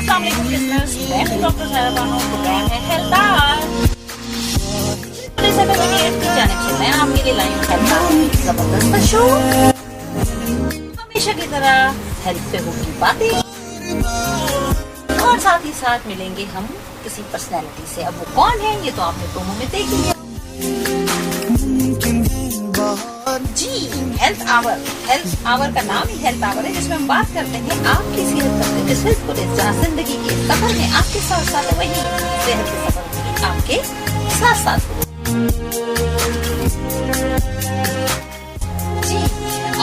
अस्सलाम वालेकुम लिसनर्स, मैं हूं डॉक्टर सायरा बानो। प्रोग्राम है हेल्थ आवर। की जानिब से मैं आपके लिए लाई हूं हेल्थ आवर, जबरदस्त शो। हमेशा की तरह हेल्थ पे होगी बातें और साथ ही साथ मिलेंगे हम किसी पर्सनैलिटी से। अब वो कौन है ये तो आपने प्रोमो में देख लिया। जी, हेल्थ आवर का नाम ही हेल्थ आवर है, जिसमें हम बात करते हैं आपकी सेहत पर। जिस हेल्थ को जिंदगी के सफर में आपके साथ साथ वही सेहत के सफर में आपके साथ साथ। जी,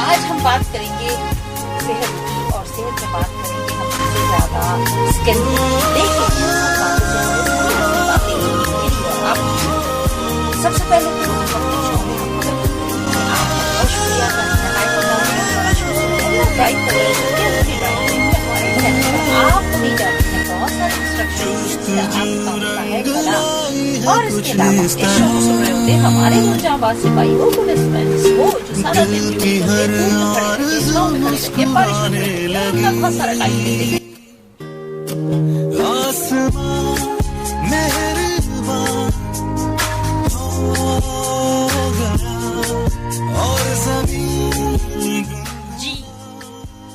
आज हम बात करेंगे सेहत की, और सेहत में बात करेंगे हम सबसे ज्यादा स्किन सबसे पहले तो अपने शो में बहुत शुक्रिया आप नहीं जानते हैं बहुत सारे इंस्ट्रक्शन और इसके अलावा इस शो को सुन रहे होते हमारे जांबाज सिपाही वो पुलिसमैन वो जो सारा दिन ड्यूटी करते हैं, गाँव में खड़े रहते हैं, बारिश में बहुत सारा टाइम देते हैं।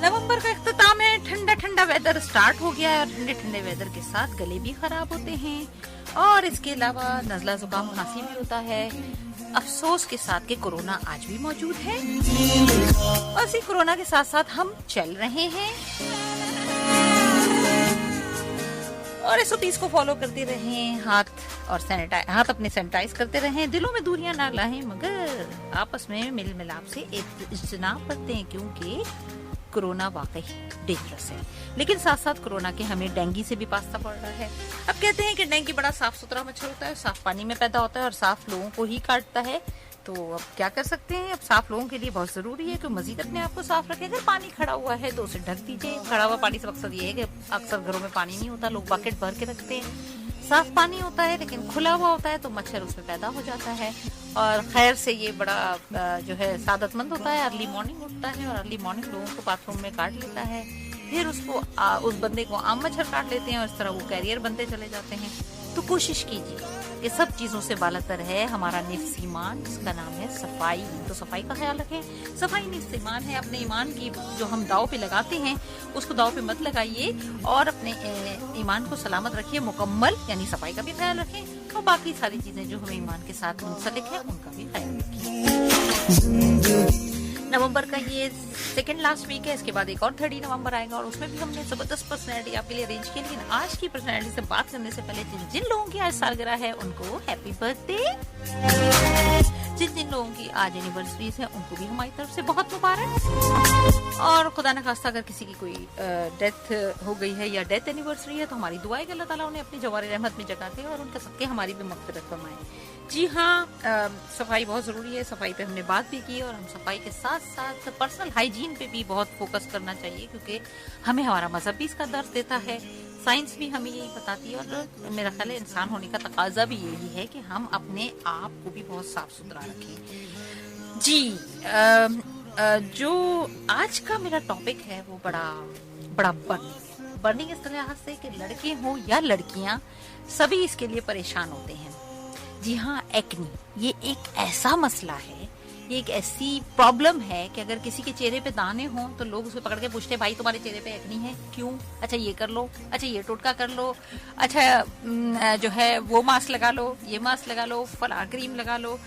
नवंबर का इख्तिताम है, ठंडा ठंडा वेदर स्टार्ट हो गया है और ठंडे ठंडे वेदर के साथ गले भी खराब होते हैं और इसके अलावा नजला जुकाम खांसी भी होता है। अफसोस के साथ कि कोरोना आज भी मौजूद है और इसी कोरोना के साथ साथ हम चल रहे हैं और SOPs को फॉलो करते रहें। हाथ अपने सैनिटाइज करते रहें, दिलों में दूरियां ना लाएं, मगर आपस में मिल मिलाप से इज्तिनाब करते हैं क्योंकि कोरोना वाकई डेंजरस है। लेकिन साथ साथ कोरोना के हमें डेंगू से भी पास्ता पड़ रहा है। अब कहते हैं कि डेंगू बड़ा साफ सुथरा मच्छर होता है, साफ पानी में पैदा होता है और साफ लोगों को ही काटता है। तो अब क्या कर सकते हैं, अब साफ लोगों के लिए बहुत जरूरी है कि मजीद अपने आप को साफ रखें। अगर पानी खड़ा हुआ है तो उसे ढक दीजिए। खड़ा हुआ पानी से मकसद ये है कि अक्सर घरों में पानी नहीं होता, लोग बकेट भर के रखते हैं। साफ पानी होता है लेकिन खुला हुआ होता है तो मच्छर उसमें पैदा हो जाता है और खैर से ये बड़ा जो है सादतमंद होता है। अर्ली मॉर्निंग उठता है और अर्ली मॉर्निंग लोगों को बाथरूम में काट लेता है, फिर उसको उस बंदे को आम मच्छर काट लेते हैं और इस तरह वो कैरियर बनते चले जाते हैं। तो कोशिश कीजिए कि सब चीजों से बालातर है हमारा निफ्स ईमान, जिसका नाम है सफाई। तो सफाई का ख्याल रखें। सफाई निफ्स ईमान है। अपने ईमान की जो हम दाव पे लगाते हैं उसको दाव पे मत लगाइए और अपने ईमान को सलामत रखिए मुकम्मल, यानी सफाई का भी ख्याल रखें और बाकी सारी चीजें जो हमें ईमान के साथ मुंसलिक है उनका भी ख्याल रखिए। नवंबर का ये सेकंड लास्ट वीक है, इसके बाद एक और 30 नवंबर आएगा और उसमें भी हमने जबरदस्त पर्सनैलिटी आपके लिए अरेंज की। लेकिन आज की पर्सनैलिटी से बात करने से पहले जिन लोगों की आज सालगिरह है उनको हैप्पी बर्थडे। जिन लोगों की आज एनिवर्सरीज है उनको भी हमारी तरफ से बहुत मुबारक। और खुदा न खास्ता अगर किसी की कोई डेथ हो गई है या डेथ एनिवर्सरी है तो हमारी दुआ है कि अल्लाह ताला उन्हें अपनी जवार रहमत में जगा दे और उनका सबके हमारी भी मग़फ़िरत फरमाए। जी हाँ, सफाई बहुत ज़रूरी है। सफाई पे हमने बात भी की और हम सफाई के साथ साथ पर्सनल हाइजीन पे भी बहुत फोकस करना चाहिए क्योंकि हमें हमारा मजहब भी इसका दर्ज देता है, साइंस भी हमें यही बताती है और मेरा ख्याल है इंसान होने का तकाजा भी यही है कि हम अपने आप को भी बहुत साफ सुथरा रखें। जी, जो आज का मेरा टॉपिक है वो बड़ा बर्निंग इस तरह से कि लड़के हो या लड़कियां सभी इसके लिए परेशान होते हैं। जी हाँ, एक्नी ये एक ऐसा मसला है, ये एक ऐसी प्रॉब्लम है कि अगर किसी के चेहरे पे दाने हों तो लोग उसे पकड़ के पूछते हैं भाई तुम्हारे चेहरे पे एक्नी है क्यों? अच्छा ये कर लो, अच्छा ये टोटका कर लो, अच्छा जो है वो मास्क लगा लो, ये मास्क लगा लो, फला क्रीम लगा लो।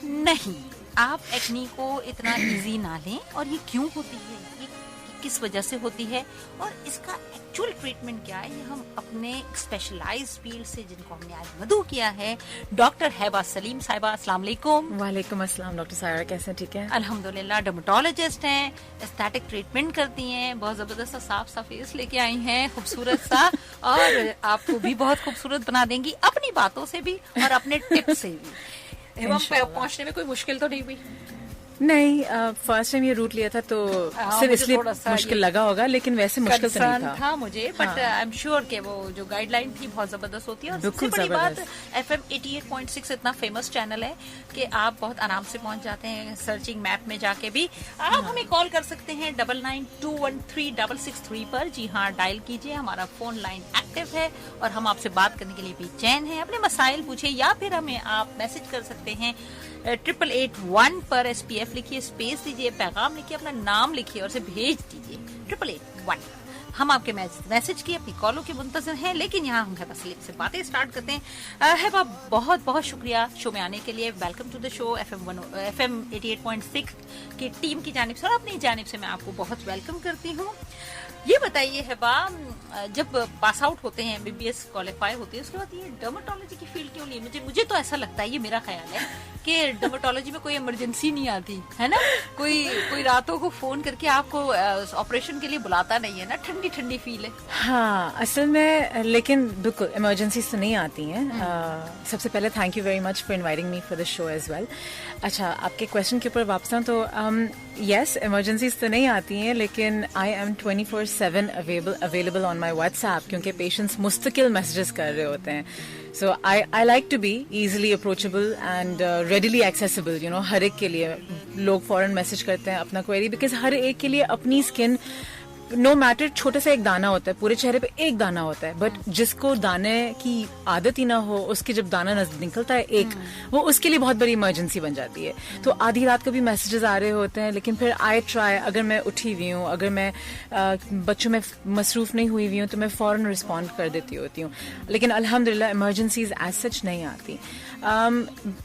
नहीं, आप एक्नी को इतना इजी ना लें। और ये क्यों होती है, ये किस वजह से होती है और इसका एक्चुअल ट्रीटमेंट क्या है, ये हम अपने स्पेशलाइज्ड फील्ड से जिनको हमने आज मदऊ किया है, डॉक्टर हैबा सलीम साहिबा। अस्सलाम वालेकुम। वालेकुम अस्सलाम। डॉक्टर सायरा कैसे? ठीक है अल्हम्दुलिल्लाह। डर्मेटोलॉजिस्ट हैं, एस्थेटिक ट्रीटमेंट करती हैं, बहुत जबरदस्त साफ सा फेस लेके आई हैं, खूबसूरत सा, और आपको भी बहुत खूबसूरत बना देंगी अपनी बातों से भी और अपने टिप्स से भी। एवं पहुंचने में कोई मुश्किल तो नहीं हुई? नहीं, फर्स्ट टाइम ये रूट लिया था तो सिर्फ इसलिए मुश्किल लगा होगा, लेकिन वैसे मुश्किल तो नहीं था मुझे, बट आई एम श्योर कि वो जो गाइडलाइन थी बहुत जबरदस्त होती है। और सबसे बड़ी बात, FM 88.6 इतना फेमस चैनल है कि आप बहुत आराम से पहुंच जाते हैं। सर्चिंग मैप में जाके भी आप हमें कॉल कर सकते हैं 99213663 पर। जी हाँ, डायल कीजिए, हमारा फोन लाइन एक्टिव है और हम आपसे बात करने के लिए भी चैन है। अपने मसाइल पूछिए या फिर हमें आप मैसेज कर सकते हैं 8881 पर। SPF लिखिए, स्पेस दीजिए, पैगाम लिखिए, अपना नाम लिखिए और उसे भेज दीजिए 8881। हम आपके मैसेज की, अपनी कॉलों के मुंतज़िर हैं। लेकिन यहाँ हम हेबा सलीम से बातें स्टार्ट करते हैं। हेबा, बहुत बहुत शुक्रिया शो में आने के लिए। Welcome to the show. FM 88.6 की टीम की जानिब से और अपनी जानिब से मैं आपको बहुत वेलकम करती हूँ। ये बताइए हेबा, जब पास आउट होते हैं, MBBS क्वालिफाई होते हैं, उसके बाद ये डर्मेटोलॉजी की फील्ड क्यों ली? मुझे तो ऐसा लगता है, ये मेरा ख्याल है कि डर्मेटोलॉजी में कोई इमरजेंसी नहीं आती है ना, कोई रातों को फोन करके आपको ऑपरेशन के लिए बुलाता नहीं है ना, ठंडी ठंडी फील है। हाँ, असल में लेकिन बिल्कुल इमरजेंसी तो नहीं आती हैं। सबसे पहले thank you very much for inviting me for the show as well. अच्छा, आपके क्वेश्चन के ऊपर वापस आऊँ तो यस, इमरजेंसीज तो नहीं आती हैं, लेकिन I am 24/7 available on my WhatsApp, क्योंकि पेशेंट्स मुस्तकिल मैसेजेस कर रहे होते हैं। So I like to be easily approachable and readily accessible. You know, हर एक के लिए लोग फौरन मैसेज करते हैं अपना क्वेरी, बिकॉज हर एक के लिए अपनी स्किन, नो मैटर, छोटे सा एक दाना होता है, पूरे चेहरे पे एक दाना होता है, बट जिसको दाने की आदत ही ना हो, उसके जब दाना निकलता है एक, वो उसके लिए बहुत बड़ी इमरजेंसी बन जाती है। तो आधी रात को भी मैसेजेस आ रहे होते हैं, लेकिन फिर आई ट्राई, अगर मैं उठी हुई हूँ, अगर मैं बच्चों में मसरूफ नहीं हुई हुई हूँ, तो मैं फौरन रिस्पॉन्ड कर देती होती हूँ। लेकिन अल्हम्दुलिल्लाह इमरजेंसीज एज सच नहीं आती।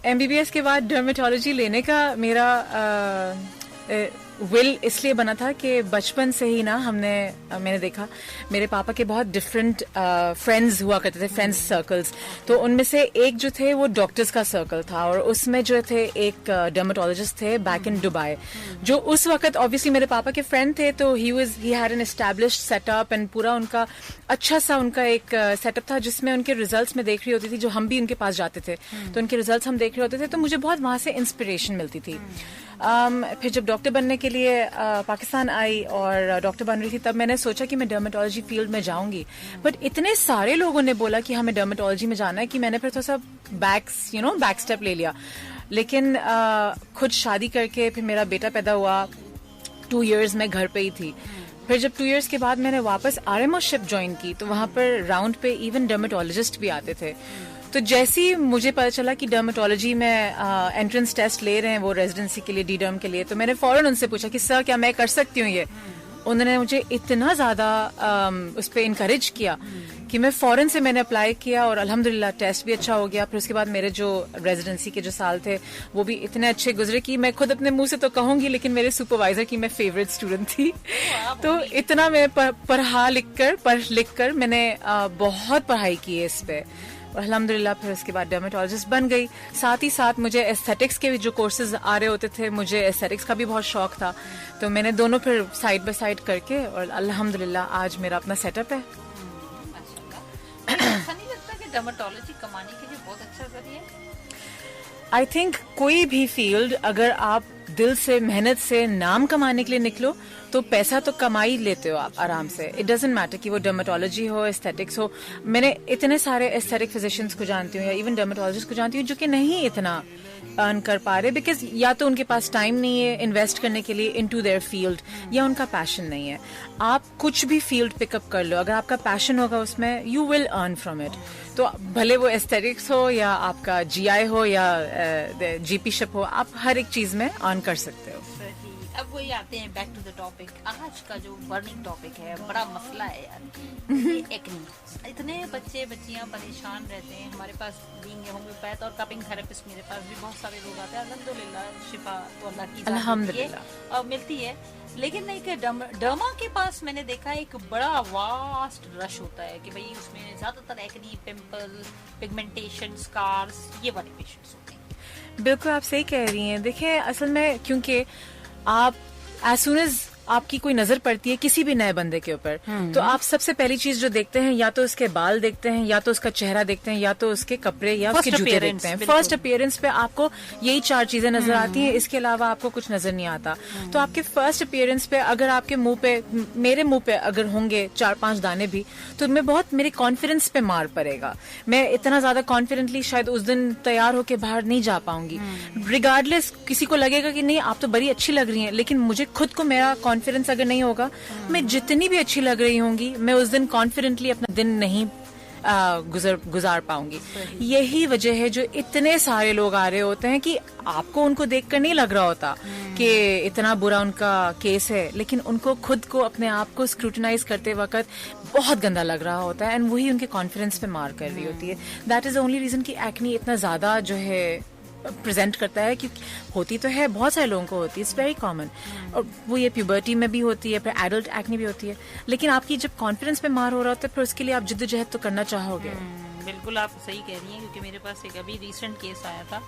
MBBS के बाद डर्मेटोलॉजी लेने का मेरा विल इसलिए बना था कि बचपन से ही ना मैंने देखा मेरे पापा के बहुत डिफरेंट फ्रेंड्स हुआ करते थे, फ्रेंड्स सर्कल्स। तो उनमें से एक जो थे वो डॉक्टर्स का सर्कल था, और उसमें जो थे एक डर्मेटोलॉजिस्ट थे बैक इन दुबई, जो उस वक्त ऑब्वियसली मेरे पापा के फ्रेंड थे, तो he had an established setup and पूरा उनका अच्छा सा उनका एक सेटअप था, जिसमें उनके रिजल्ट्स में देख रही होती थी, जो हम भी उनके पास जाते थे तो उनके रिजल्ट्स हम देख रहे होते थे, तो मुझे बहुत वहां से इंस्पिरेशन मिलती थी। फिर जब डॉक्टर बनने के लिए पाकिस्तान आई और डॉक्टर बन रही थी, तब मैंने सोचा कि मैं डर्मेटोलॉजी फील्ड में जाऊंगी, बट इतने सारे लोगों ने बोला कि हमें डर्मेटोलॉजी में जाना है कि मैंने फिर थोड़ा सा बैक स्टेप ले लिया। लेकिन खुद शादी करके फिर मेरा बेटा पैदा हुआ, 2 years मैं घर पे ही थी। फिर जब 2 years के बाद मैंने वापस RMO शिप ज्वाइन की, तो वहां पर राउंड पे इवन डर्मेटोलॉजिस्ट भी आते थे। तो जैसे ही मुझे पता चला कि डर्मेटोलॉजी में एंट्रेंस टेस्ट ले रहे हैं वो रेजिडेंसी के लिए, डीडर्म के लिए, तो मैंने फौरन उनसे पूछा कि सर क्या मैं कर सकती हूँ ये। उन्होंने मुझे इतना ज्यादा उस पर इनकरेज किया कि मैं फौरन से मैंने अप्लाई किया, और अल्हम्दुलिल्लाह टेस्ट भी अच्छा हो गया। फिर उसके बाद मेरे जो रेजिडेंसी के जो साल थे वो भी इतने अच्छे गुजरे कि मैं खुद अपने मुंह से तो कहूंगी, लेकिन मेरे सुपरवाइजर की मैं फेवरेट स्टूडेंट थी। तो इतना मैं पढ़ लिख कर मैंने बहुत पढ़ाई की है इस पे, और अल्हम्दुलिल्लाह फिर उसके बाद डर्मेटोलॉजिस्ट बन गई। साथ ही साथ मुझे एस्थेटिक्स के भी जो कोर्सेज आ रहे होते थे, मुझे एस्थेटिक्स का भी बहुत शौक था, तो मैंने दोनों फिर साइड बाय साइड करके, और अल्हम्दुलिल्लाह आज मेरा अपना सेटअप है। ऐसा नहीं लगता कि डर्मेटोलॉजी कमाने के लिए बहुत अच्छा जरिया है? आई थिंक कोई भी फील्ड, अगर आप दिल से मेहनत से नाम कमाने के लिए निकलो तो पैसा तो कमा ही लेते हो आप आराम से। इट डजंट मैटर कि वो डर्मेटोलॉजी हो, एस्थेटिक्स हो। मैंने इतने सारे एस्थेटिक फिजिशियंस को जानती हूँ या इवन डर्मेटोलॉजिस्ट को जानती हूँ जो कि नहीं इतना अर्न कर पा रहे, बिकॉज या तो उनके पास टाइम नहीं है इन्वेस्ट करने के लिए इनटू देयर फील्ड, या उनका पैशन नहीं है। आप कुछ भी फील्ड पिकअप कर लो, अगर आपका पैशन होगा उसमें, you will earn from it. तो भले वो एस्थेटिक्स हो या आपका GI हो या GP-शिप हो, आप हर एक चीज में अर्न कर सकते हो। अब वही आते हैं बैक टू द टॉपिक। आज का जो बर्निंग टॉपिक है, बड़ा मसला है यार, ये एक्ने। इतने बच्चे बच्चियां परेशान रहते हैं। हमारे पास बीइंग होम्योपैथ और कपिंग थेरेपिस्ट मेरे पास भी बहुत सारे लोग आते हैं। अल्हम्दुलिल्लाह शिफा तो अल्लाह की अल्हम्दुलिल्लाह और मिलती है। लेकिन एक डर्मा के पास मैंने देखा एक बड़ा वास्ट रश होता है कि भाई उसमें ज्यादातर एक्ने, पिंपल, पिगमेंटेशन, स्कार्स, ये वाले पेशेंट्स होते हैं। बिल्कुल आप सही कह रही हैं। देखिए असल में क्योंकि आप एज सुन एज आपकी कोई नजर पड़ती है किसी भी नए बंदे के ऊपर, तो आप सबसे पहली चीज जो देखते हैं या तो उसके बाल देखते हैं, या तो उसका चेहरा देखते हैं, या तो उसके कपड़े या उसके जूते देखते हैं। फर्स्ट अपीयरेंस पे आपको यही 4 चीजें नजर आती हैं, इसके अलावा आपको कुछ नजर नहीं आता। तो आपके फर्स्ट अपीयरेंस पे अगर आपके मुंह पे, मेरे मुंह पे अगर होंगे 4-5 दाने भी, तो मैं बहुत, मेरे कॉन्फिडेंस पे मार पड़ेगा। मैं इतना ज्यादा कॉन्फिडेंटली शायद उस दिन तैयार होके बाहर नहीं जा पाऊंगी। रिगार्डलेस किसी को लगेगा कि नहीं आप तो बड़ी अच्छी लग रही हैं, लेकिन मुझे खुद को मेरा कॉन्फिडेंस अगर नहीं होगा, मैं जितनी भी अच्छी लग रही होंगी, मैं उस दिन कॉन्फिडेंटली अपना दिन नहीं गुजार पाऊंगी। यही वजह है जो इतने सारे लोग आ रहे होते हैं कि आपको उनको देखकर नहीं लग रहा होता कि इतना बुरा उनका केस है, लेकिन उनको खुद को, अपने आप को स्क्रूटनाइज करते वक्त बहुत गंदा लग रहा होता है, एंड वही उनके कॉन्फिडेंस पे मार कर रही होती है। That is the only reason कि एक्ने इतना ज्यादा जो है प्रेजेंट करता है, कि होती तो है, बहुत सारे लोगों को होती है, इट्स वेरी कॉमन, और वो ये प्यूबर्टी में भी होती है, फिर एडल्ट एक्ने भी होती है। लेकिन आपकी जब कॉन्फिडेंस पे मार हो रहा होता है, फिर उसके लिए आप जिद्दोजहद तो करना चाहोगे। बिल्कुल आप सही कह रही हैं, क्योंकि मेरे पास एक अभी रिसेंट केस आया था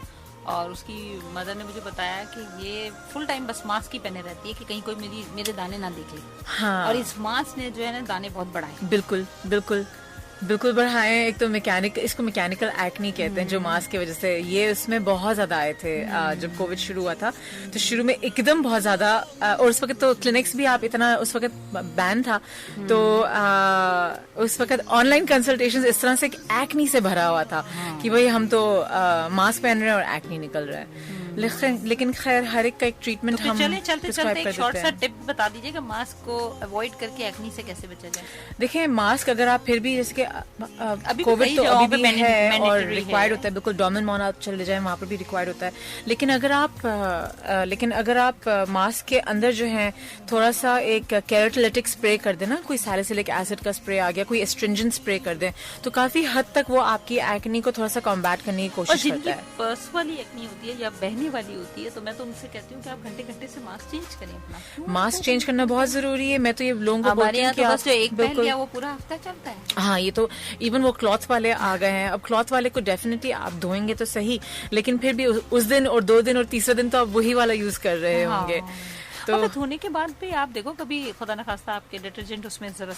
और उसकी मदर ने मुझे बताया कि ये फुल टाइम बस मास्क ही पहने रहती है कि कहीं कोई मेरे दाने ना देख ले। हाँ। और इस मास्क ने जो है ना दाने बहुत बढ़ाए। बिल्कुल बिल्कुल बिल्कुल बढ़ाए। एक तो इसको मैकेनिकल एक्ने कहते हैं, जो मास्क की वजह से, ये उसमें बहुत ज्यादा आए थे जब कोविड शुरू हुआ था। तो शुरू में एकदम बहुत ज्यादा, और उस वक्त तो क्लिनिक्स भी आप इतना, उस वक्त बैन था, तो उस वक्त ऑनलाइन कंसल्टेशंस इस तरह से एक्ने से भरा हुआ था कि भाई हम तो मास्क पहन रहे हैं और एक्ने निकल रहा है। लेकिन खैर हर एक का एक ट्रीटमेंट हम चलते एक शॉर्ट सा टिप बता दीजिए कि मास्क को अवॉइड करके एक्ने से कैसे बचा जाए। देखिए मास्क अगर आप फिर भी, जैसे कोविड तो अभी भी है और रिक्वायर्ड होता है, बिल्कुल डोमिन मॉल आप चले जाए वहाँ पर भी रिक्वायर्ड होता है। लेकिन अगर आप मास्क के अंदर जो है थोड़ा सा एक केराटिलिटिक स्प्रे कर देना, कोई सैलिसिलिक एसिड का स्प्रे आ गया, कोई एस्ट्रिंजेंट स्प्रे कर दें, तो काफी हद तक वो आपकी एक्ने को थोड़ा सा कॉम्बैट करने की कोशिश करता है। पर्स वाली एक्ने होती है या बहने वाली होती है, तो मैं तो उनसे कहती हूँ कि आप घंटे से मास्क चेंज करें अपना। मास्क चेंज करना बहुत जरूरी है। मैं तो ये लोगों को बोलती हूँ कि आप जो एक पहन लिया वो पूरा हफ्ता चलता है। हाँ, ये तो इवन वो क्लॉथ वाले आ गए हैं। अब क्लॉथ वाले को डेफिनेटली आप धोएंगे तो सही, लेकिन फिर भी उस दिन और 2 दिन और तीसरे दिन तो आप वही वाला यूज कर रहे होंगे। तो धोने के बाद भी आप देखो, कभी खुदा न खास्ता आपके डिटर्जेंट उसमें जरा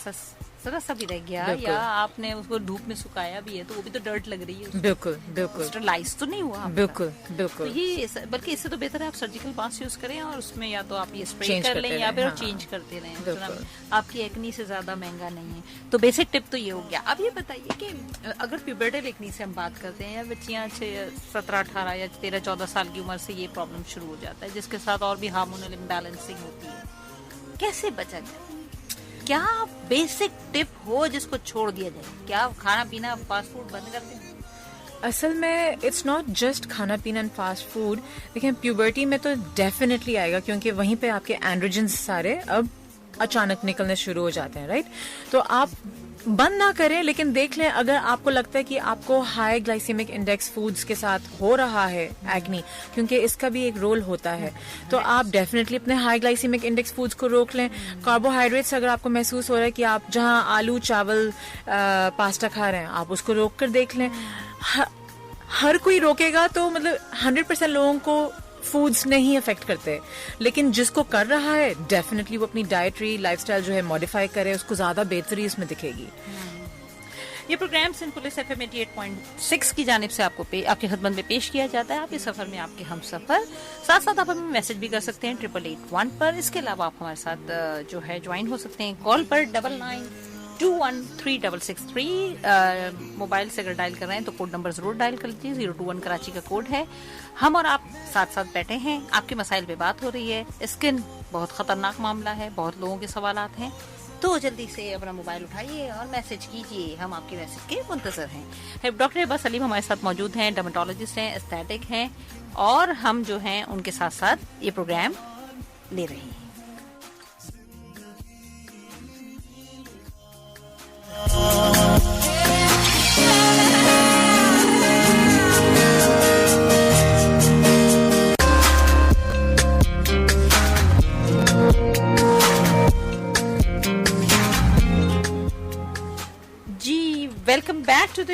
सा भी रह गया, या आपने उसको धूप में सुखाया भी है, तो वो भी तो डर्ट लग रही है। बिल्कुल बिल्कुल स्टरलाइज तो नहीं हुआ। बिल्कुल बिल्कुल। तो ये, बल्कि इससे तो बेहतर है आप सर्जिकल मास्क यूज करें और उसमें या तो आप ये स्प्रे कर लें या फिर चेंज करते रहें। आपकी एक्नी से ज्यादा महंगा नहीं है। तो बेसिक टिप तो ये हो गया। अब ये बताइए कि अगर प्यूबर्टल एक्नी से हम बात करते हैं, या बच्चियां 17-18 या 13-14 साल की उम्र से ये प्रॉब्लम शुरू हो जाता है, जिसके साथ और भी हार्मोनल इम्बैलेंसिंग होती है, कैसे बचा जाए? क्या बेसिक टिप हो जिसको छोड़ दिया जाए? क्या खाना पीना फास्ट फूड बंद कर दें? असल में इट्स नॉट जस्ट खाना पीना एंड फास्ट फूड। देखिए प्यूबर्टी में तो डेफिनेटली आएगा, क्योंकि वहीं पे आपके एंड्रोजन्स सारे अब अचानक निकलने शुरू हो जाते हैं, राइट? तो आप बंद ना करें, लेकिन देख लें अगर आपको लगता है कि आपको हाई ग्लाइसेमिक इंडेक्स फूड्स के साथ हो रहा है एक्नी, क्योंकि इसका भी एक रोल होता है, तो आप डेफिनेटली अपने हाई ग्लाइसेमिक इंडेक्स फूड्स को रोक लें। कार्बोहाइड्रेट्स अगर आपको महसूस हो रहा है कि आप जहां आलू चावल पास्ता खा रहे हैं, आप उसको रोक कर देख लें। हर कोई रोकेगा तो मतलब 100% लोगों को फूड्स नहीं अफेक्ट करते, लेकिन जिसको कर रहा है डेफिनेटली वो अपनी डाइटरी लाइफस्टाइल जो है मॉडिफाई करे, उसको ज्यादा बेहतरी उसमें दिखेगी। ये प्रोग्राम सिंध पुलिस FM 88.6 की जानिब से आपके खिदमत में पेश किया जाता है। आपके सफर में आपके हम सफर, साथ साथ आप हमें मैसेज भी कर सकते हैं 8881 पर। इसके अलावा आप हमारे साथ जो है ज्वाइन हो सकते हैं कॉल पर 99213663। मोबाइल से अगर डायल कर रहे हैं तो कोड नंबर जरूर डायल कर लीजिए, 021 कराची का कोड है। हम और आप साथ साथ बैठे हैं, आपके मसाइल पे बात हो रही है। स्किन बहुत खतरनाक मामला है, बहुत लोगों के सवालात हैं, तो जल्दी से अपना मोबाइल उठाइए और मैसेज कीजिए, हम आपके मैसेज के मुंतजर हैं। डॉक्टर अब्बास सलीम हमारे साथ मौजूद हैं, डर्मेटोलॉजिस्ट हैं, एस्थेटिक हैं, और हम जो हैं उनके साथ साथ ये प्रोग्राम ले रहे हैं। Welcome back back to the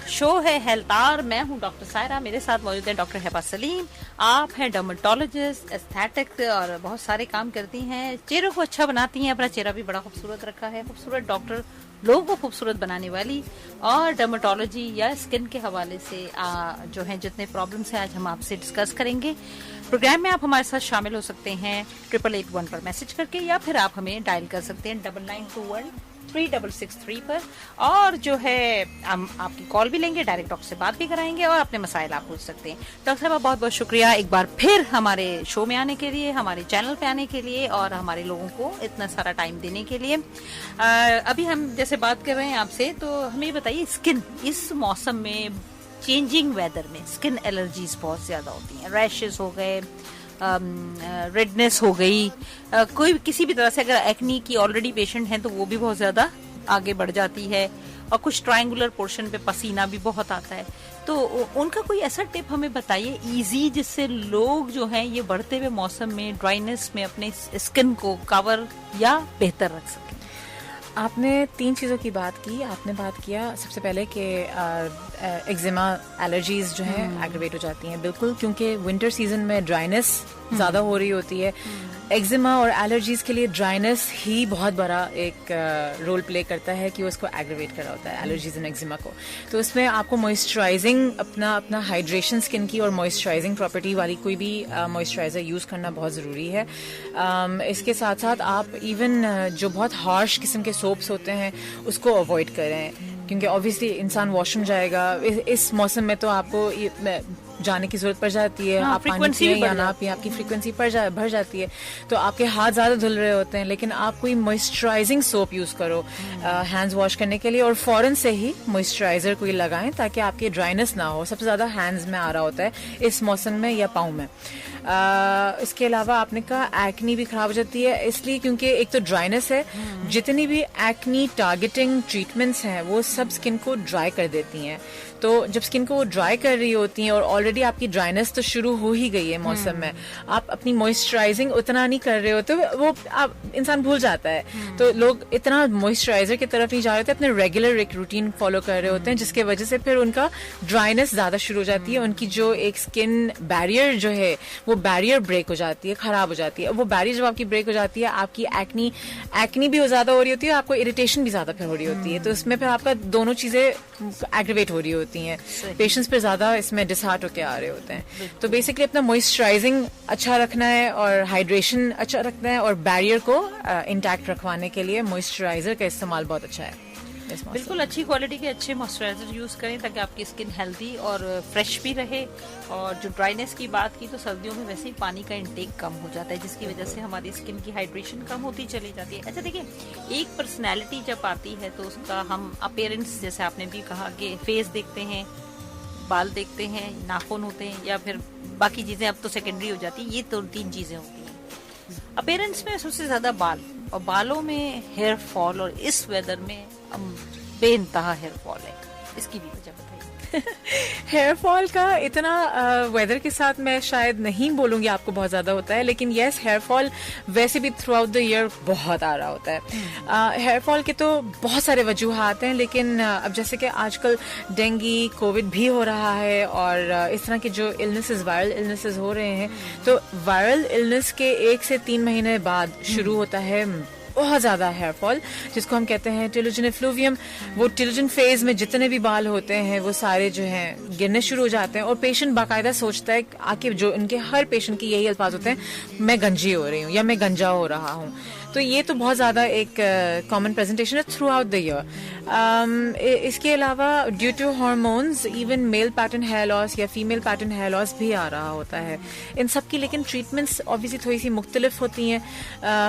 show है हेल्थार। मैं हूं डॉक्टर सायरा, मेरे साथ मौजूद है डॉक्टर हेबा सलीम। आप हैं डर्मेटोलॉजिस्ट, एस्थेटिक और बहुत सारे काम करती हैं, चेहरों को अच्छा बनाती हैं, अपना चेहरा भी बड़ा खूबसूरत रखा है। खूबसूरत डॉक्टर लोगों को खूबसूरत बनाने वाली, और डर्मेटोलॉजी या स्किन के हवाले से जो है जितने प्रॉब्लम्स हैं आज हम आपसे डिस्कस करेंगे। प्रोग्राम में आप हमारे साथ शामिल हो सकते हैं 8881 पर मैसेज करके, या फिर आप हमें डायल कर सकते हैं 9921-3663 पर। और जो है हम आपकी कॉल भी लेंगे, डायरेक्ट डॉक्टर से बात भी कराएंगे और अपने मसाइल आप पूछ सकते हैं। डॉक्टर साहब बहुत बहुत शुक्रिया एक बार फिर हमारे शो में आने के लिए, हमारे चैनल पे आने के लिए और हमारे लोगों को इतना सारा टाइम देने के लिए। अभी हम जैसे बात कर रहे हैं आपसे, तो हमें बताइए स्किन इस मौसम में, चेंजिंग वेदर में स्किन एलर्जीज बहुत ज्यादा होती हैं, रैशेस हो गए, रेडनेस हो गई, कोई किसी भी तरह से अगर एक्नी की ऑलरेडी पेशेंट हैं तो वो भी बहुत ज्यादा आगे बढ़ जाती है, और कुछ ट्रायंगुलर पोर्शन पे पसीना भी बहुत आता है। तो उनका कोई ऐसा टिप हमें बताइए इजी, जिससे लोग जो हैं ये बढ़ते हुए मौसम में ड्राइनेस में अपने स्किन को कवर या बेहतर रख सकें। आपने 3 चीज़ों की बात की। आपने बात किया सबसे पहले कि एक्जिमा एलर्जीज जो है एग्रीवेट हो जाती हैं, बिल्कुल, क्योंकि विंटर सीजन में ड्राइनेस ज़्यादा हो रही होती है। एक्जिमा और एलर्जीज के लिए ड्राइनेस ही बहुत बड़ा एक रोल प्ले करता है कि उसको एग्रीवेट कर रहा होता है, एलर्जीज एंड एक्जिमा को। तो उसमें आपको मॉइस्चराइजिंग, अपना हाइड्रेशन स्किन की और मॉइस्चराइजिंग प्रॉपर्टी वाली कोई भी मॉइस्चराइजर यूज़ करना बहुत ज़रूरी है। इसके साथ साथ आप इवन जो बहुत हार्श किस्म के सोप्स होते हैं उसको अवॉइड करें, क्योंकि ऑब्वियसली इंसान वॉशरूम जाएगा, इस मौसम में तो आपको जाने की जरूरत पड़ जाती है। आप पानी पिए या ना पिए, आपकी फ्रीक्वेंसी भर जाती है, तो आपके हाथ ज्यादा धुल रहे होते हैं। लेकिन आप कोई मॉइस्चराइजिंग सोप यूज करो हैंड्स वॉश करने के लिए, और फौरन से ही मॉइस्चराइजर कोई लगाएं ताकि आपकी ड्राइनेस ना हो। सबसे ज्यादा हैंड्स में आ रहा होता है इस मौसम में या पाँव में। इसके अलावा आपने कहा एक्नी भी खराब हो जाती है, इसलिए क्योंकि एक तो ड्राइनेस है, जितनी भी एक्नी टारगेटिंग ट्रीटमेंट्स हैं वो सब स्किन को ड्राई कर देती हैं। तो जब स्किन को वो ड्राई कर रही होती हैं और ऑलरेडी आपकी ड्राइनेस तो शुरू हो ही गई है मौसम में, आप अपनी मॉइस्चराइजिंग उतना नहीं कर रहे होते, वो आप इंसान भूल जाता है। तो लोग इतना मॉइस्चराइजर की तरफ नहीं जा रहे होते, अपने रेगुलर एक रूटीन फॉलो कर रहे होते हैं, जिसके वजह से फिर उनका ड्राइनेस ज्यादा शुरू हो जाती है। उनकी जो एक स्किन बैरियर जो है वो बैरियर ब्रेक हो जाती है, खराब हो जाती है। वो बैरियर जब आपकी ब्रेक हो जाती है, आपकी एक्नी भी ज्यादा हो रही होती है, आपको इरिटेशन भी ज्यादा फिर हो रही होती है। तो इसमें फिर आपका दोनों चीजें एग्रीवेट हो रही होती हैं, पेशेंट्स पे ज्यादा इसमें डिसहार्ट होके आ रहे होते हैं। तो बेसिकली अपना मॉइस्चराइजिंग अच्छा रखना है और हाइड्रेशन अच्छा रखना है, और बैरियर को इंटैक्ट रखवाने के लिए मॉइस्चराइजर का इस्तेमाल बहुत अच्छा है। बिल्कुल अच्छी क्वालिटी के अच्छे मॉइस्चराइजर यूज करें ताकि आपकी स्किन हेल्दी और फ्रेश भी रहे। और जो ड्राइनेस की बात की, तो सर्दियों में वैसे ही पानी का इंटेक कम हो जाता है, जिसकी वजह से हमारी स्किन की हाइड्रेशन कम होती चली जाती है। अच्छा देखिए, एक पर्सनैलिटी जब आती है तो उसका हम अपीयरेंस, जैसे आपने भी कहा कि फेस देखते हैं, बाल देखते हैं, नाखून होते हैं, या फिर बाकी चीजें अब तो सेकेंडरी हो जाती है। ये तो 3 चीजें होती हैं अपीयरेंस में। सबसे ज्यादा बाल, और बालों में हेयर फॉल, और इस वेदर में बेइंतहा हेयर फॉल है, इसकी भी वजह बताइए। हेयर फॉल का इतना वेदर के साथ मैं शायद नहीं बोलूंगी आपको बहुत ज्यादा होता है, लेकिन यस, हेयर फॉल वैसे भी थ्रू आउट द ईयर बहुत आ रहा होता है। हेयर फॉल के तो बहुत सारे वजूहात हैं, लेकिन अब जैसे कि आजकल डेंगू, कोविड भी हो रहा है, और इस तरह के जो इलनेसेस, वायरल इलनेसेस हो रहे हैं, तो वायरल इलनेस के 1 से 3 महीने बाद शुरू होता है बहुत ज्यादा हेयर फॉल, जिसको हम कहते हैं टेलोजन एफ्लूवियम। वो टेलोजन फेज में जितने भी बाल होते हैं वो सारे जो हैं गिरने शुरू हो जाते हैं, और पेशेंट बाकायदा सोचता है आके, जो इनके हर पेशेंट की यही अल्फाज होते हैं, मैं गंजी हो रही हूँ या मैं गंजा हो रहा हूँ। तो ये तो बहुत ज्यादा एक कॉमन प्रेजेंटेशन है थ्रू आउट द ईयर। इसके अलावा due to hormones even male pattern hair loss या फीमेल पैटर्न हेयर लॉस भी आ रहा होता है। इन सब की लेकिन ट्रीटमेंट्स ऑब्वियसली थोड़ी सी मुख्तलिफ होती हैं।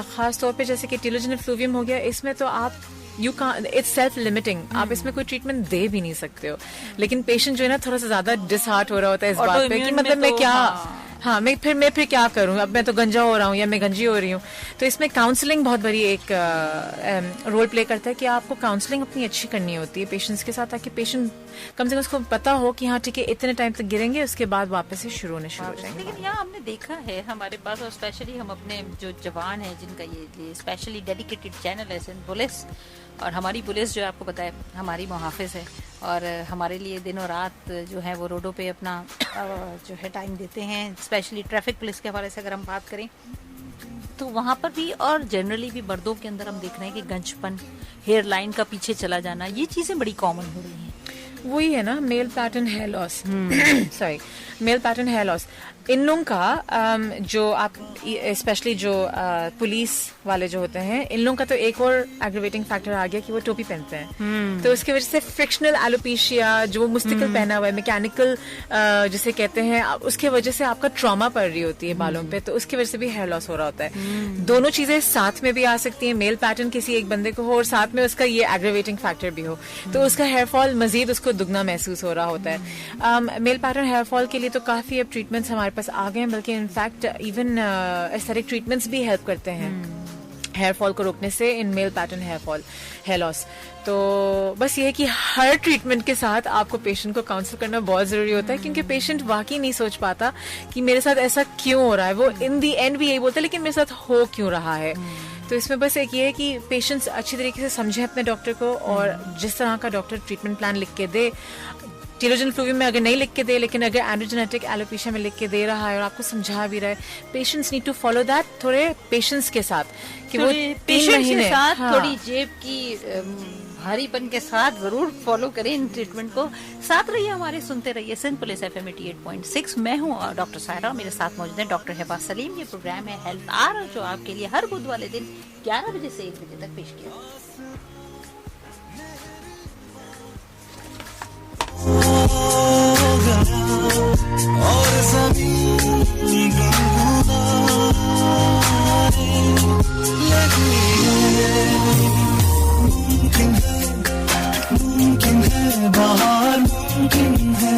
खास तौर पे जैसे कि टेलोजन एफ्लूवियम हो गया, इसमें तो आप इट्स सेल्फ लिमिटिंग, आप इसमें कोई ट्रीटमेंट दे भी नहीं सकते हो। लेकिन पेशेंट जो है ना थोड़ा सा ज्यादा डिसहार्ट हो रहा होता है इस बात पे कि मतलब मैं क्या, हाँ मैं फिर क्या करूं, अब मैं तो गंजा हो रहा हूँ या मैं गंजी हो रही हूँ। तो इसमें काउंसलिंग बहुत बड़ी एक रोल प्ले करता है कि आपको काउंसलिंग अपनी अच्छी करनी होती है पेशेंट्स के साथ, ताकि पेशेंट कम से कम उसको पता हो कि हाँ ठीक है, इतने टाइम तक गिरेंगे, उसके बाद वापस से शुरू होने शुरू हो जाएंगे। लेकिन यहाँ हमने देखा है हमारे पास, और स्पेशली हम अपने जो जवान हैं जिनका ये स्पेशली डेडिकेटेड चैनल है सिंध पुलिस, और हमारी पुलिस जो आपको पता है हमारी मुहाफिज है, और हमारे लिए दिनों रात जो है वो रोडों पे अपना जो है टाइम देते हैं, स्पेशली ट्रैफिक पुलिस के हवाले से अगर हम बात करें तो वहाँ पर भी, और जनरली भी मर्दों के अंदर हम देख रहे हैं कि गंजपन, हेयर लाइन का पीछे चला जाना, ये चीज़ें बड़ी कॉमन हो रही हैं। वही है ना, male pattern hair loss, sorry, male pattern hair loss. इन लोगों का जो आप स्पेशली जो पुलिस वाले जो होते हैं, इन लोगों का तो एक और एग्रीवेटिंग फैक्टर आ गया कि वो टोपी पहनते हैं, तो उसकी वजह से फ्रिक्शनल एलोपेशिया जो मुस्तिकल पहना हुआ है, मैकेनिकल जिसे कहते हैं, उसके वजह से आपका ट्रॉमा पड़ रही होती है बालों पे, तो उसकी वजह से भी हेयर लॉस हो रहा होता है। दोनों चीजें साथ में भी आ सकती हैं, मेल पैटर्न किसी एक बंदे को हो और साथ में उसका ये एग्रीवेटिंग फैक्टर भी हो, तो उसका हेयर फॉल मजीद उसको दुगना महसूस हो रहा होता है। मेल पैटर्न हेयर फॉल के लिए तो काफी अब ट्रीटमेंट्स हमारे पास आ गए हैं, बल्कि इनफैक्ट इवन एस्थेटिक ट्रीटमेंट्स भी हेल्प करते हैं हेयर फॉल को रोकने से in male pattern hair loss. तो बस ये है कि हर ट्रीटमेंट के साथ आपको पेशेंट को काउंसल करना बहुत जरूरी होता है, क्योंकि पेशेंट वाकई नहीं सोच पाता कि मेरे साथ ऐसा क्यों हो रहा है। वो इन दी एंड भी यही बोलता है, लेकिन मेरे साथ हो क्यों रहा है। तो इसमें बस एक ये है कि पेशेंट्स अच्छी तरीके से समझें अपने डॉक्टर को, और जिस तरह का डॉक्टर ट्रीटमेंट प्लान लिख के दे, टेलोजन फ्लूवियम में अगर नहीं लिख के दे, लेकिन अगर एंड्रोजेनेटिक एलोपेशिया में लिख के दे रहा है और आपको समझा भी रहा है, patients need to follow that थोड़े पेशेंस के साथ, कि वो 3 महीने के साथ, हाँ, थोड़ी जेब की भारीपन के साथ जरूर फॉलो करें इन ट्रीटमेंट को। साथ रहिए हमारे, सुनते रहिए सिंध पुलिस FM 88.6। मैं हूँ डॉक्टर सायरा, मेरे साथ मौजूद है डॉक्टर हिबा सलीम। ये प्रोग्राम है हेल्थ आवर, जो आपके लिए हर बुध वाले दिन 11 बजे से 1 बजे तक पेश किया जाता है। और मुमकिन है बाहर, मुमकिन है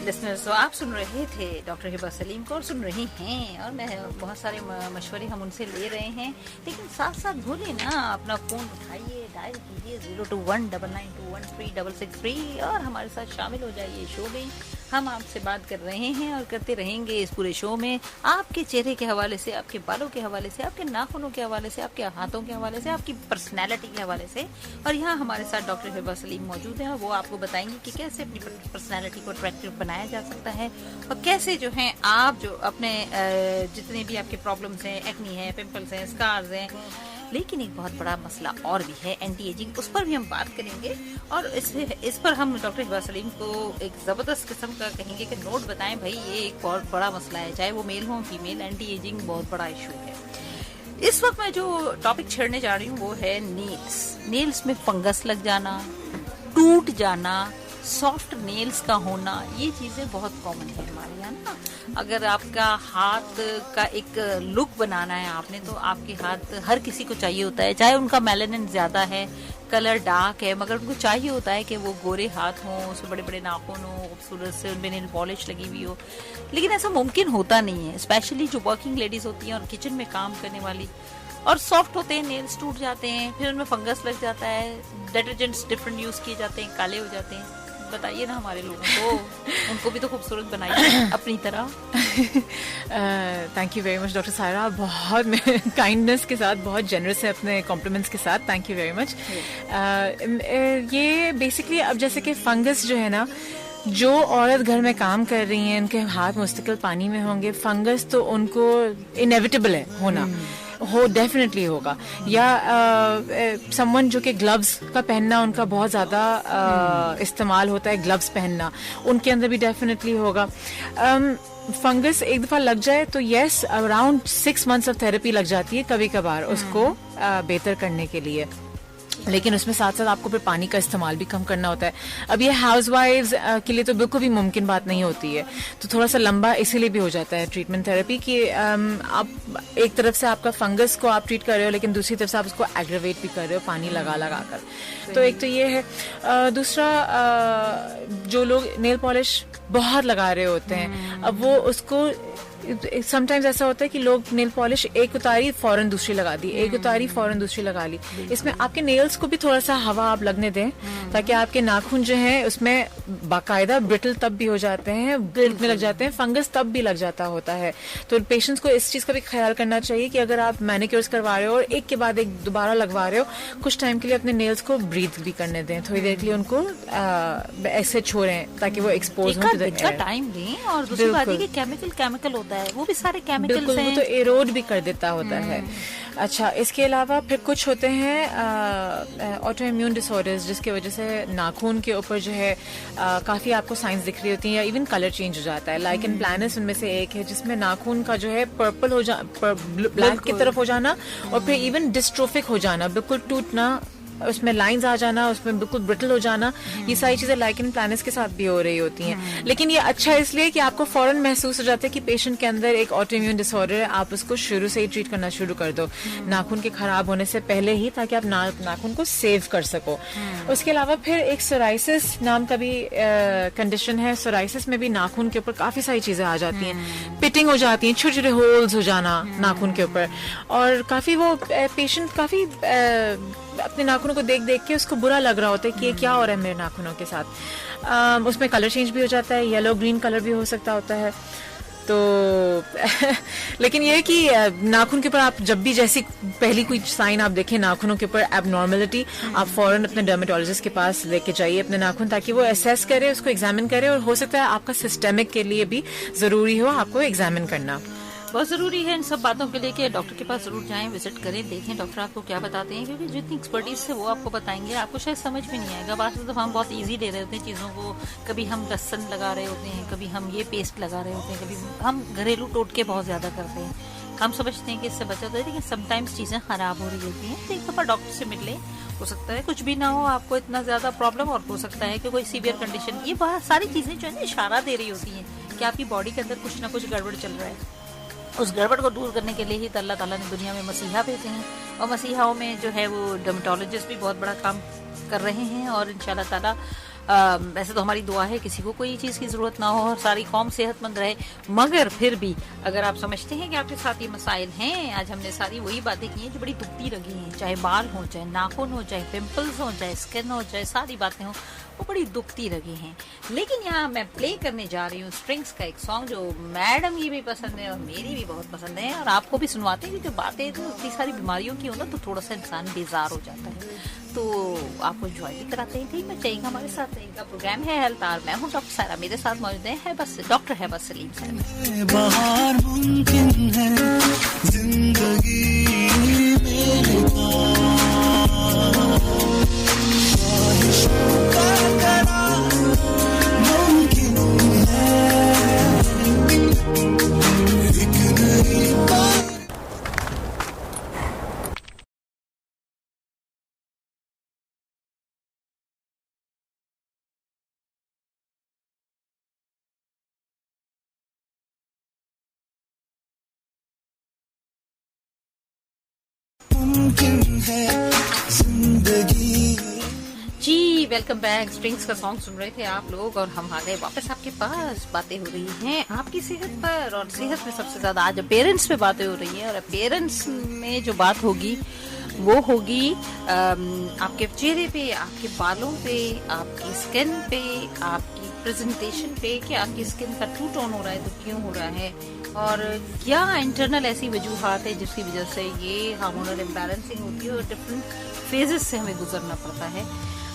लिसनर्स, तो आप सुन रहे थे डॉक्टर हिबा सलीम को और सुन रही हैं, और मैं बहुत सारे मशवरे हम उनसे ले रहे हैं, लेकिन साथ साथ भूलिए ना, अपना फोन उठाइए, डायल कीजिए 0219913663 और हमारे साथ शामिल हो जाइए शो में। हम आपसे बात कर रहे हैं और करते रहेंगे इस पूरे शो में, आपके चेहरे के हवाले से, आपके बालों के हवाले से, आपके नाखूनों के हवाले से, आपके हाथों के हवाले से, आपकी पर्सनैलिटी के हवाले से। और यहाँ हमारे साथ डॉक्टर हिबा सलीम मौजूद है और वो आपको बताएंगे कि कैसे अपनी पर्सनैलिटी को अट्रैक्टिव बनाया जा सकता है, और कैसे जो है आप जो अपने जितने भी आपके प्रॉब्लम्स हैं, एक्नी है, पिंपल्स हैं, स्कार्स हैं, लेकिन एक बहुत बड़ा मसला और भी है, एंटी एजिंग, उस पर भी हम बात करेंगे। और इस पर हम डॉक्टर हिबा सलीम को एक जबरदस्त किस्म का कहेंगे कि नोट बताएं भाई, ये एक बहुत बड़ा मसला है, चाहे वो मेल हो फीमेल, एंटी एजिंग बहुत बड़ा इशू है। इस वक्त मैं जो टॉपिक छेड़ने जा रही हूँ वो है नेल्स में फंगस लग जाना, टूट जाना, सॉफ्ट नेल्स का होना, ये चीजें बहुत कॉमन है हमारे यहाँ ना। अगर आपका हाथ का एक लुक बनाना है आपने, तो आपके हाथ हर किसी को चाहिए होता है, चाहे उनका मेलानिन ज्यादा है, कलर डार्क है, मगर उनको चाहिए होता है कि वो गोरे हाथ हों, उसमें बड़े बड़े नाखून हो, खूबसूरत से उनमें नेल पॉलिश लगी हुई हो। लेकिन ऐसा मुमकिन होता नहीं है, स्पेशली जो वर्किंग लेडीज होती हैं और किचन में काम करने वाली, और सॉफ्ट होते हैं, नेल्स टूट जाते हैं, फिर उनमें फंगस लग जाता है, डिटर्जेंट्स डिफरेंट यूज किए जाते हैं, काले हो जाते हैं। बताइए ना हमारे लोगों को, उनको भी तो खूबसूरत बनाइए अपनी तरह। Thank you very much doctor Saira, बहुत काइंडनेस के साथ, बहुत जेनरस है अपने कॉम्प्लीमेंट्स के साथ, थैंक यू वेरी मच। ये बेसिकली अब जैसे कि फंगस जो है ना, जो औरत घर में काम कर रही हैं, उनके हाथ मुस्तकिल पानी में होंगे, फंगस तो उनको इनएविटेबल है होना, हो डेफिनेटली होगा। या समवन जो कि ग्लव्स का पहनना उनका बहुत ज्यादा इस्तेमाल होता है, ग्लव्स पहनना, उनके अंदर भी डेफिनेटली होगा। फंगस एक दफा लग जाए तो yes, around 6 months of therapy लग जाती है कभी कभार उसको बेहतर करने के लिए, लेकिन उसमें साथ साथ आपको फिर पानी का इस्तेमाल भी कम करना होता है। अब ये हाउसवाइफ्स के लिए तो बिल्कुल भी मुमकिन बात नहीं होती है, तो थोड़ा सा लंबा इसीलिए भी हो जाता है ट्रीटमेंट थेरेपी कि आप एक तरफ से आपका फंगस को आप ट्रीट कर रहे हो, लेकिन दूसरी तरफ से आप उसको एग्रेवेट भी कर रहे हो पानी लगा लगा कर। तो एक तो ये है। दूसरा, जो लोग नेल पॉलिश बहुत लगा रहे होते हैं, अब वो उसको समटाइम्स ऐसा होता है कि लोग नेल पॉलिश एक उतारी फौरन दूसरी लगा दी, एक उतारी फौरन दूसरी लगा ली। इसमें आपके नेल्स को भी थोड़ा सा हवा आप लगने दें, ताकि आपके नाखून जो है उसमें बाकायदा ब्रिटल तब भी हो जाते हैं, में लग जाते हैं, फंगस तब भी लग जाता होता है। तो पेशेंट्स को इस चीज का भी ख्याल करना चाहिए कि अगर आप मैनिक्योर्स करवा रहे हो और एक के बाद एक दोबारा लगवा रहे हो, कुछ टाइम के लिए अपने नेल्स को ब्रीथ भी करने दें, थोड़ी देर के लिए उनको ऐसे छोड़ें ताकि वो एक्सपोज हो टाइम दें। और दूसरी बात है कि केमिकल होता है, वो भी सारे केमिकल्स हैं, वो तो एरोड भी कर देता होता है। अच्छा, इसके अलावा फिर कुछ होते हैं ऑटो इम्यून डिसऑर्डर्स, जिसकी वजह से नाखून के ऊपर जो है काफी आपको साइंस दिख रही होती है, या इवन कलर चेंज हो जाता है। लाइकन प्लैनस उनमें से एक है, जिसमें नाखून का जो है पर्पल हो ब्लैक की तरफ हो जाना, और फिर इवन डिस्ट्रोफिक हो जाना, बिल्कुल टूटना, उसमें लाइंस आ जाना, उसमें बिल्कुल ब्रिटल हो जाना, ये सारी चीजें लाइकन प्लैनस के साथ भी हो रही होती हैं। लेकिन ये अच्छा इसलिए कि आपको फौरन महसूस हो जाता है कि पेशेंट के अंदर एक ऑटो इम्यून डिसऑर्डर है, आप उसको शुरू से ही ट्रीट करना शुरू कर दो, नाखून के खराब होने से पहले ही, ताकि आप नाखून को सेव कर सको। उसके अलावा फिर एक सोराइसिस नाम का भी कंडीशन है। सोराइसिस में भी नाखून के ऊपर काफी सारी चीजें आ जाती हैं, पिटिंग हो जाती है, छोटे छोटे होल्स हो जाना नाखून के ऊपर, और काफी वो पेशेंट काफी अपने नाखूनों को देख देख के उसको बुरा लग रहा होता है कि ये क्या हो रहा है मेरे नाखूनों के साथ। उसमें कलर चेंज भी हो जाता है, येलो ग्रीन कलर भी हो सकता होता है। तो लेकिन ये है कि नाखून के ऊपर आप जब भी जैसी पहली कोई साइन आप देखें नाखूनों के ऊपर एबनॉर्मलिटी, आप फौरन अपने डर्मेटोलॉजिस्ट के पास लेके जाइए अपने नाखून, ताकि वो असेस करे, उसको एग्जामिन करे, और हो सकता है आपका सिस्टेमिक के लिए भी जरूरी हो आपको एग्जामिन करना। बहुत ज़रूरी है इन सब बातों के लिए कि डॉक्टर के पास जरूर जाएं, विजिट करें, देखें डॉक्टर आपको क्या बताते हैं, क्योंकि जितनी एक्सपर्टीज से वो आपको बताएंगे आपको शायद समझ में नहीं आएगा। बात तो हम बहुत इजी ले रहे होते हैं चीज़ों को, कभी हम लहसुन लगा रहे होते हैं, कभी हम ये पेस्ट लगा रहे होते हैं, कभी हम घरेलू टोटके बहुत ज़्यादा करते हैं, हम समझते हैं कि इससे बचा होता है, लेकिन समटाइम्स चीज़ें ख़राब हो रही होती हैं। तो एक दफ़ा डॉक्टर से मिल लें, हो सकता है कुछ भी ना हो आपको इतना ज़्यादा प्रॉब्लम, और हो सकता है कि कोई सीवियर कंडीशन, ये बहुत सारी चीज़ें जो है ना इशारा दे रही होती हैं कि आपकी बॉडी के अंदर कुछ ना कुछ गड़बड़ चल रहा है। उस गड़बड़ को दूर करने के लिए ही अल्लाह ताला ने दुनिया में मसीहा भेजे हैं, और मसीहाओं में जो है वो डर्मेटोलॉजिस्ट भी बहुत बड़ा काम कर रहे हैं। और इंशाल्लाह ताला वैसे तो हमारी दुआ है किसी को कोई चीज़ की ज़रूरत ना हो और सारी कौम सेहतमंद रहे, मगर फिर भी अगर आप समझते हैं कि आपके साथ ये मसाइल हैं, आज हमने सारी वही बातें की हैं जो बड़ी दुखती लगी हैं, चाहे बाल हो, चाहे नाखून हो, चाहे पिंपल्स हो, चाहे स्किन हो, चाहे सारी बातें हों, वो बड़ी दुखती लगी हैं। लेकिन यहाँ मैं प्ले करने जा रही हूँ स्ट्रिंग्स का एक सॉन्ग जो मैडम की भी पसंद है और मेरी भी बहुत पसंद है, और आपको भी सुनवाते हैं, क्योंकि बातें तो इतनी सारी बीमारियों की हो ना, तो थोड़ा सा इंसान बेजार हो जाता है। तो आपको एंजॉय भी कराते हैं, ठीक है, चाहिएगा हमारे साथ रहेगा। प्रोग्राम है हेल्थ आवर, मैं हूँ डॉक्टर सारा, मेरे साथ मौजूद है बस डॉक्टर है बस सलीम साहब। बाहर मुमकिन है जिंदगी मेरे मुमकिन है एक नई बात। जी वेलकम बैक। स्ट्रिंग्स का सॉन्ग सुन रहे थे आप लोग, और हम आ गए वापस आपके पास। बातें हो रही हैं आपकी सेहत पर, और सेहत में सबसे ज्यादा आज पेरेंट्स पे बातें हो रही हैं, और पेरेंट्स में जो बात होगी वो होगी आपके चेहरे पे, आपके बालों पे, आपकी स्किन पे, आपकी प्रेजेंटेशन पे, कि आपकी स्किन का टू टोन हो रहा है तो क्यों हो रहा है, और क्या इंटरनल ऐसी वजूहात है जिसकी वजह से ये हार्मोनल इम्बैलेंसिंग होती है और डिफरेंट फेजेस से हमें गुजरना पड़ता है।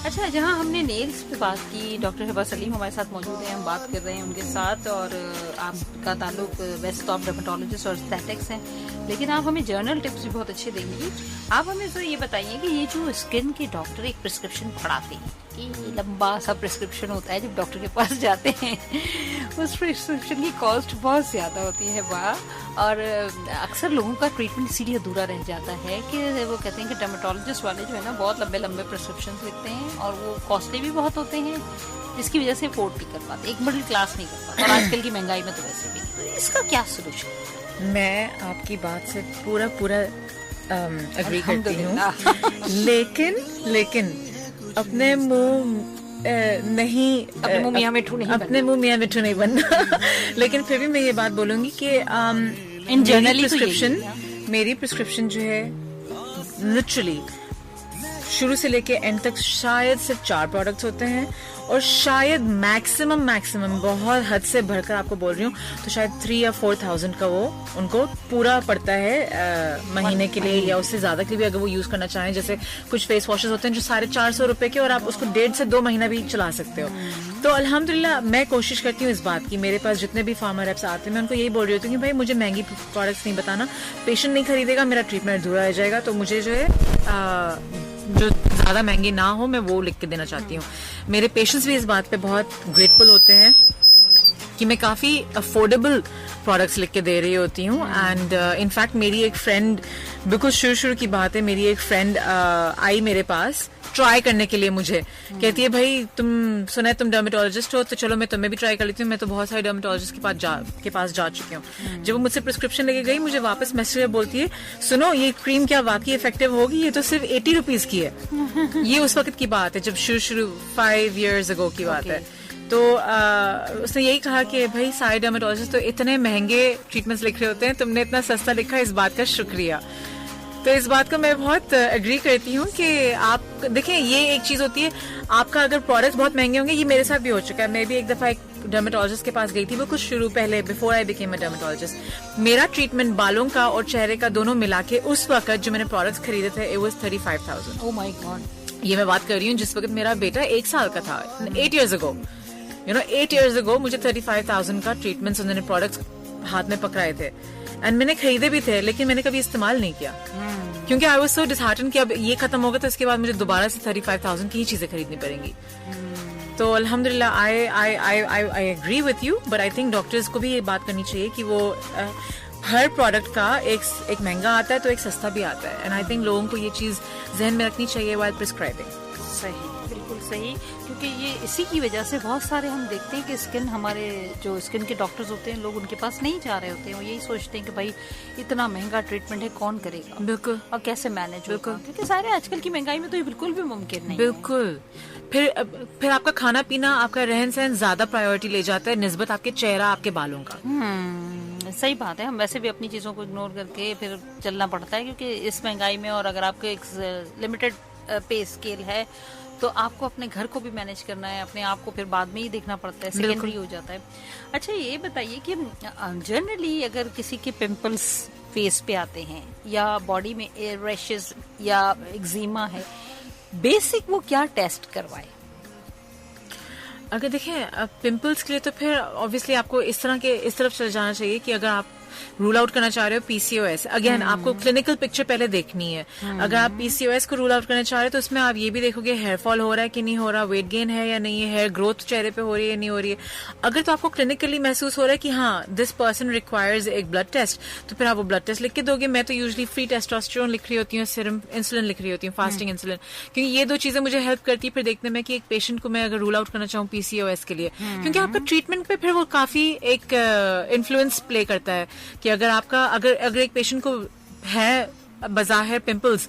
अच्छा, जहाँ हमने नेल्स पे बात की, डॉक्टर शहबाज सलीम हमारे साथ मौजूद हैं, हम बात कर रहे हैं उनके साथ, और आपका ताल्लुक वैसे तो आप डर्मेटोलॉजिस्ट और एस्थेटिक्स हैं, लेकिन आप हमें जर्नल टिप्स भी बहुत अच्छे देंगी। आप हमें तो ये बताइए कि ये जो स्किन के डॉक्टर एक प्रिस्क्रिप्शन पढ़ाते हैं, कि लंबा सा प्रिस्क्रिप्शन होता है जब डॉक्टर के पास जाते हैं, उस प्रिस्क्रिप्शन की कॉस्ट बहुत ज़्यादा होती है वहाँ, और अक्सर लोगों का ट्रीटमेंट इसीलिए अधूरा रह जाता है कि वो कहते हैं कि डर्मेटोलॉजिस्ट वाले जो है ना बहुत लंबे लंबे प्रिस्क्रिप्शन लिखते हैं, और वो कॉस्टली भी बहुत होते हैं, जिसकी वजह से अफोर्ड नहीं कर पाते, एक मिडिल क्लास नहीं कर पाता, और आजकल की महंगाई में तो वैसे भी। तो इसका क्या सोल्यूशन? मैं आपकी बात से पूरा अग्री करती हूँ, लेकिन अपने मुंह नहीं, अपने मुंह मियां मिट्ठू नहीं अपने मुंह मियां मिट्ठू नहीं बनना लेकिन फिर भी मैं ये बात बोलूंगी कि इन जनरली मेरी प्रिस्क्रिप्शन जो है लिटरली शुरू से लेके एंड तक शायद सिर्फ 4 प्रोडक्ट्स होते हैं, और शायद मैक्सिमम बहुत हद से भरकर आपको बोल रही हूँ तो शायद 3 या 4,000 का वो उनको पूरा पड़ता है महीने के लिए, या उससे ज्यादा के लिए भी अगर वो यूज करना चाहें। जैसे कुछ फेस वॉशेस होते हैं जो 450 रुपए के, और आप उसको 1.5 से 2 महीना भी चला सकते हो। तो अल्हम्दुलिल्लाह मैं कोशिश करती हूँ इस बात की, मेरे पास जितने भी फार्मा रेप्स आते हैं मैं उनको यही बोल रही होती हूँ कि भाई मुझे महंगी प्रोडक्ट्स नहीं बताना, पेशेंट नहीं खरीदेगा, मेरा ट्रीटमेंट अधूरा रह जाएगा। तो मुझे जो है जो ज्यादा महंगे ना हो मैं वो लिख के देना चाहती हूँ। मेरे पेशेंट्स भी इस बात पे बहुत ग्रेटफुल होते हैं कि मैं काफी अफोर्डेबल प्रोडक्ट्स लिख के दे रही होती हूँ। एंड इनफैक्ट मेरी एक फ्रेंड, बिल्कुल शुरू की बात है, मेरी एक फ्रेंड आई मेरे पास ट्राई करने के लिए, मुझे कहती है भाई तुम सुना है तुम डर्मेटोलॉजिस्ट हो तो चलो मैं तुम्हें भी ट्राई कर लेती हूँ, मैं तो बहुत सारे डर्मेटोलॉजिस्ट के पास जा चुकी हूँ। जब वो मुझसे प्रिस्क्रिप्शन लेके गई मुझे वापस मैसेज बोलती है सुनो ये क्रीम क्या वाकई इफेक्टिव होगी, ये तो सिर्फ 80 रुपीज की है। ये उस वक्त की बात है जब शुरू 5 years ago की बात है। तो उसने यही कहा कि भाई सारे डर्मेटोलॉजिस्ट तो इतने महंगे ट्रीटमेंट्स लिख रहे होते हैं, तुमने इतना सस्ता लिखा, इस बात का शुक्रिया। तो इस बात को मैं बहुत एग्री करती हूँ कि आप देखें, ये एक चीज होती है, आपका अगर प्रोडक्ट्स बहुत महंगे होंगे, ये मेरे साथ भी हो चुका है। मैं भी एक दफा एक डर्मेटोलॉजिस्ट के पास गई थी, वो कुछ शुरू पहले before I became a dermatologist. मेरा ट्रीटमेंट बालों का और चेहरे का दोनों मिला के उस वक्त जो मैंने प्रोडक्ट्स खरीदे थे, it was 35,000। Oh my God. ये मैं बात कर रही हूँ जिस वक्त मेरा बेटा 1 साल का था, 8 years ago, 8 years ago मुझे 35,000 का ट्रीटमेंट्स उन्होंने प्रोडक्ट्स हाथ में पकड़ाए थे, एंड मैंने खरीदे भी थे, लेकिन मैंने कभी इस्तेमाल नहीं किया क्योंकि आई वाज सो डिसहार्टेंड कि अब ये खत्म होगा तो इसके बाद मुझे दोबारा से 35,000 की ही चीजें खरीदनी पड़ेंगी। तो अल्हम्दुलिल्लाह I agree with you, but I think doctors को भी ये बात करनी चाहिए कि वो हर प्रोडक्ट का एक महंगा आता है तो एक सस्ता भी आता है, एंड आई थिंक लोगों को ये चीज जहन में रखनी चाहिए व्हाइल प्रिस्क्राइबिंग। सही, बिल्कुल सही, क्योंकि ये इसी की वजह से बहुत सारे हम देखते हैं कि स्किन, हमारे जो स्किन के डॉक्टर्स होते हैं, लोग उनके पास नहीं जा रहे होते हैं। वो यही सोचते हैं कि भाई इतना महंगा ट्रीटमेंट है, कौन करेगा, बिल्कुल, और कैसे मैनेज होगा, क्योंकि सारे आजकल की महंगाई में तो ये बिल्कुल भी मुमकिन नहीं। बिल्कुल। फिर आपका खाना पीना, आपका रहन सहन ज्यादा प्रायोरिटी ले जाता है निस्बत आपके चेहरा, आपके बालों का। सही बात है। हम वैसे भी अपनी चीजों को इग्नोर करके फिर चलना पड़ता है, क्योंकि इस महंगाई में, और अगर आपके एक लिमिटेड पे स्केल है तो आपको अपने घर को भी मैनेज करना है, अपने आप को फिर बाद में ही देखना पड़ता है, सेकेंडरी हो जाता है। अच्छा ये बताइए कि जनरली अगर किसी के पिंपल्स फेस पे आते हैं या बॉडी में एयर रैशेस या एक्जिमा है, बेसिक वो क्या टेस्ट करवाए? अगर देखें पिंपल्स के लिए तो फिर ऑब्वियसली आपको इस तरफ चले जाना चाहिए कि अगर आप रूल आउट करना चाह रहे हो पीसीओएस, अगेन आपको क्लिनिकल पिक्चर पहले देखनी है। अगर आप पीसीओएस को रूल आउट करना चाह रहे हो तो उसमें आप ये भी देखोगे हेयर फॉल हो रहा है कि नहीं हो रहा, वेट गेन है या नहीं है, हेयर ग्रोथ चेहरे पे हो रही है नहीं हो रही है। अगर तो आपको क्लिनिकली महसूस हो रहा है कि हाँ दिस पर्सन रिक्वायर्स एक ब्लड टेस्ट, तो फिर आप वो ब्लड टेस्ट लिख के दोगे। मैं तो यूजुअली फ्री टेस्टोस्टेरोन लिख रही होती हूँ, सीरम इंसुलिन लिख रही होती हूँ, फास्टिंग इंसुलिन, क्योंकि ये 2 चीजें मुझे हेल्प करती है फिर देखने में कि एक पेशेंट को मैं अगर रूल आउट करना चाहूँ पीसीओएस के लिए, क्योंकि आपका ट्रीटमेंट पे फिर वो काफी एक इन्फ्लुएंस प्ले करता है कि अगर एक पेशेंट को है बज़ाहिर पिंपल्स,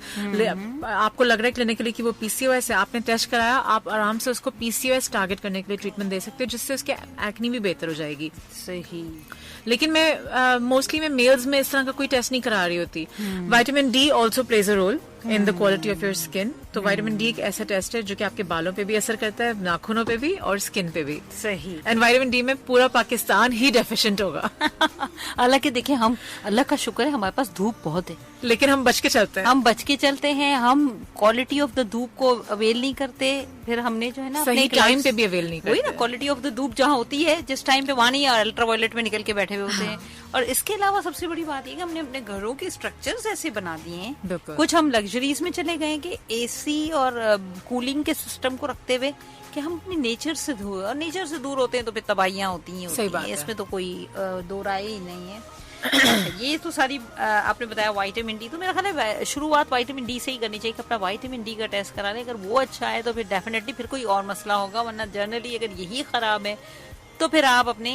आपको लग रहा है क्लिनिकली कि वो पीसीओएस है, आपने टेस्ट कराया, आप आराम से उसको पीसीओएस टारगेट करने के लिए ट्रीटमेंट दे सकते हो, जिससे उसके एक्नी भी बेहतर हो जाएगी। सही। लेकिन मैं मोस्टली मैं मेल्स में इस तरह का कोई टेस्ट नहीं करा रही होती। Vitamin D also plays a role in the quality of your skin. तो विटामिन डी एक ऐसा टेस्ट है जो कि आपके बालों पे भी असर करता है, नाखूनों पे भी और स्किन पे भी। सही। एंड विटामिन डी में पूरा पाकिस्तान ही डेफिशिएंट होगा। हालांकि देखिए, हम अल्लाह का शुक्र है हमारे पास धूप बहुत है, लेकिन हम बच के चलते हैं। हम क्वालिटी ऑफ द धूप को अवेल नहीं करते, फिर हमने जो है ना सही टाइम पे भी अवेल नहीं करते। वही ना, क्वालिटी ऑफ द धूप जहाँ होती है जिस टाइम पे, वहाँ नहीं अल्ट्रावायलेट में निकल के बैठे हुए होते हैं। और इसके अलावा सबसे बड़ी बात ये कि हमने अपने घरों के स्ट्रक्चर्स ऐसे बना दिए हैं, कुछ हम लग्जरीज में चले गए कि एसी और कूलिंग के सिस्टम को रखते हुए कि हम अपने नेचर से दूर, और नेचर से दूर होते हैं तो फिर तबाहियां होती हैं। इसमें तो कोई दो राय ही नहीं है। ये तो सारी आपने बताया विटामिन डी, तो मेरा ख्याल है शुरुआत विटामिन डी से ही करनी चाहिए कि अपना विटामिन डी का टेस्ट करा लें। अगर वो अच्छा है तो फिर डेफिनेटली फिर कोई और मसला होगा, वरना जनरली अगर यही खराब है तो फिर आप अपने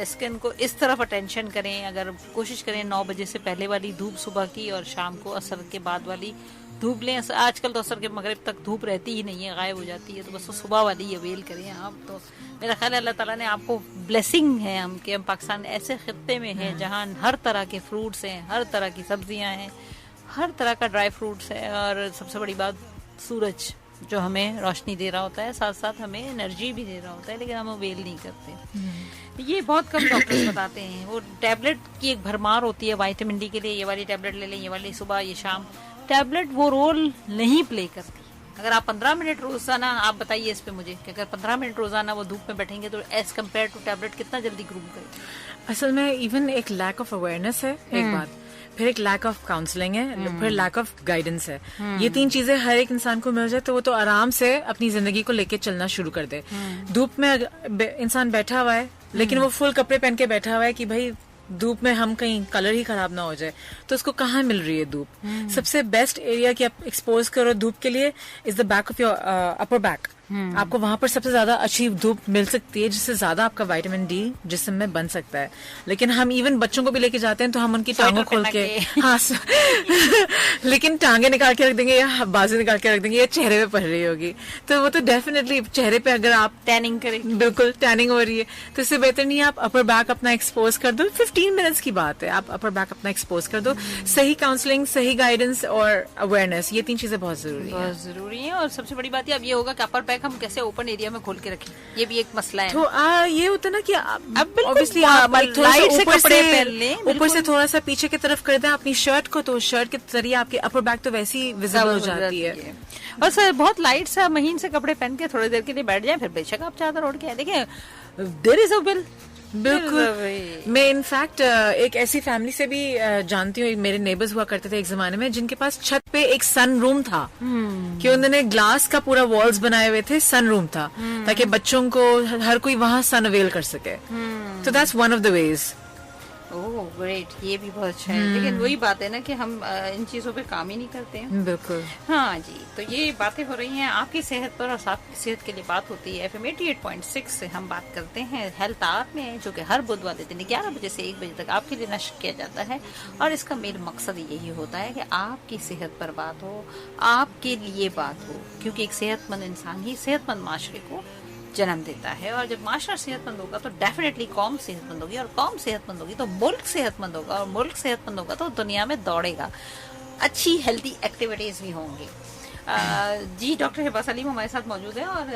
स्किन को इस तरफ अटेंशन करें। अगर कोशिश करें 9 बजे से पहले वाली धूप सुबह की और शाम को असर के बाद वाली, धूप लें। आजकल तो असर के मगरिब तक धूप रहती ही नहीं है, गायब हो जाती है, तो बस सुबह वाली अवेल करें आप। तो मेरा ख्याल है अल्लाह ताला ने आपको ब्लेसिंग है हम कि हम पाकिस्तान ऐसे खित्ते में हैं जहाँ हर तरह के फ्रूट्स हैं, हर तरह की सब्जियां हैं, हर तरह का ड्राई फ्रूट्स है, और सबसे बड़ी बात सूरज जो हमें रोशनी दे रहा होता है, साथ साथ हमें एनर्जी भी दे रहा होता है, लेकिन हम अवेल नहीं करते। ये बहुत कम डॉक्टर्स बताते हैं। वो टैबलेट की एक भरमार होती है विटामिन डी के लिए, ये वाली टैबलेट ले लें, ये वाली सुबह, ये शाम। टैबलेट वो रोल नहीं प्ले करती। अगर आप 15 मिनट रोजाना, आप बताइए इस पे मुझे कि अगर 15 मिनट रोजाना वो धूप में बैठेंगे तो एज कम्पेयर टू टैबलेट कितना जल्दी ग्रूम करेंगे। असल में इवन एक लैक ऑफ अवेयरनेस है, एक बात, फिर एक लैक ऑफ काउंसलिंग है, फिर लैक ऑफ गाइडेंस है। ये 3 चीजें हर एक इंसान को मिल जाए तो वो तो आराम से अपनी जिंदगी को लेके चलना शुरू कर दे। धूप में इंसान बैठा हुआ है, लेकिन वो फुल कपड़े पहन के बैठा हुआ है कि भाई धूप में हम कहीं कलर ही खराब ना हो जाए, तो उसको कहाँ मिल रही है धूप। सबसे बेस्ट एरिया कि आप एक्सपोज करो धूप के लिए is the back of your upper back. आपको वहां पर सबसे ज्यादा अच्छी धूप मिल सकती है, जिससे ज्यादा आपका विटामिन डी जिस्म में बन सकता है। लेकिन हम इवन बच्चों को भी लेके जाते हैं तो हम उनकी टांगों खोल के हाँ लेकिन टांगे निकाल के रख देंगे या बाजू निकाल के रख देंगे, या चेहरे पे पड़ रही होगी, तो वो तो डेफिनेटली चेहरे पे अगर आप टैनिंग करें, बिल्कुल टैनिंग हो रही है, तो इससे बेहतर नहीं है आप अपर बैक अपना एक्सपोज कर दो। 15 मिनट्स की बात है, आप अपर बैक अपना एक्सपोज कर दो। सही काउंसलिंग, सही गाइडेंस और अवेयरनेस, ये 3 चीजें बहुत जरूरी है। और सबसे बड़ी बात अब ये होगा कि अपर बैक हम कैसे ओपन एरिया में खोल के रखें, ये भी एक मसला है। तो ये होता है ना कि ऑब्वियसली आप लाइट से कपड़े पहन लें, ऊपर से थोड़ा सा पीछे की तरफ कर दें अपनी शर्ट को, तो शर्ट के जरिए आपके अपर बैक तो वैसे ही विजिबल हो जाती है। और सर बहुत लाइट सा महीन से कपड़े पहन के थोड़ी देर के लिए बैठ जाए, फिर बेशक आप चादर ओढ़ के देखिए देयर इज अ विल। बिल्कुल। मैं इनफैक्ट एक ऐसी फैमिली से भी जानती हूँ, मेरे नेबर्स हुआ करते थे एक जमाने में, जिनके पास छत पे एक सन रूम था कि उन्होंने ग्लास का पूरा वॉल्स बनाए हुए थे, सन रूम था, ताकि बच्चों को हर कोई वहां सन अवेल कर सके। तो that's one of the ways. Oh great, ये भी बहुत अच्छा है। लेकिन वही बात है ना कि हम इन चीजों पे काम ही नहीं करते हैं। बिल्कुल। हाँ जी, तो ये बातें हो रही हैं आपकी सेहत पर, और आपकी सेहत के लिए बात होती है। FM 88.6 से हम बात करते हैं हेल्थ आवर में, जो कि हर बुध वाले दिन 11 बजे से 1 बजे तक आपके लिए नश्र किया जाता है। और इसका मेन मकसद यही होता है कि आपकी सेहत पर बात हो, आपके लिए बात हो, क्योंकि एक सेहतमंद इंसान ही सेहतमंद माशरे को जन्म देता है। और जब माशरा सेहतमंद होगा तो डेफिनेटली कौम सेहतमंद होगी, और कौम सेहतमंद होगी तो मुल्क सेहतमंद होगा, और मुल्क सेहतमंद होगा तो दुनिया में दौड़ेगा, अच्छी हेल्दी एक्टिविटीज भी होंगी। जी डॉक्टर हिबा सलीम हमारे साथ मौजूद है, और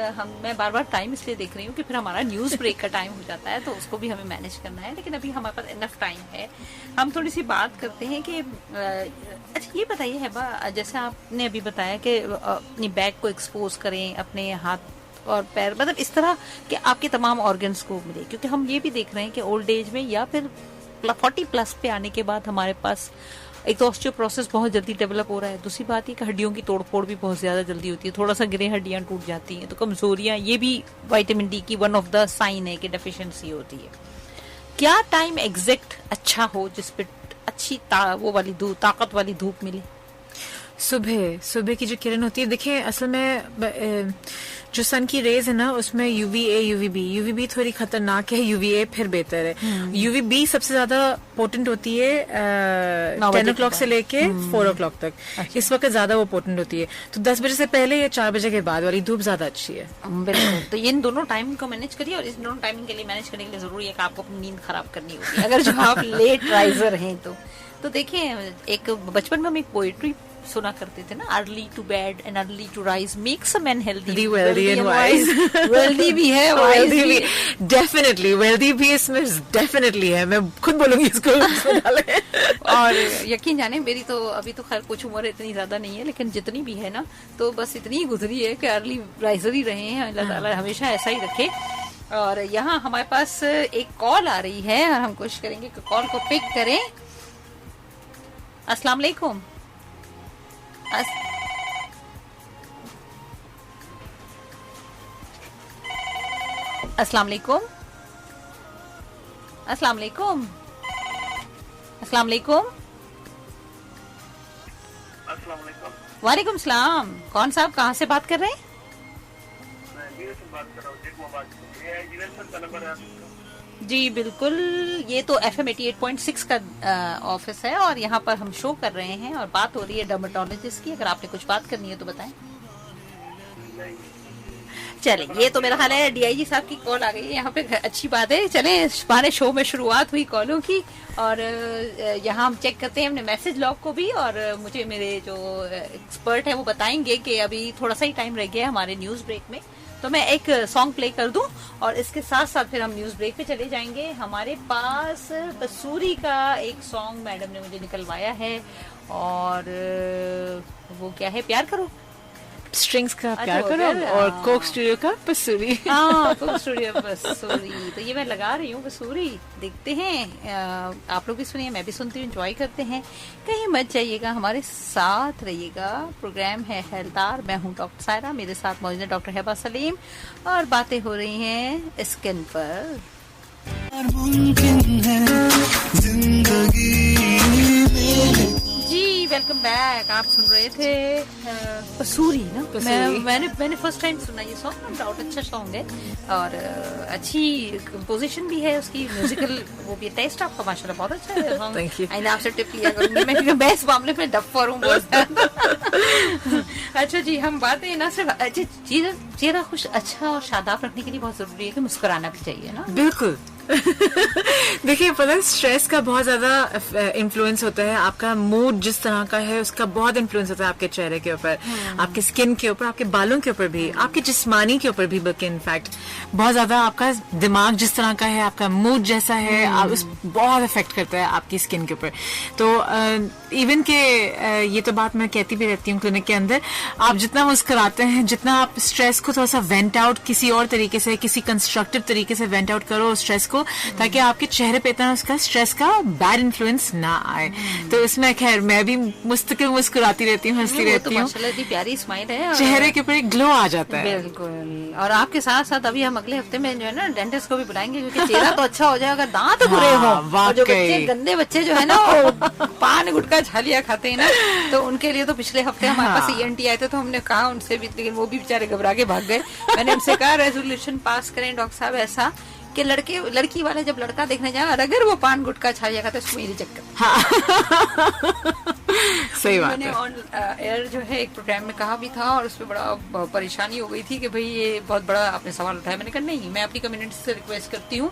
मैं बार बार टाइम इसलिए देख रही हूँ कि फिर हमारा न्यूज ब्रेक का टाइम हो जाता है, तो उसको भी हमें मैनेज करना है। लेकिन अभी हमारे पास इनफ टाइम है, हम थोड़ी सी बात करते हैं कि अच्छा ये बताइए हिबा, जैसे आपने अभी बताया कि अपनी बैक को एक्सपोज करें, अपने हाथ और पैर, मतलब इस तरह कि आपके तमाम ऑर्गन्स को मिले, क्योंकि हम ये भी देख रहे हैं कि ओल्ड एज में या फिर 40+ पे आने के बाद हमारे पास एक तो ऑस्टियोपोरोसिस बहुत जल्दी डेवलप हो रहा है, दूसरी बात ये कि हड्डियों की तोड़फोड़ भी बहुत ज्यादा जल्दी होती है, थोड़ा सा गिरे हड्डियां टूट जाती हैं, तो कमजोरियां, ये भी विटामिन डी की वन ऑफ द साइन है कि डेफिशिएंसी होती है। क्या टाइम एग्जैक्ट अच्छा हो जिस पे अच्छी वो वाली ताकत वाली धूप मिले? सुबह की जो किरण होती है, देखिए असल में जो सन की रेज है ना, उसमें UVA, UVB थोड़ी खतरनाक है, UVA फिर बेहतर है। UVB सबसे ज्यादा पोटेंट होती है 10 o'clock से लेके 4 o'clock तक। अच्छा। इस वक्त ज्यादा वो पोटेंट होती है, तो 10 बजे से पहले या 4 बजे के बाद वाली धूप ज्यादा अच्छी है। बिल्कुल। तो इन दोनों टाइमिंग को मैनेज करिए, और इस दोनों टाइमिंग के लिए मैनेज करने के लिए जरूरी है कि आपको अपनी नींद खराब करनी होगी, अगर जो आप लेट राइजर हैं तो देखिए, एक बचपन में हम एक पोएट्री सुना करते थे ना, early to bed and early to rise makes a man healthy, wealthy and wise. Wealthy भी है, वाइज भी, डेफिनेटली वेल्दी भी इसमें डेफिनेटली है, मैं खुद बोलूंगी इसको डालें। और यकीन जाने मेरी तो अभी तो खैर कुछ उम्र इतनी ज्यादा नहीं है, लेकिन जितनी भी है ना, तो बस इतनी गुजरी है कि अर्ली राइजर ही रहे हैं, अल्लाह ताला हमेशा ऐसा ही रखे। और यहाँ हमारे पास एक कॉल आ रही है, और हम कोशिश करेंगे कि कॉल को पिक करें। अस्सलाम वालेकुम। अस्सलाम वालेकुम। अस्सलाम वालेकुम। अस्सलाम वालेकुम। वालेकुम सलाम। कौन साहब, कहाँ से बात कर रहे हैं? मैं नीरज से बात कर रहा हूँ। जी बिल्कुल, ये तो FM 88.6 का ऑफिस है और यहाँ पर हम शो कर रहे हैं और बात हो रही है डर्मेटोलॉजिस्ट की। अगर आपने कुछ बात करनी है तो बताएं। चले, ये तो मेरा ख्याल है DIG साहब की कॉल आ गई है यहाँ पे, अच्छी बात है। चले, हमारे शो में शुरुआत हुई कॉलों की और यहाँ हम चेक करते हैं अपने मैसेज लॉग को भी, और मुझे मेरे जो एक्सपर्ट है वो बताएंगे कि अभी थोड़ा सा ही टाइम रह गया है हमारे न्यूज ब्रेक में, तो मैं एक सॉन्ग प्ले कर दूं और इसके साथ साथ फिर हम न्यूज ब्रेक पे चले जाएंगे। हमारे पास बसूरी का एक सॉन्ग मैडम ने मुझे निकलवाया है और वो क्या है, प्यार करो, स्ट्रिंग्स का अच्छा, प्यार हो करो गया। और कोक स्टूडियो का बसूरी। हाँ, कोक स्टूडियो बसूरी, तो ये मैं लगा रही हूँ बसूरी। देखते हैं, आप लोग भी सुनिए, मैं भी सुनती हूँ, एंजॉय करते हैं। कहीं मत जाइएगा, हमारे साथ रहिएगा। प्रोग्राम है हेल्थार, मैं हूँ डॉक्टर सायरा, मेरे साथ मौजूद है डॉक्टर हेबा सलीम और बातें हो रही हैं स्किन पर। मुमकिन है जिंदगी में। जी वेलकम बैक। आप सुन रहे थे बसूरी ना? बसूरी। मैंने फर्स्ट टाइम सुना ये सॉन्ग, नो डाउट अच्छा सॉन्ग है और अच्छी कंपोजिशन भी है उसकी, म्यूजिकल वो भी, टेस्ट आपका माशाल्लाह बहुत अच्छा है। Thank you. आइंदा आपसे टिप लिया करूंगी मैं, क्योंकि मैं इस मामले में डफर हूँ बहुत ज्यादा। अच्छा जी, हम बातें ना सिर्फ चेहरा खुश अच्छा और शादाब रखने के लिए बहुत जरूरी है कि मुस्कुराना भी चाहिए ना। बिल्कुल। देखिए, पता है स्ट्रेस का बहुत ज्यादा इन्फ्लुएंस होता है, आपका मूड जिस तरह का है उसका बहुत इन्फ्लुएंस होता है आपके चेहरे के ऊपर, आपके स्किन के ऊपर, आपके बालों के ऊपर भी, आपके जिस्मानी के ऊपर भी, बल्कि इनफैक्ट बहुत ज्यादा आपका दिमाग जिस तरह का है, आपका मूड जैसा है, आप उस बहुत इफेक्ट करता है आपकी स्किन के ऊपर। तो इवन के ये तो बात मैं कहती भी रहती हूँ क्लिनिक के अंदर, आप जितना मुस्कुराते हैं, जितना आप स्ट्रेस को थोड़ा सा वेंट आउट किसी और तरीके से, किसी कंस्ट्रक्टिव तरीके से वेंट आउट करो स्ट्रेस को, ताकि आपके चेहरे पे इतना उसका स्ट्रेस का बैड इन्फ्लुएंस ना आए। तो इसमें खैर मैं भी मुस्तकिल मुस्कुराती रहती हूँ, हंसती रहती हूँ, माशाल्लाह इतनी प्यारी स्माइल है, चेहरे के ऊपर एक ग्लो आ जाता है। बिल्कुल। और आपके साथ साथ अभी हम अगले हफ्ते में जो है ना डेंटिस्ट को भी बुलाएंगे, क्योंकि चेहरा तो अच्छा हो जाए, अगर दांत बुरे हो, और जो बच्चे गंदे बच्चे जो है ना वो पान गुटखा झालियां खाते हैं ना, तो उनके लिए तो पिछले हफ्ते हमारे पास ENT आए थे, तो हमने कहा उनसे भी, लेकिन वो भी बेचारे घबरा के भाग गए। मैंने उनसे कहा रेजोल्यूशन पास करें डॉक्टर साहब ऐसा कि लड़के लड़की वाले जब लड़का देखने जाए और अगर वो पान गुटखा छालिया खाते उसको रिजेक्ट कर। सही बात मैंने है। ऑन एयर जो है एक प्रोग्राम में कहा भी था और उसमें बड़ा परेशानी हो गई थी कि भाई ये बहुत बड़ा आपने सवाल उठाया। मैंने कहा नहीं, मैं अपनी कम्युनिटी से रिक्वेस्ट करती हूँ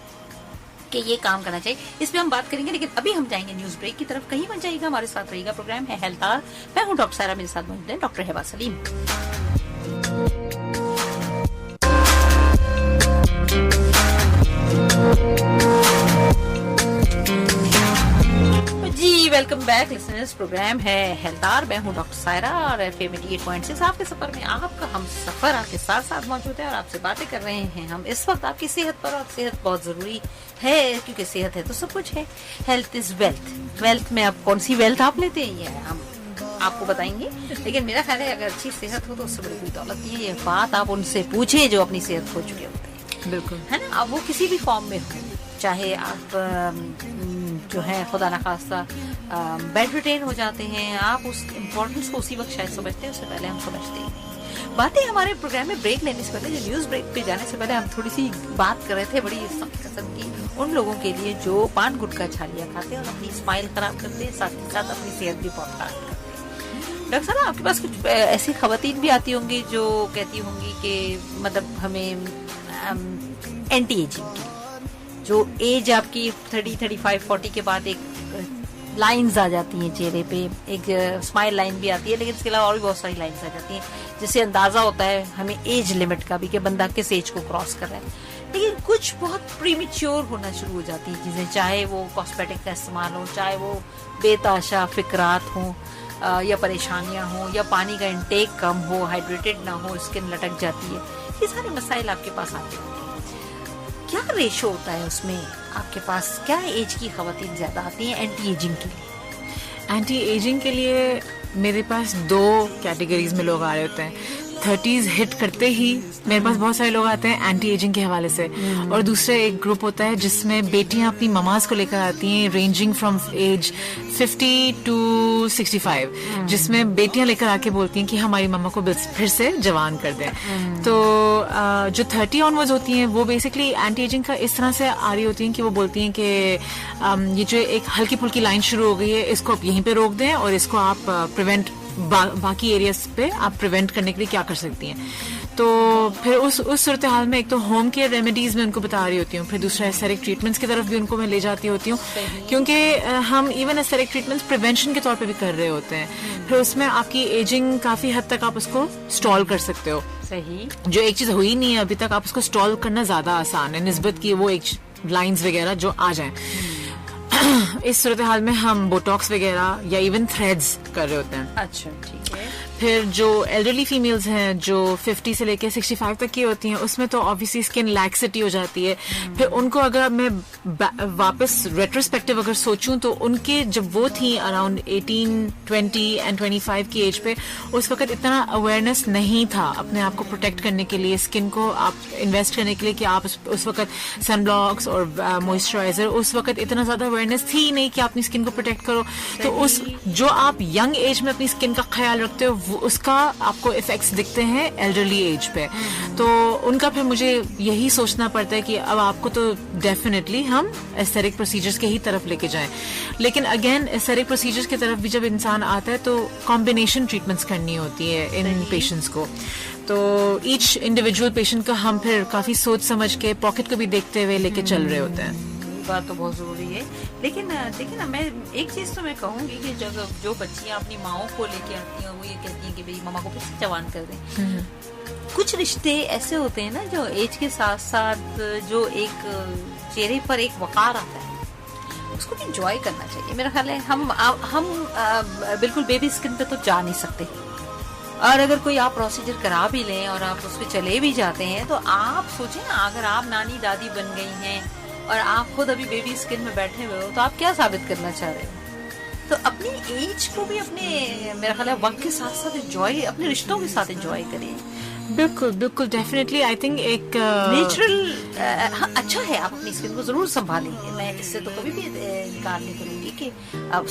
कि ये काम करना चाहिए, इस पे हम बात करेंगे, लेकिन अभी हम जाएंगे न्यूज ब्रेक की तरफ। कहीं मत जाइएगा, हमारे साथ रहिएगा। प्रोग्राम है हेल्थार, मैं हूँ डॉक्टर सायरा, मेरे साथ मौजूद है डॉक्टर हेबा सलीम। जी वेलकम बैक लिसनर्स, प्रोग्राम है हेल्थार, मैं हूँ डॉक्टर सायरा और FM 88.6 आपके सफर में आपका हम सफर आपके साथ साथ मौजूद है और आपसे बातें कर रहे हैं हम इस वक्त आपकी सेहत पर। और सेहत बहुत जरूरी है, क्योंकि सेहत है तो सब कुछ है। Health is wealth. वेल्थ में अब कौन सी वेल्थ आप लेते हैं ये हम आपको बताएंगे, लेकिन मेरा ख्याल है अगर अच्छी सेहत हो तो उससे बड़ी कोई दौलत नहीं है। ये बात आप उनसे पूछिए जो अपनी सेहत खो चुके होते हैं, बिल्कुल है ना। अब वो किसी भी फॉर्म में हो, चाहे आप जो है खुदा ना खास्ता बेड रिटेन हो जाते हैं, आप उस इम्पोर्टेंस को उसी वक्त शायद समझते हैं, उससे पहले हम समझते ही नहीं। बातें हमारे प्रोग्राम में ब्रेक लेने से पहले, जो न्यूज ब्रेक पे जाने से पहले हम थोड़ी सी बात कर रहे थे बड़ी सख्त किस्म की उन लोगों के लिए जो पान गुटखा छालियां खाते हैं और अपनी स्माइल खराब करते हैं, साथ ही साथ अपनी सेहत भी बहुत खराब करते हैं। डॉक्टर साहब, आपके पास कुछ ऐसी खवातीन भी आती होंगी जो कहती होंगी कि मतलब हमें एंटी एजिंग की, जो एज आपकी 30, 35, 40 के बाद एक लाइंस आ जाती हैं चेहरे पे, एक स्माइल लाइन भी आती है, लेकिन इसके अलावा और भी बहुत सारी लाइंस आ जाती हैं जिससे अंदाजा होता है हमें एज लिमिट का भी कि बंदा किस एज को क्रॉस कर रहा है। लेकिन कुछ बहुत प्रीमेच्योर होना शुरू हो जाती है चीजें, चाहे वो कॉस्मेटिक का इस्तेमाल हो, चाहे वो बेताशा फिक्रात हो या परेशानियां हो, या पानी का इंटेक कम हो, हाइड्रेटेड ना हो, स्किन लटक जाती है, ये सारे मसाइल आपके पास आते हैं। क्या रेशो होता है उसमें आपके पास, क्या एज की खवातीन ज्यादा आती हैं एंटी एजिंग के लिए? एंटी एजिंग के लिए मेरे पास 2 कैटेगरीज में लोग आ रहे होते हैं। 30s हिट करते ही मेरे पास बहुत सारे लोग आते हैं एंटी एजिंग के हवाले से, और दूसरा एक ग्रुप होता है जिसमें बेटियां अपनी ममाज को लेकर आती हैं रेंजिंग फ्रॉम एज 50 to 65, जिसमें बेटियां लेकर आके बोलती हैं कि हमारी मम्मा को फिर से जवान कर दें। तो जो 30 ऑनवर्ड्स होती हैं वो बेसिकली एंटी एजिंग का इस तरह से आ रही होती हैं कि वो बोलती हैं कि ये जो एक हल्की फुल्की लाइन शुरू हो गई है इसको आप यहीं पे रोक दें, और इसको आप प्रिवेंट बाकी एरियाज पे आप प्रिवेंट करने के लिए क्या कर सकती हैं। तो फिर उस सूरत हाल में एक तो होम केयर रेमेडीज में उनको बता रही होती हूँ, फिर दूसरा एस्थेटिक ट्रीटमेंट्स की तरफ भी उनको मैं ले जाती होती हूँ, क्योंकि हम इवन एस्थेटिक ट्रीटमेंट्स प्रिवेंशन के तौर पे भी कर रहे होते हैं। फिर उसमें आपकी एजिंग काफी हद तक आप उसको स्टॉल कर सकते हो। सही, जो एक चीज हुई नहीं है अभी तक, आप उसको स्टॉल करना ज्यादा आसान है निस्बत की वो एक लाइंस वगैरह जो आ जाएं। इस सूरत हाल में हम बोटॉक्स वगैरह या इवन थ्रेड्स कर रहे होते हैं। अच्छा, ठीक है। फिर जो एल्डरली फीमेल्स हैं जो 50 से लेके 65 तक की होती हैं, उसमें तो ऑब्वियसली स्किन लैक्सिटी हो जाती है। फिर उनको अगर मैं वापस रेट्रोस्पेक्टिव अगर सोचूं तो उनके जब वो थी अराउंड 18, 20 एंड 25 की एज पे, उस वक्त इतना अवेयरनेस नहीं था अपने आप को प्रोटेक्ट करने के लिए, स्किन को आप इन्वेस्ट करने के लिए कि आप उस वक्त सन ब्लॉक्स और मॉइस्चराइजर, उस वक्त इतना ज्यादा अवेयरनेस थी नहीं कि आप अपनी स्किन को प्रोटेक्ट करो। तो उस जो आप यंग एज में अपनी स्किन का ख्याल रखते हो उसका आपको इफेक्ट्स दिखते हैं एल्डरली एज पे। तो उनका फिर मुझे यही सोचना पड़ता है कि अब आपको तो डेफिनेटली हम एस्थेटिक प्रोसीजर्स के ही तरफ लेके जाएं, लेकिन अगेन एस्थेटिक प्रोसीजर्स की तरफ भी जब इंसान आता है तो कॉम्बिनेशन ट्रीटमेंट्स करनी होती है इन पेशेंट्स को। तो ईच इंडिविजुअल पेशेंट का हम फिर काफी सोच समझ के पॉकेट को भी देखते हुए लेके चल रहे होते हैं। बात तो बहुत जरूरी है, लेकिन देखिए ना, मैं एक चीज तो मैं कहूंगी कि जो बच्चियां अपनी माओ को लेके आती हैं वो ये कहती हैं कि भाई मम्मा को फिर से जवान कर दें। कुछ रिश्ते ऐसे होते हैं ना जो एज के साथ साथ जो एक चेहरे पर एक वकार आता है उसको भी एंजॉय करना चाहिए। मेरा ख्याल है हम बिल्कुल बेबी स्किन पे तो जा नहीं सकते, और अगर कोई आप प्रोसीजर करा भी लें और आप उस पर चले भी जाते हैं तो आप सोचें ना, अगर आप नानी दादी बन गई हैं और आप खुद अभी बेबी स्किन में बैठे हुए हो तो आप क्या साबित करना चाह रहे हो। तो अपनी एज को भी अपने, मेरा ख्याल है, वक्त के साथ साथ एंजॉय, अपने रिश्तों के साथ एंजॉय करें। बिल्कुल बिल्कुल, डेफिनेटली आई थिंक एक नेचुरल अच्छा है, आप अपनी स्किन को जरूर संभालेंगे, मैं इससे तो कभी भी इनकार नहीं करूंगी कि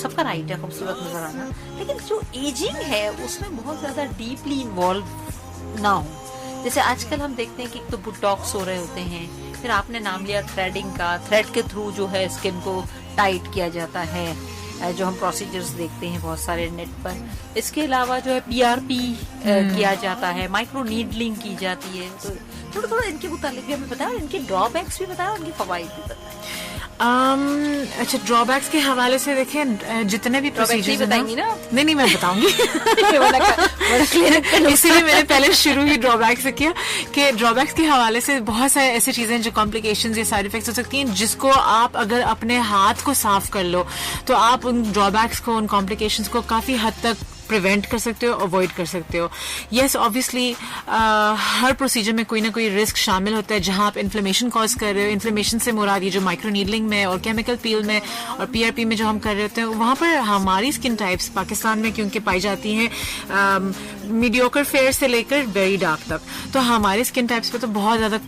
सबका राइट है खूबसूरत नजर आना, लेकिन जो एजिंग है उसमें बहुत ज्यादा डीपली इन्वॉल्व ना हो। जैसे आजकल हम देखते हैं कि तो बोटॉक्स हो रहे होते हैं, फिर आपने नाम लिया थ्रेडिंग का, थ्रेड के थ्रू जो है स्किन को टाइट किया जाता है, जो हम प्रोसीजर्स देखते हैं बहुत सारे नेट पर। इसके अलावा जो है PRP किया जाता है, माइक्रो नीडलिंग की जाती है। तो थोड़ा थोड़ा इनके मुतालिक भी हमें बताया, इनके ड्रॉबैक्स भी बताया, उनके फवाइद भी बताया। अच्छा, ड्रॉबैक्स के हवाले से देखें, जितने भी प्रोसीजर्स बताएंगी ना? नहीं मैं बताऊंगी। इसीलिए मैंने पहले शुरू ही ड्रॉबैक्स से किया कि ड्रॉबैक्स के हवाले से बहुत सारे ऐसी चीजें जो कॉम्प्लिकेशंस या साइड इफेक्ट्स हो सकती हैं, जिसको आप अगर अपने हाथ को साफ कर लो तो आप उन ड्रॉबैक्स को, उन कॉम्प्लिकेशंस को काफी हद तक प्रिवेंट कर सकते हो, अवॉइड कर सकते हो। यस, ऑब्वियसली हर प्रोसीजर में कोई ना कोई रिस्क शामिल होता है जहां आप इन्फ्लेमेशन कॉज कर रहे हो। इन्फ्लेमेशन से मुराद ये जो माइक्रो नीडलिंग में और केमिकल पील में और PRP में जो हम कर रहे होते हैं, वहां पर हमारी स्किन टाइप्स पाकिस्तान में क्योंकि पाई जाती हैं मीडियोकर फेयर से लेकर वेरी डार्क तक, तो हमारे स्किन टाइप्स पे तो बहुत ज्यादा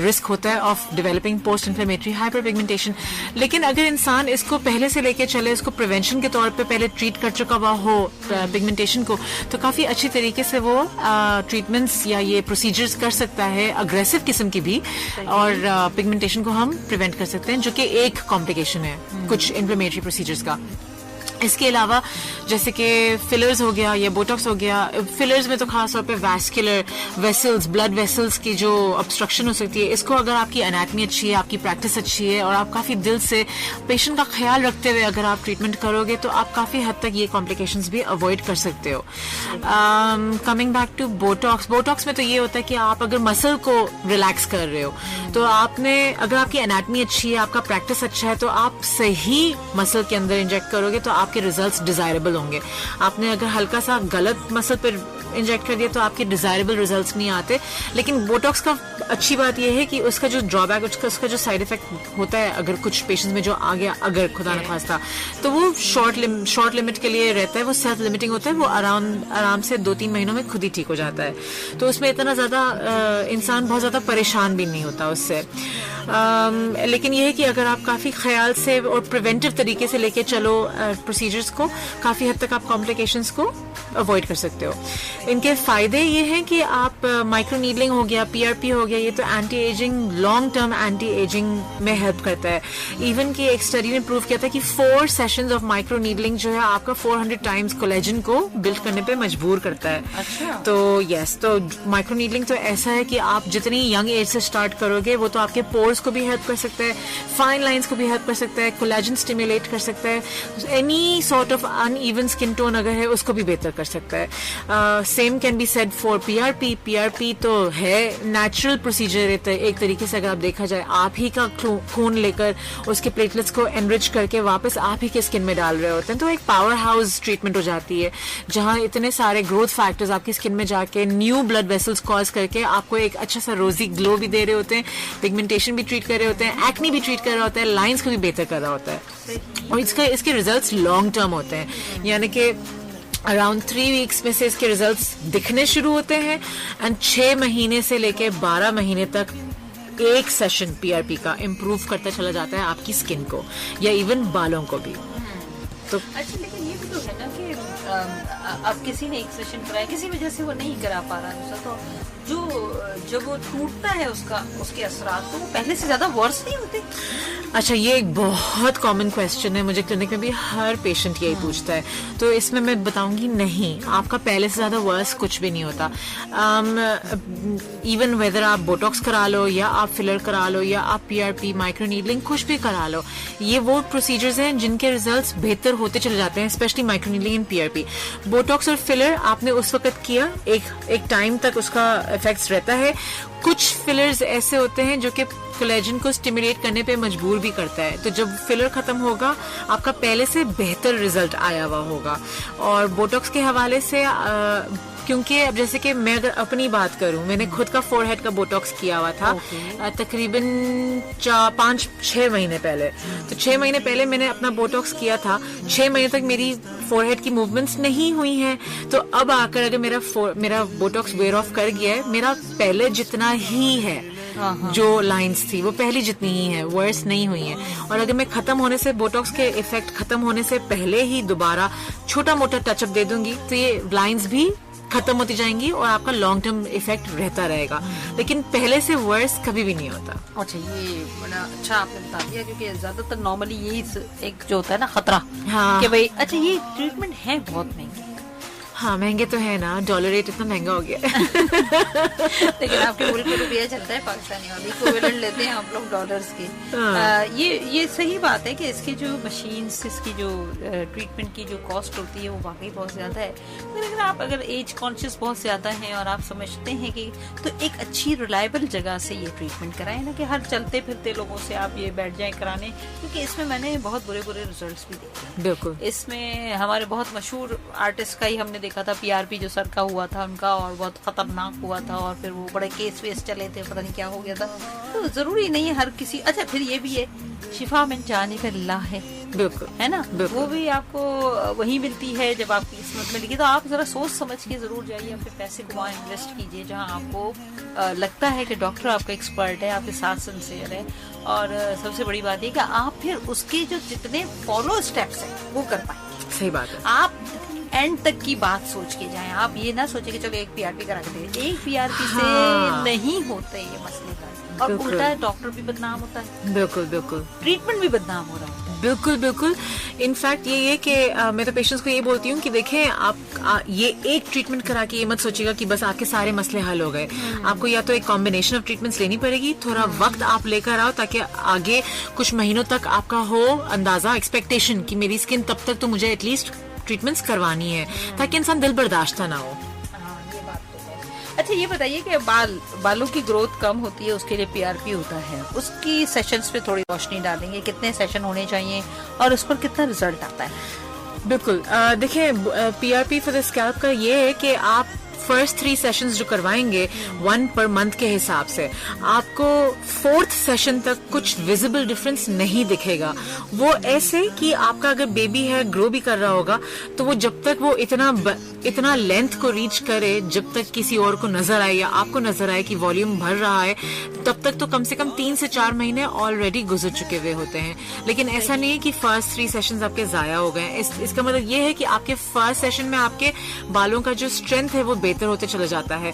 रिस्क होता है of developing post inflammatory hyper pigmentation. लेकिन अगर इंसान इसको पहले से लेके चले, इसको प्रिवेंशन के तौर पे पहले ट्रीट कर चुका हुआ हो पिगमेंटेशन को, तो काफी अच्छी तरीके से वो ट्रीटमेंट्स या ये प्रोसीजर्स कर सकता है, अग्रेसिव किस्म की भी, और पिगमेंटेशन को हम प्रिवेंट कर सकते हैं, जो कि एक कॉम्प्लिकेशन है कुछ इन्फ्लेमेटरी प्रोसीजर्स का। इसके अलावा जैसे कि फिलर्स हो गया या बोटॉक्स हो गया, फिलर्स में तो खास तौर पे वैस्कुलर वेसल्स, ब्लड वेसल्स की जो ऑब्स्ट्रक्शन हो सकती है, इसको अगर आपकी एनाटमी अच्छी है, आपकी प्रैक्टिस अच्छी है और आप काफी दिल से पेशेंट का ख्याल रखते हुए अगर आप ट्रीटमेंट करोगे तो आप काफी हद तक ये कॉम्प्लिकेशंस भी अवॉइड कर सकते हो। Coming back to botox, botox में तो ये होता है कि आप अगर मसल को रिलैक्स कर रहे हो तो आपने, अगर आपकी एनाटमी अच्छी है, आपका प्रैक्टिस अच्छा है, तो आप सही मसल के अंदर इंजेक्ट करोगे तो आप आपके रिजल्ट्स डिजायरेबल होंगे। आपने अगर हल्का सा गलत मसल पर इंजेक्ट कर दिया तो आपके डिजायरेबल रिजल्ट्स नहीं आते। लेकिन बोटॉक्स का अच्छी बात यह है कि उसका जो ड्रॉबैक, उसका जो साइड इफेक्ट होता है अगर कुछ पेशेंट्स में जो आ गया, अगर खुदा न खास्ता, तो वो शॉर्ट लिमिट के लिए रहता है, वो सेल्फ लिमिटिंग होता है, वो आराम से 2-3 महीनों में खुद ही ठीक हो जाता है। तो उसमें इतना ज्यादा इंसान बहुत ज्यादा परेशान भी नहीं होता उससे। लेकिन यह है कि अगर आप काफी ख्याल से और प्रिवेंटिव तरीके से लेके चलो प्रोसीजर्स को, काफी हद तक आप कॉम्प्लिकेशंस को अवॉइड कर सकते हो। इनके फायदे ये हैं कि आप माइक्रो नीडलिंग हो गया, पीआरपी हो गया, ये तो anti ageing, long term anti ageing में हेल्प करता है। इवन कि एक स्टडी ने प्रूव किया था कि 4 सेशंस ऑफ माइक्रो नीडलिंग जो है आपका 400 टाइम्स कोलेजन को बिल्ड करने पे मजबूर करता है। अच्छा। तो यस, तो माइक्रो नीडलिंग तो ऐसा है कि आप जितनी यंग एज से स्टार्ट करोगे वो तो आपके पोर्स को भी हेल्प कर सकता है, फाइन लाइंस को भी हेल्प कर सकता है, कोलेजन स्टिमुलेट कर सकता है, any sort of uneven skin tone अगर है उसको भी बेहतर कर सकता है। Same can be said for PRP. PRP तो है नेचुरल प्रोसीजर एक तरीके से, अगर आप देखा जाए आप ही का खून लेकर उसके प्लेटलेट्स को एनरिच करके वापस आप ही के स्किन में डाल रहे होते हैं। तो एक पावर हाउस ट्रीटमेंट हो जाती है जहां इतने सारे ग्रोथ फैक्टर्स आपकी स्किन में जाके न्यू ब्लड वेसल्स कॉज करके आपको एक अच्छा सा रोजी ग्लो भी दे रहे होते हैं, पिगमेंटेशन भी ट्रीट कर रहे होते हैं, एक्ने भी ट्रीट कर रहा होता है, लाइंस को भी बेहतर कर रहा होता है। और इसके रिजल्ट्स लॉन्ग टर्म होते हैं, यानी कि अराउंड 3 वीक्स में से इसके रिजल्ट्स दिखने शुरू होते हैं एंड 6 महीने से लेके 12 महीने तक एक सेशन पीआरपी का इम्प्रूव करता चला जाता है आपकी स्किन को या इवन बालों को भी। तो अच्छा, लेकिन ये भी तो है ना कि अब किसी ने एक सेशन कराया, किसी वजह से वो नहीं करा पा रहा है, तो जब वो टूटता है उसके असरात तो वो पहले से ज्यादा वर्स नहीं होते? अच्छा, ये एक बहुत कॉमन क्वेश्चन है, मुझे क्लिनिक में भी हर पेशेंट यही पूछता है। तो इसमें मैं बताऊंगी नहीं, आपका पहले से ज्यादा वर्स कुछ भी नहीं होता। इवन वेदर आप बोटॉक्स करा लो या आप फिलर करा लो या आप पीआरपी, माइक्रो नीडलिंग कुछ भी करा लो, ये वो प्रोसीजर्स हैं जिनके रिजल्ट्स बेहतर होते चले जाते हैं, specially micro needling and PRP. Botox और फिलर आपने उस वक्त किया, एक टाइम तक उसका इफेक्ट्स रहता है। कुछ फिलर्स ऐसे होते हैं जो कि कोलेजन को स्टिमुलेट करने पे मजबूर भी करता है, तो जब फिलर खत्म होगा आपका पहले से बेहतर रिजल्ट आया हुआ होगा। और बोटॉक्स के हवाले से क्योंकि अब जैसे कि मैं अगर अपनी बात करूं, मैंने खुद का फोरहेड का बोटॉक्स किया हुआ था तकरीबन 5-6 महीने पहले। तो 6 महीने पहले मैंने अपना बोटॉक्स किया था, 6 महीने तक मेरी फोरहेड की मूवमेंट्स नहीं हुई हैं। तो अब आकर अगर मेरा बोटॉक्स वेयर ऑफ कर गया है, मेरा पहले जितना ही है, जो लाइंस थी वो पहली जितनी ही है, वर्स नहीं हुई है। और अगर मैं खत्म होने से, बोटॉक्स के इफेक्ट खत्म होने से पहले ही दोबारा छोटा मोटा टचअप दे दूंगी तो ये लाइंस भी खत्म होती जाएंगी और आपका लॉन्ग टर्म इफेक्ट रहता रहेगा, लेकिन पहले से वर्स कभी भी नहीं होता। अच्छा, ये बड़ा अच्छा आपने बता दिया, क्योंकि ज्यादातर नॉर्मली यही एक जो होता है ना खतरा, हाँ, कि भाई अच्छा ये ट्रीटमेंट है बहुत महंगी। हाँ, महंगे तो है ना, डॉलर रेट इतना महंगा हो गया। लेकिन आपके मुल्क में रुपया चलता है पाकिस्तानी, और इक्विवेलेंट लेते हैं आप लोग डॉलर्स के। ये सही बात है कि इसकी जो मशीन्स, इसकी जो ट्रीटमेंट की जो कॉस्ट होती है वो वाकई बहुत ज्यादा है। लेकिन आप अगर एज कॉन्शियस बहुत ज्यादा हैं और आप समझते हैं कि तो एक अच्छी रिलायबल जगह से ये ट्रीटमेंट कराएं ना, कि हर चलते फिरते लोगों से आप ये बैठ जाएं कराने, क्योंकि इसमें मैंने बहुत बुरे रिजल्ट्स भी देखे। बिल्कुल, इसमें हमारे बहुत मशहूर आर्टिस्ट का ही हमने देखा था, पीआरपी जो सर का हुआ था उनका, और बहुत खतरनाक हुआ था, और फिर वो बड़े केस वेस चले थे, पता नहीं क्या हो गया था। तो जरूरी नहीं है हर किसी। अच्छा, फिर ये भी है, शिफा मिन जाने का अल्लाह है, बिल्कुल है ना, वो भी आपको वही मिलती है जब आपकी किस्मत में लिखी। तो आप जरा सोच समझ के जरूर जाइए, अपने पैसे को वहाँ इन्वेस्ट कीजिए जहाँ आपको लगता है कि डॉक्टर आपका एक्सपर्ट है, आपके साथ सिंसियर है, और सबसे बड़ी बात है कि आप फिर उसके जो जितने फॉलो स्टेप्स हैं वो कर पाएंगे। सही बात है। आप एंड तक की बात सोच के जाएं, आप ये ना सोचे कि चलो एक पीआरपी करा के दे। एक पीआरपी से नहीं होते ये मसले का, और उल्टा डॉक्टर भी बदनाम होता है, बिल्कुल बिल्कुल, ट्रीटमेंट भी बदनाम हो रहा है। बिल्कुल बिल्कुल। इनफैक्ट ये कि मैं तो पेशेंट्स को ये बोलती हूँ कि देखें, आप ये एक ट्रीटमेंट करा के ये मत सोचिएगा कि बस आपके सारे मसले हल हो गए। आपको या तो एक कॉम्बिनेशन ऑफ ट्रीटमेंट्स लेनी पड़ेगी, थोड़ा वक्त आप लेकर आओ ताकि आगे कुछ महीनों तक आपका हो अंदाजा, एक्सपेक्टेशन कि मेरी स्किन तब तक तो मुझे एटलीस्ट ट्रीटमेंट्स करवानी है, ताकि इंसान दिल बर्दाश्त ना हो। ये बात तो है। अच्छा, ये बताइए कि बालों की ग्रोथ कम होती है, उसके लिए पीआरपी होता है, उसकी सेशंस पे थोड़ी रोशनी डालेंगे, कितने सेशन होने चाहिए और उस पर कितना रिजल्ट आता है? बिल्कुल। देखिए, PRP फॉर द स्कैल्प का ये है कि आप फर्स्ट 3 सेशंस जो करवाएंगे 1 पर मंथ के हिसाब से, आपको 4th सेशन तक कुछ विजिबल डिफरेंस नहीं दिखेगा। वो ऐसे कि आपका अगर बेबी है, ग्रो भी कर रहा होगा, तो वो जब तक वो इतना लेंथ को रीच करे, जब तक किसी और को नजर आए या आपको नजर आए कि वॉल्यूम भर रहा है, तब तक तो कम से कम 3 से 4 महीने ऑलरेडी गुजर चुके हुए होते हैं। लेकिन ऐसा नहीं है कि फर्स्ट 3 सेशंस आपके जाया हो गए। इसका मतलब ये है कि आपके फर्स्ट सेशन में आपके बालों का जो स्ट्रेंथ है वो बेहतर होते चला जाता है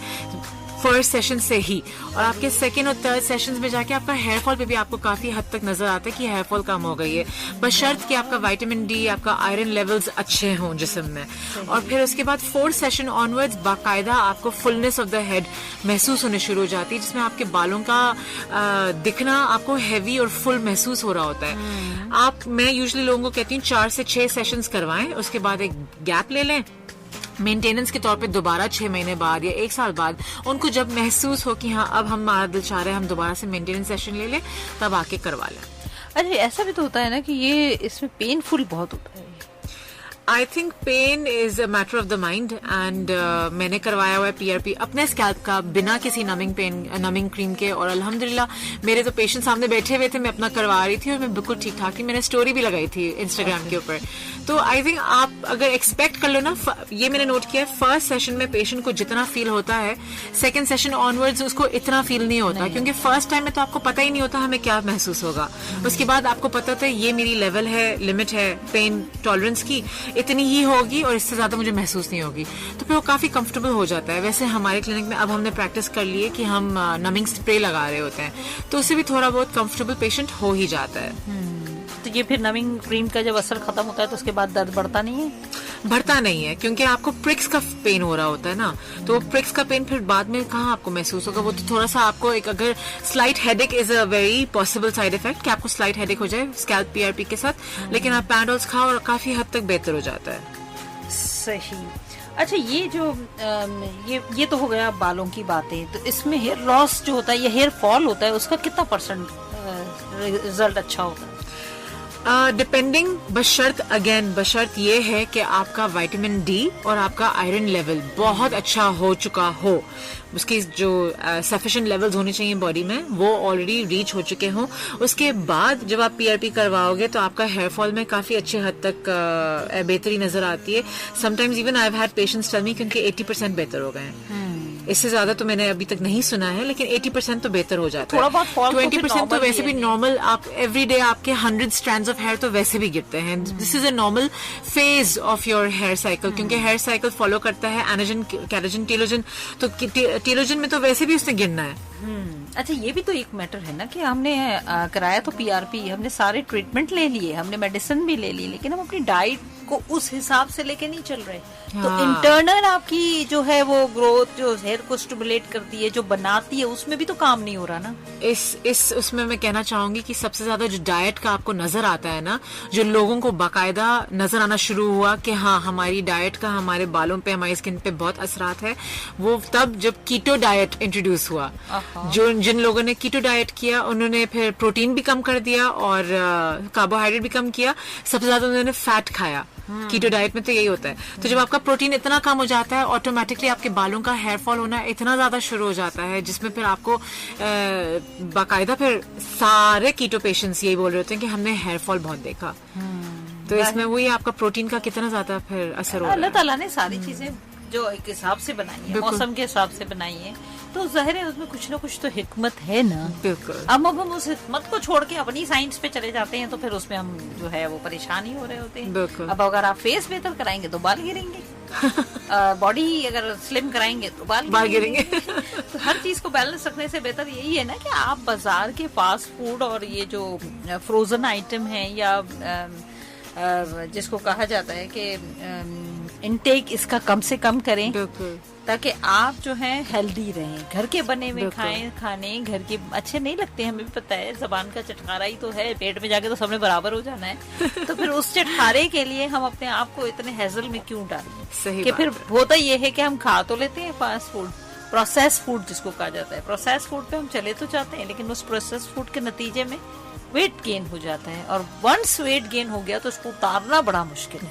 फर्स्ट सेशन से ही, और आपके सेकेंड और थर्ड सेशन में जाके आपका हेयर फॉल पे भी आपको काफी हद तक नजर आता है कि हेयर फॉल कम हो गई है, बशर्त कि आपका विटामिन डी, आपका आयरन लेवल्स अच्छे हों जिस्म में। और फिर उसके बाद 4th सेशन ऑनवर्ड्स बाकायदा आपको फुलनेस ऑफ द हेड महसूस होने शुरू हो जाती है, जिसमें आपके बालों का दिखना आपको हैवी और फुल महसूस हो रहा होता है। मैं यूजुअली लोगों को कहती हूँ 4 से 6 सेशंस करवाएं, उसके बाद एक गैप ले लें मेंटेनेंस के तौर पे, दोबारा 6 महीने बाद या 1 साल बाद उनको जब महसूस हो कि हाँ अब हमारा दिल चाह रहा है हम दोबारा से मेंटेनेंस सेशन ले लें, तब आके करवा लें। अरे ऐसा भी तो होता है ना कि ये इसमें पेनफुल बहुत होता है। I think pain is a matter of the mind, and मैंने करवाया हुआ है PRP अपने स्कैल्प का बिना किसी नमिंग क्रीम के, और अल्हम्दुलिल्लाह मेरे तो पेशेंट सामने बैठे हुए थे, मैं अपना करवा रही थी और मैं बिल्कुल ठीक ठाक थी। मैंने स्टोरी भी लगाई थी इंस्टाग्राम के ऊपर। तो आई थिंक आप अगर एक्सपेक्ट कर लो ना, ये मैंने नोट किया है, फर्स्ट सेशन में पेशेंट को जितना फील होता है, सेकेंड सेशन ऑनवर्ड्स उसको इतना फील नहीं होता, क्योंकि फर्स्ट टाइम में तो आपको पता ही नहीं होता हमें क्या महसूस होगा। उसके बाद आपको पता था ये मेरी लेवल है, लिमिट है पेन टॉलरेंस की, इतनी ही होगी और इससे ज्यादा मुझे महसूस नहीं होगी, तो फिर वो काफी कंफर्टेबल हो जाता है। वैसे हमारे क्लिनिक में अब हमने प्रैक्टिस कर ली है कि हम नमिंग स्प्रे लगा रहे होते हैं, तो उससे भी थोड़ा बहुत कंफर्टेबल पेशेंट हो ही जाता है। तो ये फिर नमिंग क्रीम का जब असर खत्म होता है तो उसके बाद दर्द बढ़ता नहीं है? बढ़ता नहीं है, क्योंकि आपको प्रिक्स का पेन हो रहा होता है ना, तो प्रिक्स का पेन फिर बाद में कहाँ आपको महसूस होगा। वो तो थोड़ा सा आपको एक, अगर slight headache is a very possible side effect कि आपको स्लाइट हेडेक हो जाए स्कैल्प PRP के साथ, लेकिन आप पैंडोल्स खाओ और काफी हद तक बेहतर हो जाता है। सही। अच्छा, ये जो ये तो हो गया बालों की बातें, तो इसमें हेयर लॉस जो होता है या हेयर फॉल होता है, उसका कितना % रिजल्ट अच्छा होता है? डिपेंडिंग, बशर्त ये है कि आपका विटामिन डी और आपका आयरन लेवल बहुत अच्छा हो चुका हो, उसकी जो सफिशिएंट लेवल्स होने चाहिए बॉडी में वो ऑलरेडी रीच हो चुके हों। उसके बाद जब आप PRP करवाओगे तो आपका हेयर फॉल में काफी अच्छे हद तक बेहतरी नजर आती है। Sometimes even I have had patients tell me क्योंकि 80% बेहतर हो गए हैं। इससे ज्यादा तो मैंने अभी तक नहीं सुना है, लेकिन 80% तो बेहतर हो जाता है। 20% तो वैसे भी नॉर्मल, आप एवरीडे आपके 100 स्ट्रैंड्स ऑफ हेयर तो वैसे भी गिरते हैं। This is a normal phase of your hair cycle, क्योंकि हेयर साइकिल फॉलो करता है एनाजन, कैरोजन, टेलोजन, तो टेलोजन में तो वैसे भी उसने गिरना है। अच्छा, ये भी तो एक मैटर है ना कि हमने कराया तो PRP, हमने सारे ट्रीटमेंट ले लिए, हमने मेडिसिन भी ले ली, लेकिन हम अपनी डाइट को उस हिसाब से लेके नहीं चल रहे। तो इंटरनल आपकी जो है वो ग्रोथ जो हेयर को स्टिमुलेट करती है, जो बनाती है, उसमें भी तो काम नहीं हो रहा ना। उसमें मैं कहना चाहूंगी कि सबसे ज्यादा जो डाइट का आपको नजर आता है ना, जो लोगों को बाकायदा नजर आना शुरू हुआ कि हाँ हमारी डाइट का हमारे बालों पे, हमारी स्किन पे बहुत असरात है, वो तब जब कीटो डाइट इंट्रोड्यूस हुआ। जिन लोगों ने कीटो डाइट किया उन्होंने फिर प्रोटीन भी कम कर दिया और कार्बोहाइड्रेट भी कम किया, सबसे ज्यादा उन्होंने फैट खाया। कीटो डाइट में तो यही होता है। तो जब आपका प्रोटीन इतना कम हो जाता है, ऑटोमेटिकली आपके बालों का हेयर फॉल होना इतना ज्यादा शुरू हो जाता है, जिसमें फिर आपको बाकायदा फिर सारे कीटो पेशेंट्स यही बोल रहे होते हैं कि हमने हेयर फॉल बहुत देखा। तो इसमें वही आपका प्रोटीन का कितना ज्यादा फिर असर हो रहा है। अल्लाह ताला ने सारी चीजें जो एक हिसाब से बनाई है, मौसम के हिसाब से बनाई है, तो जाहिर है उसमें कुछ ना कुछ तो हिकमत है ना। बिल्कुल। अब हम उस हिकमत को छोड़ के अपनी साइंस पे चले जाते हैं तो फिर उसमें हम जो है वो परेशान ही हो रहे होते हैं। बिल्कुल। अब अगर आप फेस बेहतर कराएंगे तो बाल गिरेंगे, बॉडी अगर स्लिम कराएंगे तो बाल गिरेंगे। तो हर चीज को बैलेंस रखने से बेहतर यही है ना कि आप बाजार के फास्ट फूड और ये जो फ्रोजन आइटम है या जिसको कहा जाता है कि इनटेक इसका कम से कम करें, ताकि आप जो है हेल्दी रहें। घर के बने हुए खाने घर के अच्छे नहीं लगते, हमें भी पता है, जबान का चटखारा ही तो है, पेट में जाके तो सबने बराबर हो जाना है। तो फिर उस चटखारे के लिए हम अपने आप को इतने हैजल में क्यों डालें कि फिर होता ये है कि हम खा तो लेते हैं फास्ट फूड, प्रोसेस फूड जिसको कहा जाता है, प्रोसेस फूड पे हम चले तो जाते हैं, लेकिन उस प्रोसेस फूड के नतीजे में वेट गेन हो जाता है, और वंस वेट गेन हो गया तो उसको उतारना बड़ा मुश्किल है।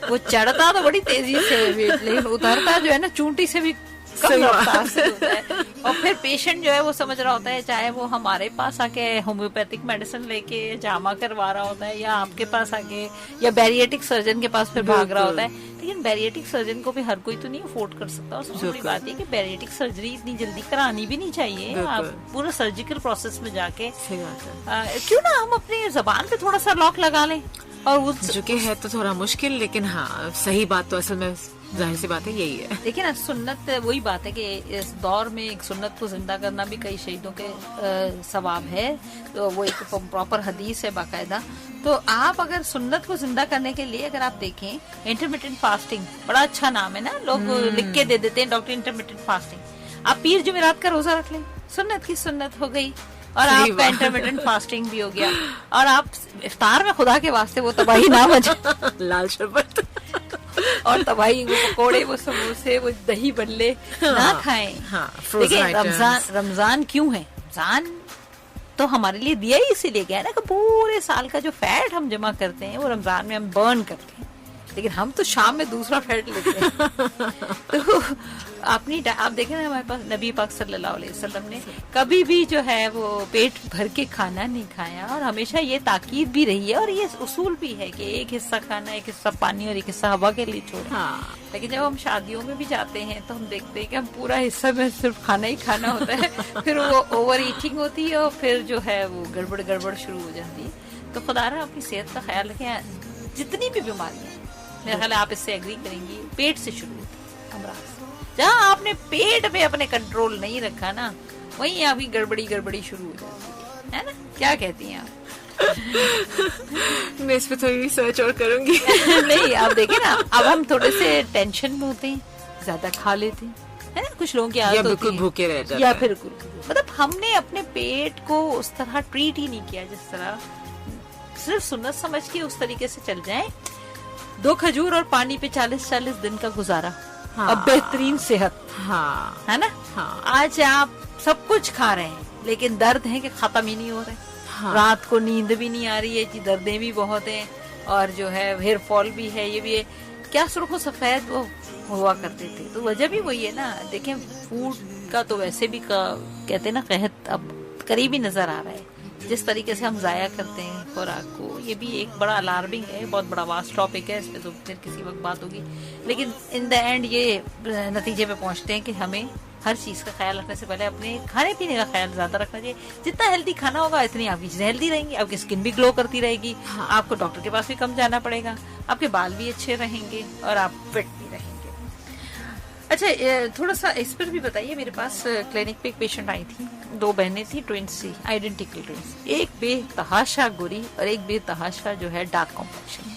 वो चढ़ता तो बड़ी तेजी से वेट, लेकिन उतारता जो है ना चूंटी से भी कम रफ्तार से होता है। और फिर पेशेंट जो है वो समझ रहा होता है, चाहे वो हमारे पास आके होम्योपैथिक मेडिसिन लेके जामा करवा रहा होता है, या आपके पास आके, या बैरिएटिक सर्जन के पास फिर भाग रहा होता है। लेकिन बैरिएटिक सर्जन को भी हर कोई तो नहीं अफोर्ड कर सकता, और सबसे बड़ी बात है कि बैरिएटिक सर्जरी इतनी जल्दी करानी भी नहीं चाहिए। आप पूरा सर्जिकल प्रोसेस में जाके क्यों ना हम अपनी जबान पे थोड़ा सा लॉक लगा लें, और वो जो कि है तो थोड़ा मुश्किल, लेकिन हाँ सही बात तो असल में जाहिर सी बात है यही है। लेकिन सुन्नत वही बात है कि इस दौर में एक सुन्नत को जिंदा करना भी कई शहीदों के सवाब है, तो वो एक प्रॉपर हदीस है बाकायदा। तो आप अगर सुन्नत को जिंदा करने के लिए अगर आप देखें, इंटरमिटेंट फास्टिंग बड़ा अच्छा नाम है ना, लोग लिख के दे देते हैं डॉक्टर इंटरमिटेंट फास्टिंग। आप पीर जुमेरात का रोजा रख लें, सुन्नत की सुन्नत हो गई, और आपका इंटरमिटेंट फास्टिंग भी हो गया। और आप इफ्तार में खुदा के वास्ते वो तबाही ना बचे, लाल शरबत और तबाही, वो पकोड़े, वो समोसे, वो दही बल्ले ना खाएं। देखिए रमजान क्यों है? रमजान तो हमारे लिए दिया ही इसीलिए गया ना कि पूरे साल का जो फैट हम जमा करते हैं वो रमजान में हम बर्न करते हैं, लेकिन हम तो शाम में दूसरा फैट लेते हैं। तो आप देखें ना, हमारे पास नबी पाक सल्लल्लाहु अलैहि वसल्लम ने कभी भी जो है वो पेट भर के खाना नहीं खाया, और हमेशा ये ताकीद भी रही है, और ये उसूल भी है कि एक हिस्सा खाना, एक हिस्सा पानी और एक हिस्सा हवा के लिए छोड़ना। लेकिन जब हम शादियों में भी जाते हैं तो हम देखते हैं कि हम पूरा हिस्सा में सिर्फ खाना ही खाना होता है, फिर वो ओवर ईटिंग होती है, और फिर जो है वो गड़बड़ शुरू हो जाती है। तो खुदारा अपनी सेहत का ख्याल रखें। जितनी भी बीमारियां, मेरा ख्याल है आप इससे एग्री करेंगी, पेट से शुरू होती है अमराज। जहाँ आपने पेट पे अपने कंट्रोल नहीं रखा ना, वहीं आपकी गड़बड़ी शुरू हो जाती है ना? क्या कहती हैं आप? मैं इस पे थोड़ी रिसर्च और करूंगी। नहीं, आप देखें ना, अब हम थोड़े से टेंशन में होते हैं, ज्यादा खा लेते हैं, है ना? कुछ लोगों की आदत होती है, बिल्कुल भूखे रह जाते हैं, या फिर मतलब हमने अपने पेट को उस तरह ट्रीट ही नहीं किया जिस तरह, सिर्फ सुन्नत समझ के उस तरीके से चल जाए। 2 खजूर और पानी पे 40-40 दिन का गुजारा, अब बेहतरीन सेहत, है ना? आज आप सब कुछ खा रहे हैं, लेकिन दर्द है कि खत्म ही नहीं हो रहे। रात को नींद भी नहीं आ रही है जी, दर्दें भी बहुत हैं, और जो है हेयर फॉल भी है, ये भी है। क्या सुर्ख सफेद वो हुआ करते थे, तो वजह भी वही है ना। देखें, फूड का तो वैसे भी कहते हैं ना, कहत अब करीब ही नजर आ रहा है। जिस तरीके से हम जाया करते हैं खुराक को, ये भी एक बड़ा अलार्मिंग है, बहुत बड़ा वास्ट टॉपिक है, इस पे तो फिर किसी वक्त बात होगी। लेकिन इन द एंड ये नतीजे पे पहुंचते हैं कि हमें हर चीज का ख्याल रखने से पहले अपने खाने पीने का ख्याल ज्यादा रखना चाहिए। जितना हेल्दी खाना होगा इतनी आपकी चीजें हेल्दी रहेंगी, आपकी स्किन भी ग्लो करती रहेगी, आपको डॉक्टर के पास भी कम जाना पड़ेगा, आपके बाल भी अच्छे रहेंगे, और आप फिट भी रहेंगे। अच्छा, थोड़ा सा इस पर भी बताइए। मेरे पास क्लिनिक पे एक पेशेंट आई थी, 2 बहनें थी, ट्विंस थी, आइडेंटिकल ट्विंस। एक बेतहाशा गोरी और एक बेतहाशा जो है डार्क कॉम्प्लेक्शन।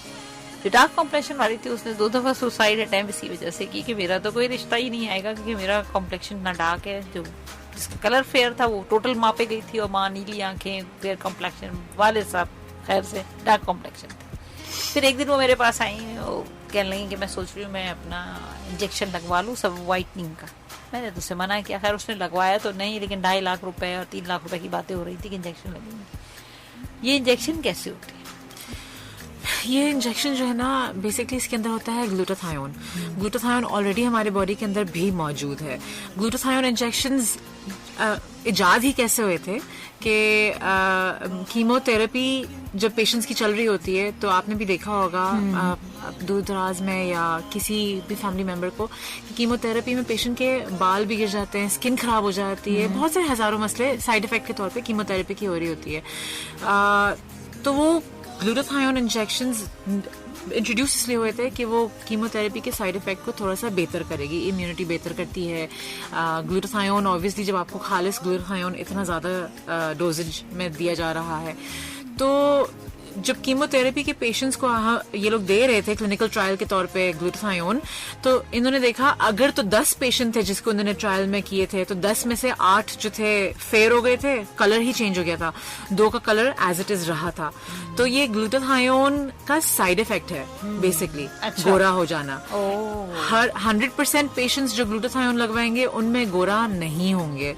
जो डार्क कॉम्प्लेक्शन वाली थी उसने 2 दफा सुसाइड अटेम्प्ट इसी वजह से की कि मेरा तो कोई रिश्ता ही नहीं आएगा, क्योंकि मेरा कॉम्प्लेक्शन ना डार्क है। जो जिसका कलर फेयर था वो टोटल मापे गई थी, और माँ नीली आंखें, फेयर कॉम्प्लेक्शन, वाले साहब खैर से डार्क कॉम्प्लेक्शन थे। फिर एक दिन वो मेरे पास आई, वो कहने लगी कि मैं सोच रही हूँ मैं अपना इंजेक्शन लगवा लूँ सब वाइटनिंग का। मैंने तो उसे मना किया, खैर उसने लगवाया तो नहीं, लेकिन 2.5 लाख रुपए और 3 लाख रुपए की बातें हो रही थी कि इंजेक्शन लगेंगे। ये इंजेक्शन कैसे होते हैं? ये इंजेक्शन जो है ना, बेसिकली इसके अंदर होता है ग्लूटाथायोन। ग्लूटाथायोन ऑलरेडी हमारे बॉडी के अंदर भी मौजूद है। ग्लूटाथायोन इंजेक्शंस इजाद ही कैसे हुए थे कि कीमोथेरेपी जब पेशेंट्स की चल रही होती है, तो आपने भी देखा होगा दूर दराज में या किसी भी फैमिली मेंबर को, कीमोथेरेपी में पेशेंट के बाल भी गिर जाते हैं, स्किन खराब हो जाती है, बहुत सारे हजारों मसले साइड इफेक्ट के तौर पे कीमोथेरेपी की हो रही होती है। तो वो ग्लूटाथायोन इंजेक्शंस इंट्रोड्यूस इसलिए हुए थे कि वो कीमोथेरेपी के साइड इफेक्ट को थोड़ा सा बेहतर करेगी, इम्यूनिटी बेहतर करती है। ग्लूटाथायोन ऑब्वियसली जब आपको खालिस ग्लूटाथायोन इतना ज़्यादा डोजेज में दिया जा रहा है, तो जब कीमोथेरेपी के पेशेंट्स को ये लोग दे रहे थे क्लिनिकल ट्रायल के तौर पे ग्लूटाथायोन, तो इन्होंने देखा अगर तो 10 पेशेंट थे जिसको उन्होंने ट्रायल में किए थे, तो 10 में से 8 जो थे फेयर हो गए थे, कलर ही चेंज हो गया था, 2 का कलर एज इट इज रहा था। तो ये ग्लूटाथायोन का साइड इफेक्ट है बेसिकली, गोरा हो जाना। हर 100% पेशेंट्स जो ग्लूटाथायोन लगवाएंगे उनमें गोरा नहीं होंगे।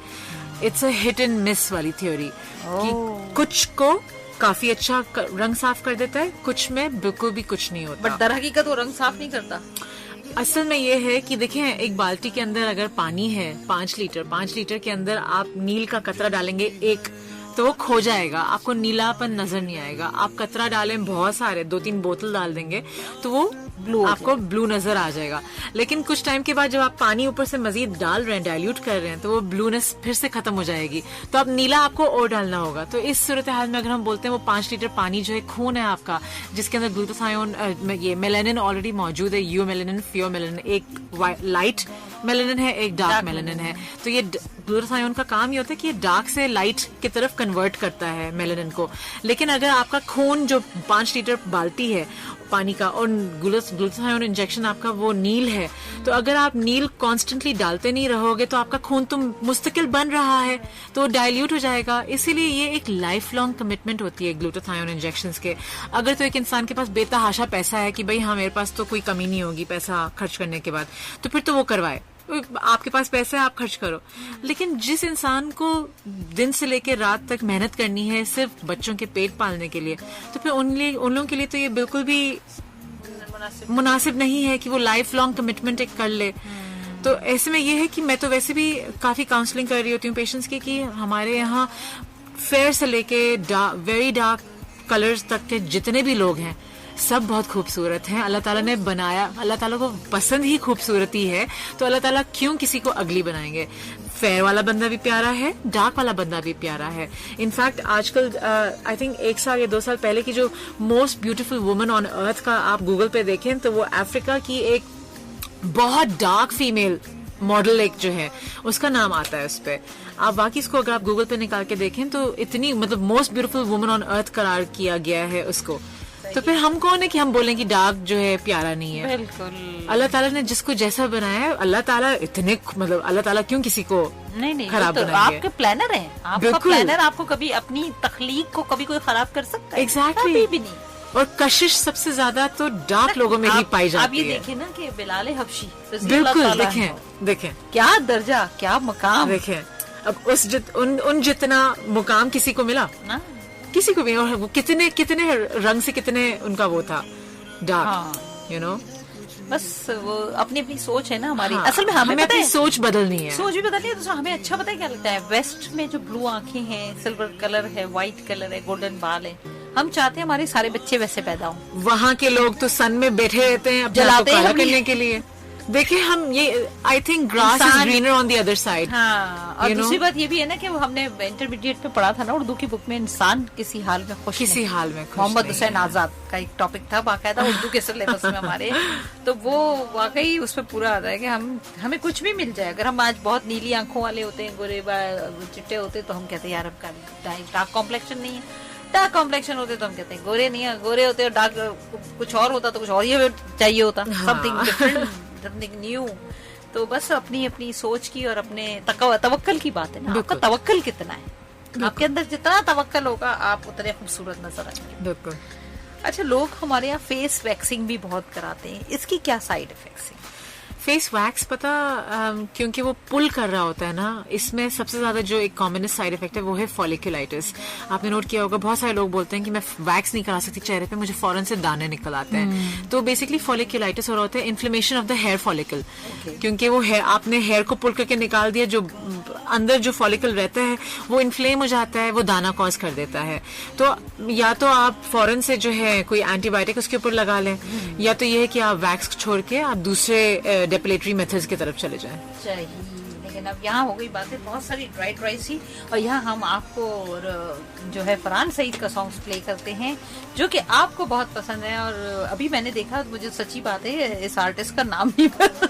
It's a hit and miss वाली थ्योरी कि कुछ को काफी अच्छा रंग साफ कर देता है, कुछ में बिल्कुल भी कुछ नहीं होता। बट दर हकीकत वो रंग साफ नहीं करता। असल में ये है कि देखें, एक बाल्टी के अंदर अगर पानी है 5 लीटर के अंदर आप नील का कतरा डालेंगे एक, तो वो खो जाएगा, आपको नीलापन नजर नहीं आएगा। आप कतरा डालें बहुत सारे, 2-3 बोतल डाल देंगे तो वो आपको ब्लू नजर आ जाएगा। लेकिन कुछ टाइम के बाद जब आप पानी ऊपर से मजीद डाल रहे हैं, डाइल्यूट कर रहे हैं, तो वो ब्लूनेस फिर से खत्म हो जाएगी, तो अब नीला आपको और डालना होगा। तो इस सूरत हाल में अगर हम बोलते हैं वो 5 लीटर पानी जो है खून है आपका, जिसके अंदर ग्लूटाथायोन, ये मेलानिन ऑलरेडी मौजूद है, यू मेलानिन, फियो मेलानिन, एक लाइट मेलानिन है, एक डार्क मेलानिन है। तो ये ग्लूटाथायोन का काम ये होता है कि ये डार्क से लाइट की तरफ कन्वर्ट करता है मेलानिन को। लेकिन अगर आपका खून जो 5 लीटर बाल्टी है पानी का और ग्लूटाथायोन इंजेक्शन आपका वो नील है, तो अगर आप नील कॉन्स्टेंटली डालते नहीं रहोगे तो आपका खून तो मुस्तकिल बन रहा है, तो डाइल्यूट हो जाएगा। इसीलिए ये एक लाइफ लॉन्ग कमिटमेंट होती है ग्लूटाथायोन इंजेक्शंस के। अगर तो एक इंसान के पास बेतहाशा पैसा है कि भाई हाँ मेरे पास तो कोई कमी नहीं होगी पैसा खर्च करने के बाद, तो फिर तो वो करवाए, आपके पास पैसे है आप खर्च करो। लेकिन जिस इंसान को दिन से लेकर रात तक मेहनत करनी है सिर्फ बच्चों के पेट पालने के लिए, तो फिर उन लोगों के लिए तो ये बिल्कुल भी मुनासिब नहीं है कि वो लाइफ लॉन्ग कमिटमेंट एक कर ले। तो ऐसे में ये है कि मैं तो वैसे भी काफी काउंसलिंग कर रही होती हूँ पेशेंट्स की, कि हमारे यहाँ फेयर से लेके वेरी डार्क कलर्स तक के जितने भी लोग हैं सब बहुत खूबसूरत हैं। अल्लाह ताला ने बनाया, अल्लाह ताला को पसंद ही खूबसूरती है, तो अल्लाह ताला क्यों किसी को अगली बनाएंगे। फेयर वाला बंदा भी प्यारा है, डार्क वाला बंदा भी प्यारा है। इनफैक्ट आजकल आई थिंक 1 साल या 2 साल पहले की जो most beautiful woman on earth का आप गूगल पे देखें तो वो अफ्रीका की एक बहुत डार्क फीमेल मॉडल एक जो है उसका नाम आता है उस पे। आप बाकी इसको अगर आप गूगल पे निकाल के देखें तो इतनी मतलब most beautiful woman on earth करार किया गया है उसको। तो फिर हम कौन है कि हम बोलें कि डार्क जो है प्यारा नहीं है। बिल्कुल अल्लाह ताला ने जिसको जैसा बनाया है, अल्लाह ताला इतने मतलब अल्लाह ताला क्यों किसी को नहीं खराब तो बनाएंगे। आपके प्लानर हैं, आपका प्लानर आपको कभी अपनी तख्लीक को कभी कोई खराब कर सकता है? Exactly. कभी भी नहीं। और कशिश सबसे ज्यादा तो डार्क लोगों में ही पाई जाती है। आप ये देखें ना कि बिलाल हबशी, बिल्कुल देखें क्या दर्जा, क्या मकाम, देखें अब उन जितना मुकाम किसी को मिला ना, किसी को भी। और वो कितने रंग से कितने उनका वो था डार्क, यू नो। बस वो अपनी अपनी सोच है ना हमारी। हाँ, असल में हमें पता अपनी है सोच बदलनी है, सोच भी बदलनी है। तो हमें अच्छा पता है क्या लगता है, वेस्ट में जो ब्लू आंखें हैं, सिल्वर कलर है, व्हाइट कलर है, गोल्डन बाल है, हम चाहते हैं हमारे सारे बच्चे वैसे पैदा हों। वहाँ के लोग तो सन में बैठे रहते हैं अपना जलाते हैं करने के लिए। देखिए हम ये I think grass is greener on the other side. हाँ, और दूसरी बात ये भी है ना कि हमने इंटरमीडिएट में पढ़ा था ना उर्दू की बुक में, इंसान किसी हाल में खुश किसी हाल में खुश मोहम्मद नहीं हुसैन आजाद का एक टॉपिक था बाकायदा उर्दू के सिलेबस में हमारे। तो वो वाकई उसमें पूरा आता है कि हमें कुछ भी मिल जाए। अगर हम आज बहुत नीली आंखों वाले होते हैं, गोरे चिट्टे होते, तो हम कहते हैं यार हमका डार्क कॉम्प्लेक्शन नहीं है। डार्क कॉम्प्लेक्शन होते तो हम कहते हैं गोरे नहीं है, गोरे होते और डार्क कुछ और होता तो कुछ और ये चाहिए होता, समथिंग डिफरेंट, समथिंग न्यू। तो बस अपनी अपनी सोच की और अपने तवक्कल की बात है ना। आपका तवक्कल कितना है, आपके अंदर जितना तवक्कल होगा आप उतने खूबसूरत नजर आएंगे। बिल्कुल। अच्छा, लोग हमारे यहाँ फेस वैक्सिंग भी बहुत कराते हैं, इसकी क्या साइड इफेक्ट्स हैं? फेस वैक्स पता क्योंकि वो पुल कर रहा होता है ना, इसमें सबसे ज्यादा जो एक कॉमनेस्ट साइड इफेक्ट है वो है फॉलिकुलाइटिस। आपने नोट किया होगा बहुत सारे लोग बोलते हैं कि मैं वैक्स नहीं करा सकती चेहरे पे, मुझे फौरन से दाने निकल आते हैं। तो बेसिकली फॉलिकुलाइटिस हो रहा होता है inflammation of the hair follicle, क्योंकि वो आपने हेयर को पुल करके निकाल दिया, जो अंदर जो फॉलिकल रहता है वो इन्फ्लेम हो जाता है, वो दाना कॉज कर देता है। तो या तो आप फौरन से जो है कोई एंटीबायोटिक उसके ऊपर लगा लें, या तो ये है कि आप वैक्स छोड़ के आप दूसरे डेपिलेटरी मेथड्स की तरफ चले जाएं। चाहिए, लेकिन अब यहाँ हो गई बातें बहुत सारी ड्राई सी। और यहाँ हम आपको जो है फरहान सईद का सॉन्ग्स प्ले करते हैं जो कि आपको बहुत पसंद है। और अभी मैंने देखा, मुझे सच्ची बात है इस आर्टिस्ट का नाम नहीं पता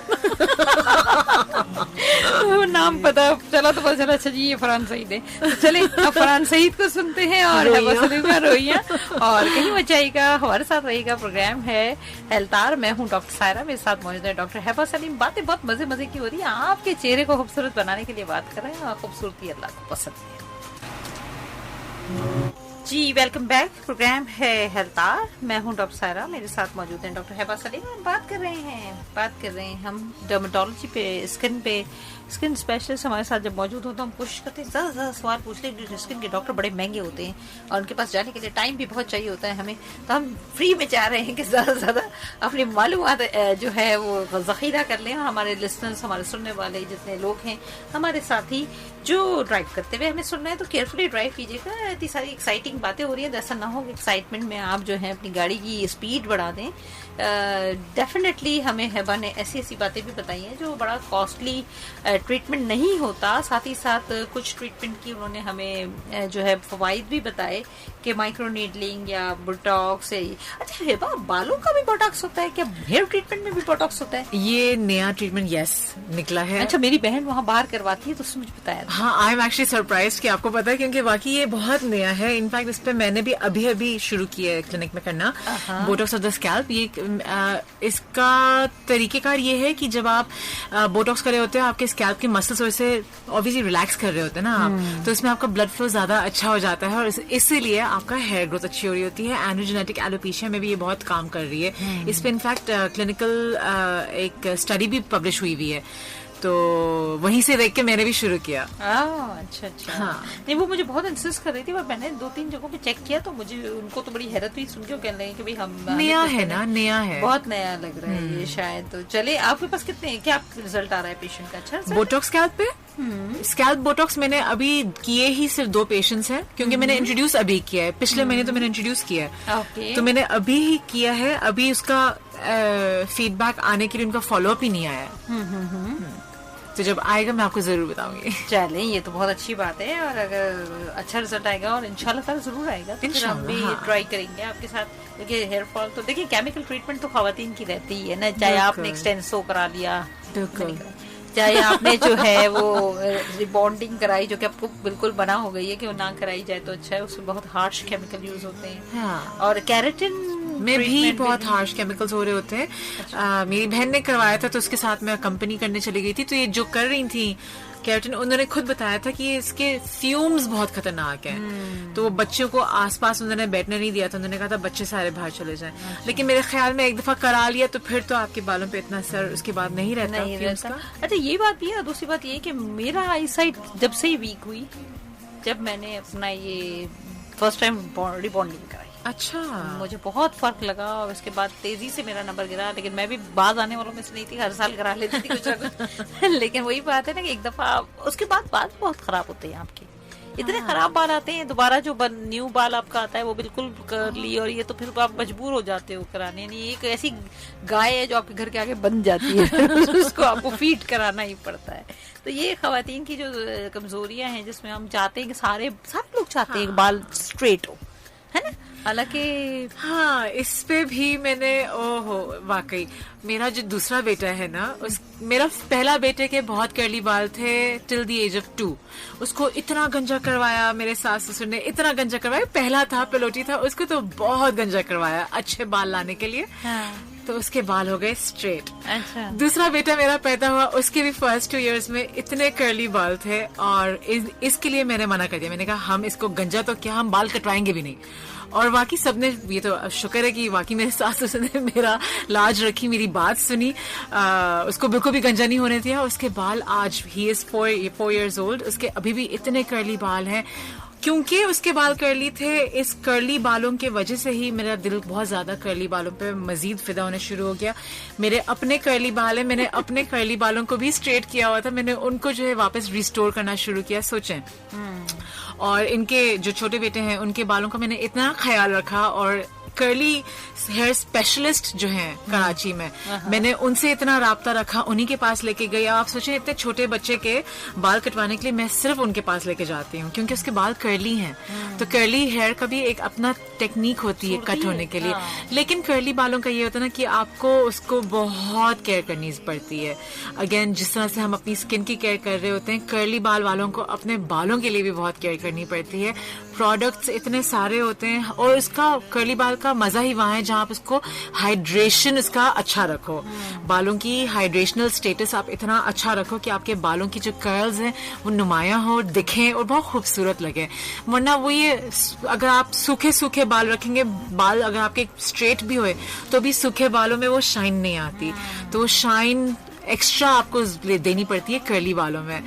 वो नाम पता चला तो पता चला अच्छा जी ये फरहान सईद है। तो चले अब फरहान सईद को सुनते हैं और रोइया और कहीं बचाइएगा, हमारे साथ रहेगा। प्रोग्राम है हेल्तार, मैं हूँ डॉक्टर सायरा, मेरे साथ मौजूद है डॉक्टर हैबा सलीम। बातें बहुत मजे मजे की हो रही है, आपके चेहरे को खूबसूरत बनाने के लिए बात कर रहे हैं और खूबसूरती अल्लाह को पसंद है। जी वेलकम बैक, प्रोग्राम है हेल्तार, मैं हूं डॉक्टर सायरा, मेरे साथ मौजूद हैं डॉक्टर हैबा सलीम। हम बात कर रहे हैं हम डर्मेटोलॉजी पे, स्किन पे, स्किन स्पेशलिस्ट हमारे साथ जब मौजूद हो तो हम कोशिश करते हैं ज़्यादा से ज़्यादा सवाल पूछ लें, क्योंकि स्किन के डॉक्टर बड़े महंगे होते हैं और उनके पास जाने के लिए टाइम भी बहुत चाहिए होता है हमें। तो हम फ्री में चाह रहे हैं कि ज़्यादा से ज़्यादा अपनी मालूमात जो है वो ज़ख़ीरा कर लें, और हमारे लिसनर्स, हमारे सुनने वाले जितने लोग हैं, हमारे साथी जो ड्राइव करते हुए हमें सुनना है तो केयरफुली ड्राइव कीजिएगा। इतनी सारी एक्साइटिंग बातें हो रही हैं, ऐसा ना हो कि एक्साइटमेंट में आप जो है अपनी गाड़ी की स्पीड बढ़ा दें। डेफिनेटली हमें हेबा ने ऐसी ऐसी बातें भी बताई हैं जो बड़ा कॉस्टली ट्रीटमेंट नहीं होता, साथ ही साथ कुछ ट्रीटमेंट की उन्होंने हमें जो है फवाइद भी बताए कि माइक्रो नीडलिंग या बोटॉक्स। अच्छा हेबा, बालों का भी बोटॉक्स होता है क्या? हेयर ट्रीटमेंट में भी बोटॉक्स होता है? ये नया ट्रीटमेंट यस निकला है। अच्छा, मेरी बहन वहाँ बाहर करवाती है तो उसने मुझे बताया। हाँ, आई एम एक्चुअली सरप्राइज कि आपको पता है, क्योंकि वाकई ये बहुत नया है। इनफैक्ट इस पे मैंने भी अभी शुरू किया है क्लिनिक में करना, बोटॉक्स ऑफ द स्कैल्प। ये इसका तरीकेकार ये है कि जब आप बोटॉक्स कर रहे होते हैं, आपके स्कैल्प के मसल्स वैसे ऑब्वियसली रिलैक्स कर रहे होते हैं ना आप, तो इसमें आपका ब्लड फ्लो ज्यादा अच्छा हो जाता है और इसीलिए आपका हेयर ग्रोथ अच्छी हो रही होती है। एंड्रोजेनेटिक एलोपेशिया में भी ये बहुत काम कर रही है। इस पे इनफैक्ट क्लिनिकल एक स्टडी भी पब्लिश हुई है, तो वहीं से देख के मैंने भी शुरू किया। अच्छा। हाँ। नहीं, वो मुझे बहुत इंसिस्ट कर रही थी, पर मैंने 2-3 जगहों पे चेक किया तो मुझे उनको तो बड़ी हैरत हुई सुन के। वो कहने लगे कि भाई हम नया है ना, नया है, बहुत नया लग रहा है ये शायद। तो चले, आपके पास कितने क्या रिजल्ट आ रहा है पेशेंट का? अच्छा, बोटॉक्स स्कैल्प पे स्कैल्प बोटॉक्स मैंने अभी किए ही सिर्फ 2 पेशेंट्स हैं, क्योंकि मैंने इंट्रोड्यूस अभी किया है। पिछले महीने तो मैंने इंट्रोड्यूस किया है, तो मैंने अभी ही किया है। अभी उसका फीडबैक आने के लिए उनका फॉलोअप ही नहीं आया है। तो जब आएगा मैं आपको जरूर बताऊंगी। चलें, ये तो बहुत अच्छी बात है, और अगर अच्छा रिजल्ट आएगा, और इंशाल्लाह ताला जरूर आएगा, तो फिर हम भी ट्राई करेंगे आपके साथ। देखिए हेयर फॉल तो देखिए केमिकल ट्रीटमेंट तो खवातीन की रहती ही है ना, चाहे आपने एक्सटेंसो करा लिया, चाहे आपने जो है वो रिबॉन्डिंग कराई, जो कि आपको बिल्कुल बना हो गई है कि वो ना कराई जाए तो अच्छा है, उसमें बहुत हार्श केमिकल यूज होते हैं। हाँ। और कैरेटिन में भी बहुत हार्श केमिकल्स हो रहे होते हैं। अच्छा। मेरी बहन ने करवाया था तो उसके साथ मैं कंपनी करने चली गई थी, तो ये जो कर रही थी कैरेटिन, उन्होंने खुद बताया था कि इसके फ्यूम्स बहुत खतरनाक हैं। तो वो बच्चों को आसपास उन्होंने बैठने नहीं दिया था, उन्होंने कहा था बच्चे सारे बाहर चले जाएं। अच्छा। लेकिन मेरे ख्याल में एक दफा करा लिया तो फिर तो आपके बालों पे इतना असर उसके बाद नहीं रहता। अच्छा, ये बात भी है। दूसरी बात ये कि मेरा आई साइट जब से ही वीक हुई, जब मैंने अपना ये फर्स्ट टाइम रिबॉन्डिंग कराई, अच्छा, मुझे बहुत फर्क लगा, और उसके बाद तेजी से मेरा नंबर गिरा। लेकिन मैं भी बाज आने वालों में से नहीं थी, हर साल करा लेती थी कुछ ना कुछ। लेकिन वही बात है ना कि एक दफा उसके बाद बाल बहुत खराब होते हैं आपके, इतने खराब बाल आते हैं। दोबारा जो न्यू बाल आपका आता है वो बिल्कुल कर्ली, और ये तो फिर आप मजबूर हो जाते हो कराने। नहीं, एक ऐसी गाय है जो आपके घर के आगे बन जाती है उसको आपको फीड कराना ही पड़ता है। तो ये खवातीन की जो कमजोरियां हैं, जिसमें हम चाहते हैं कि सारे लोग चाहते हैं बाल स्ट्रेट हो, है ना। हालांकि हाँ, इस पे भी मैंने ओहो वाकई मेरा जो दूसरा बेटा है ना, मेरा पहला बेटे के बहुत कर्ली बाल थे टिल द एज ऑफ 2। उसको इतना गंजा करवाया, मेरे सास ससुर ने इतना गंजा करवाया। पहला था, पेलोटी था, उसको तो बहुत गंजा करवाया अच्छे बाल लाने के लिए। हाँ। तो उसके बाल हो गए स्ट्रेट। अच्छा। दूसरा बेटा मेरा पैदा हुआ, उसके भी फर्स्ट 2 इयर्स में इतने कर्ली बाल थे, और इसके लिए मैंने मना कर दिया। मैंने कहा हम इसको गंजा तो क्या, हम बाल कटवाएंगे भी नहीं। और बाकी सबने, ये तो शुक्र है कि बाकी मेरे सास ससुर ने मेरा लाज रखी, मेरी बात सुनी, उसको बिल्कुल भी गंजा नहीं होने दिया। उसके बाल आज ही इज 4 years old, उसके अभी भी इतने कर्ली बाल हैं, क्योंकि उसके बाल कर्ली थे। इस कर्ली बालों के वजह से ही मेरा दिल बहुत ज्यादा कर्ली बालों पे मजीद फिदा होने शुरू हो गया। मेरे अपने कर्ली बाल है, मैंने अपने कर्ली बालों को भी स्ट्रेट किया हुआ था, मैंने उनको जो है वापस रिस्टोर करना शुरू किया। सोचें। और इनके जो छोटे बेटे हैं उनके बालों का मैंने इतना ख्याल रखा, और कर्ली हेयर स्पेशलिस्ट जो हैं कराची में, मैंने उनसे इतना राब्ता रखा, उन्हीं के पास लेके गई। आप सोचें, इतने छोटे बच्चे के बाल कटवाने के लिए मैं सिर्फ उनके पास लेके जाती हूँ, क्योंकि उसके बाल कर्ली हैं। तो कर्ली हेयर का भी एक अपना टेक्निक होती है कट होने के लिए। लेकिन कर्ली बालों का ये होता है ना कि आपको उसको बहुत केयर करनी पड़ती है। अगेन, जिस तरह से हम अपनी स्किन की केयर कर रहे होते हैं, कर्ली बाल वालों को अपने बालों के लिए भी बहुत केयर करनी पड़ती है। प्रोडक्ट्स इतने सारे होते हैं, और इसका कर्ली बाल का मजा ही वहां है जहां आप उसको हाइड्रेशन इसका अच्छा रखो, बालों की हाइड्रेशनल स्टेटस आप इतना अच्छा रखो कि आपके बालों की जो कर्ल्स हैं वो नुमायां हो, दिखें और बहुत खूबसूरत लगे। वरना वो ये, अगर आप सूखे सूखे बाल रखेंगे, बाल अगर आपके स्ट्रेट भी हुए तो भी सूखे बालों में वो शाइन नहीं आती। तो शाइन एक्स्ट्रा आपको देनी पड़ती है कर्ली बालों में।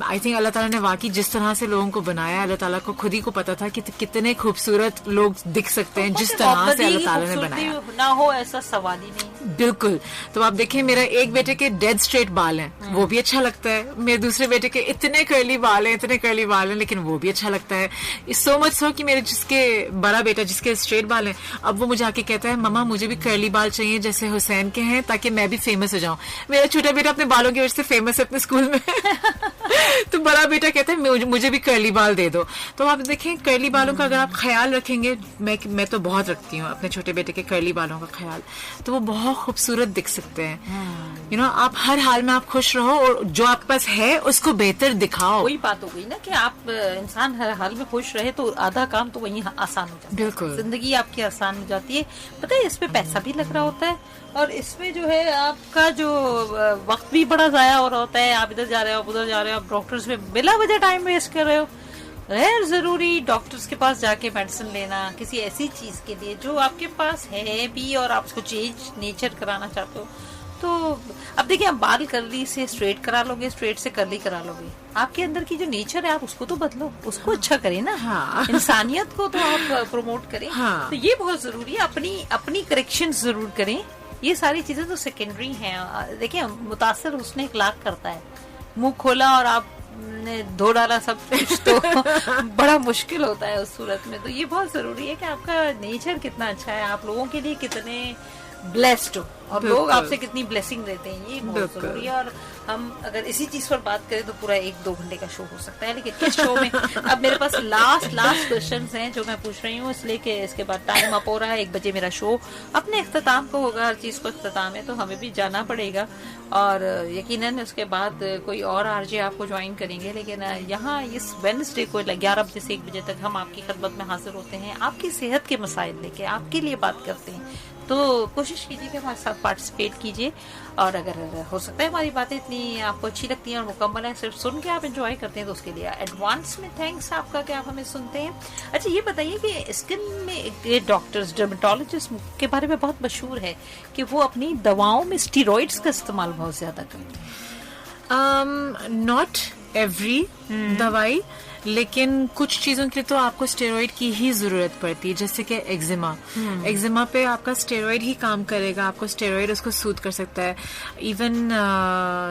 आई थिंक अल्लाह ताला ने वाकई जिस तरह से लोगों को बनाया, अल्लाह ताला को खुद ही को पता था कि कितने खूबसूरत लोग दिख सकते हैं जिस तरह से अल्लाह ताला ने बनाया। ना हो ऐसा सवाल ही नहीं। बिल्कुल। तो आप देखें, मेरा एक बेटे के डेड स्ट्रेट बाल हैं, वो भी अच्छा लगता है। मेरे दूसरे बेटे के इतने कर्ली बाल हैं, इतने कर्ली बाल हैं, लेकिन वो भी अच्छा लगता है। सो मच सो कि मेरे जिसके बड़ा बेटा जिसके स्ट्रेट बाल हैं, अब वो मुझे आके कहता है मम्मा मुझे भी कर्ली बाल चाहिए जैसे हुसैन के हैं, ताकि मैं भी फेमस हो जाऊं। मेरा छोटा बेटा अपने बालों की वजह से फेमस है अपने स्कूल में तो बड़ा बेटा कहता है मुझे भी कर्ली बाल दे दो। तो आप देखें, कर्ली बालों का अगर आप ख्याल रखेंगे, मैं तो बहुत रखती हूँ अपने छोटे बेटे के कर्ली बालों का ख्याल, तो वो बहुत खूबसूरत दिख सकते हैं। यू नो, आप हर हाल में आप खुश रहो और जो आपके पास है उसको बेहतर दिखाओ। वही बात हो गई ना कि आप इंसान हर हाल में खुश रहे तो आधा काम तो वही आसान हो जाता है। बिल्कुल, जिंदगी आपकी आसान हो जाती है। पता है, इसमें पैसा भी लग रहा होता है और इसमें जो है आपका जो वक्त भी बड़ा जाया हो रहा होता है। आप इधर जा रहे हो, उधर जा रहे हो, आप डॉक्टर्स में बिला वजह टाइम वेस्ट कर रहे हो। गैर जरूरी डॉक्टर्स के पास जाके मेडिसिन लेना किसी ऐसी चीज के लिए जो आपके पास है भी और आप उसको चेंज नेचर कराना चाहते हो, तो अब देखिए, आप बाल कर्ली से स्ट्रेट करा लोगे, स्ट्रेट से कर्ली करा लोगे, आपके अंदर की जो नेचर है आप उसको तो बदलो, उसको अच्छा करें ना। हाँ। इंसानियत को तो आप प्रमोट करें। हाँ। तो ये बहुत जरूरी है। अपनी करेक्शन जरूर करें। ये सारी चीजें तो सेकेंडरी हैं। देखिए, मुतासर उसने 1 लाख करता है, मुंह खोला और आपने धो डाला सब कुछ तो बड़ा मुश्किल होता है उस सूरत में। तो ये बहुत जरूरी है कि आपका नेचर कितना अच्छा है, आप लोगों के लिए कितने ब्लेस्ड हो और लोग आपसे कितनी ब्लेसिंग देते हैं, ये बहुत जरूरी है। और हम अगर इसी चीज पर बात करें तो पूरा 1-2 घंटे का शो हो सकता है, लेकिन इस शो में अब मेरे पास लास्ट क्वेश्चंस हैं जो मैं पूछ रही हूँ, इसलिए कि इसके बाद टाइम अप हो रहा है। 1 बजे मेरा शो अपने इख्तिताम को होगा, हर चीज को इख्तिताम है तो हमें भी जाना पड़ेगा और यकीनन उसके बाद कोई और आरजे आपको ज्वाइन करेंगे। लेकिन यहाँ इस वेडनेसडे को 11 बजे से 1 बजे तक हम आपकी खिदमत में हाजिर होते हैं, आपकी सेहत के मसाइल लेके आपके लिए बात करते हैं। तो कोशिश कीजिए कि हमारे साथ पार्टिसिपेट कीजिए और अगर हो सकता है हमारी बातें इतनी आपको अच्छी लगती हैं और मुकम्मल है, सिर्फ सुन के आप एंजॉय करते हैं, तो उसके लिए एडवांस में थैंक्स आपका कि आप हमें सुनते हैं। अच्छा, ये बताइए कि स्किन में डॉक्टर्स, डर्मेटोलॉजिस्ट के बारे में बहुत मशहूर है कि वो अपनी दवाओं में स्टीरॉइड्स का इस्तेमाल बहुत ज्यादा करते हैं। नॉट एवरी दवाई, लेकिन कुछ चीजों के लिए तो आपको स्टेरॉइड की ही जरूरत पड़ती है, जैसे कि एक्जिमा पे आपका स्टेरॉइड ही काम करेगा, आपको स्टेरॉइड उसको सूट कर सकता है। इवन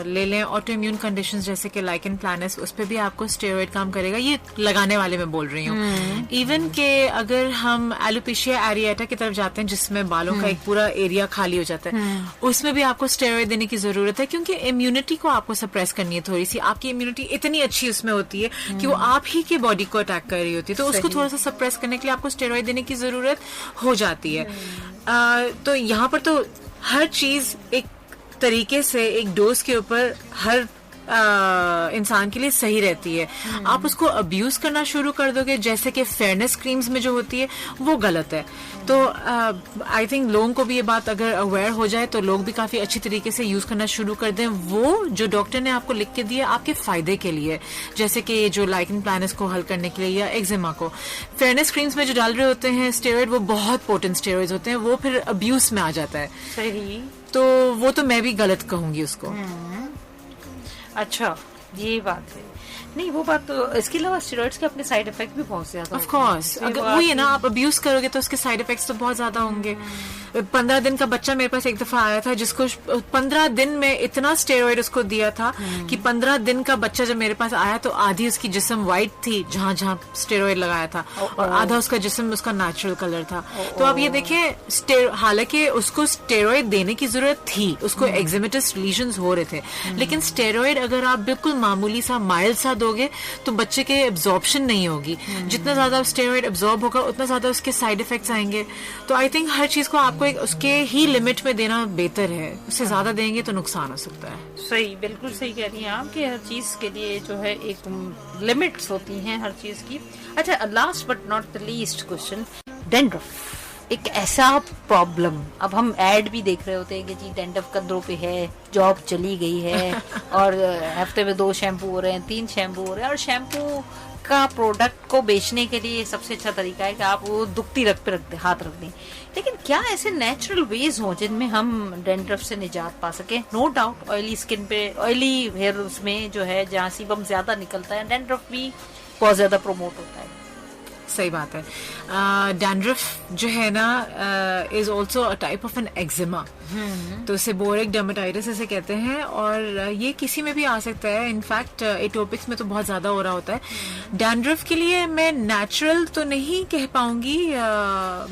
ले लें ऑटो इम्यून कंडीशंस जैसे कि लाइकन प्लानस, उस पे भी आपको स्टेरॉइड काम करेगा। ये लगाने वाले मैं बोल रही हूँ। इवन के अगर हम एलोपेशिया एरिएटा की तरफ जाते हैं जिसमें बालों का एक पूरा एरिया खाली हो जाता है, उसमें भी आपको स्टेरॉइड देने की जरूरत है, क्योंकि इम्यूनिटी को आपको सप्रेस करनी है थोड़ी सी। आपकी इम्यूनिटी इतनी अच्छी उसमें होती है कि वो आप ही के बॉडी को अटैक कर रही होती है, तो उसको थोड़ा सा सप्रेस करने के लिए आपको स्टेरॉइड देने की जरूरत हो जाती है। तो यहाँ पर तो हर चीज एक तरीके से एक डोज के ऊपर हर इंसान के लिए सही रहती है। आप उसको अब्यूज करना शुरू कर दोगे, जैसे कि फेयरनेस क्रीम्स में जो होती है, वो गलत है। तो आई थिंक लोगों को भी ये बात अगर अवेयर हो जाए तो लोग भी काफी अच्छी तरीके से यूज करना शुरू कर दें। वो जो डॉक्टर ने आपको लिख के दिया आपके फायदे के लिए, जैसे कि जो लाइकन प्लानस को हल करने के लिए या एक्जिमा को, फेयरनेस क्रीम्स में जो डाल रहे होते हैं स्टेरॉइड, वो बहुत पोटेंट स्टेरॉइड्स होते हैं, वो फिर अब्यूज में आ जाता है। सही। तो वो तो मैं भी गलत कहूंगी उसको। अच्छा, ये बात है। नहीं, वो बात तो, इसके अलावा स्टेरॉइड्स के अपने साइड इफेक्ट भी बहुत ज्यादा ऑफ कोर्स, अगर वो ये ना आप अब्यूज करोगे तो उसके साइड इफेक्ट्स तो बहुत ज्यादा होंगे। 15 दिन का बच्चा मेरे पास एक दफा आया था जिसको 15 दिन में इतना स्टेरॉइड उसको दिया था कि 15 दिन का बच्चा जब मेरे पास आया तो आधी उसकी जिस्म व्हाइट थी जहाँ जहाँ स्टेरॉइड लगाया था, और आधा उसका जिस्म उसका नेचुरल कलर था। तो आप ये देखिए, हालांकि उसको स्टेरॉइड देने की जरूरत थी, उसको एक्जिमेटस लीजन्स हो रहे थे, लेकिन स्टेरॉइड अगर आप बिल्कुल मामूली सा माइल्ड सा दोगे तो बच्चे के एब्जॉर्प्शन नहीं होगी। जितना ज्यादा स्टेरॉइड एब्जॉर्ब होगा उतना ज्यादा उसके साइड इफेक्ट्स आएंगे। तो आई थिंक हर चीज को आपको एक उसके ही लिमिट में देना बेहतर है, उससे ज्यादा देंगे तो नुकसान हो सकता है। सही, बिल्कुल सही कह रही हैं आप कि हर चीज के लिए जो है एक लिमिट्स होती हैं हर चीज की। अच्छा, last but not the least question, dandruff एक ऐसा प्रॉब्लम, अब हम ऐड भी देख रहे होते हैं कि जी डैंड्रफ कंधों पे है, जॉब चली गई है और हफ्ते में 2 शैम्पू हो रहे हैं, 3 शैम्पू हो रहे हैं, और शैम्पू का प्रोडक्ट को बेचने के लिए सबसे अच्छा तरीका है कि आप वो दुखती रग पे हाथ रख दें। लेकिन क्या ऐसे नेचुरल वेज हो जिनमें हम डैंड्रफ से निजात पा सके? नो डाउट ऑयली स्किन पे, ऑयली हेयर उसमें जो है जहाँ सीबम ज्यादा निकलता है, डैंड्रफ भी बहुत ज्यादा प्रोमोट होता है। सही बात है। डैंड्रफ जो है ना is also a type of an eczema, तो सेबोरिक डर्मेटाइटिस इसे कहते हैं, और ये किसी में भी आ सकता है। इनफैक्ट एटोपिक्स में तो बहुत ज्यादा हो रहा होता है। डैंड्रफ के लिए मैं नेचुरल तो नहीं कह पाऊंगी,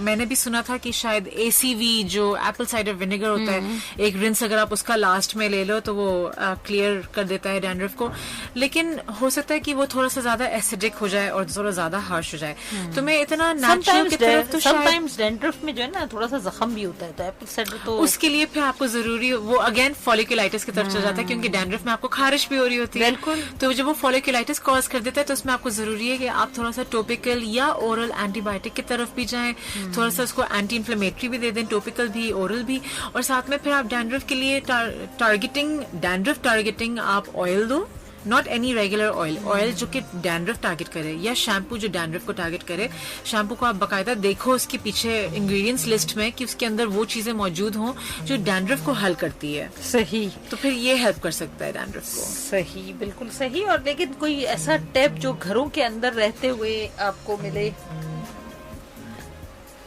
मैंने भी सुना था कि शायद ACV जो एप्पल साइडर विनेगर होता है, एक रिंस अगर आप उसका लास्ट में ले लो तो वो क्लियर कर देता है डैंड्रफ को, लेकिन हो सकता है कि वो थोड़ा सा ज्यादा एसिडिक हो जाए और थोड़ा ज्यादा हार्श हो जाए। तो मैं इतना नेचुरल की तरफ तो समटाइम्स डैंड्रफ में जो है ना थोड़ा सा जख्म भी होता है, तो एप्पल साइडर तो उसके लिए फिर आपको जरूरी वो अगेन फॉलिकुलाइटिस की तरफ चल जाता है, क्योंकि डैंड्रफ में आपको खारिश भी हो रही होती है। बिल्कुल। तो जब वो फॉलिकुलाइटिस कॉज कर देता है तो उसमें आपको जरूरी है कि आप थोड़ा सा टॉपिकल या ओरल एंटीबायोटिक की तरफ भी जाएं, थोड़ा सा उसको एंटी इन्फ्लेमेटरी भी दे दें, टॉपिकल भी ओरल भी, और साथ में फिर आप डैंड्रफ के लिए डैंड्रफ टारगेटिंग आप ऑयल दो, नॉट एनी रेगुलर ऑयल जो कि डैंड्रफ टारगेट करे, या शैम्पू जो डैंड्रफ को टारगेट करे। शैम्पू को आप बकायदा देखो उसके पीछे इंग्रेडिएंट्स लिस्ट में कि उसके अंदर वो चीजें मौजूद हों जो डैंड्रफ को हल करती है। सही, तो फिर ये हेल्प कर सकता है डैंड्रफ को। सही, बिल्कुल सही। और लेकिन कोई ऐसा टिप जो घरों के अंदर रहते हुए आपको मिले,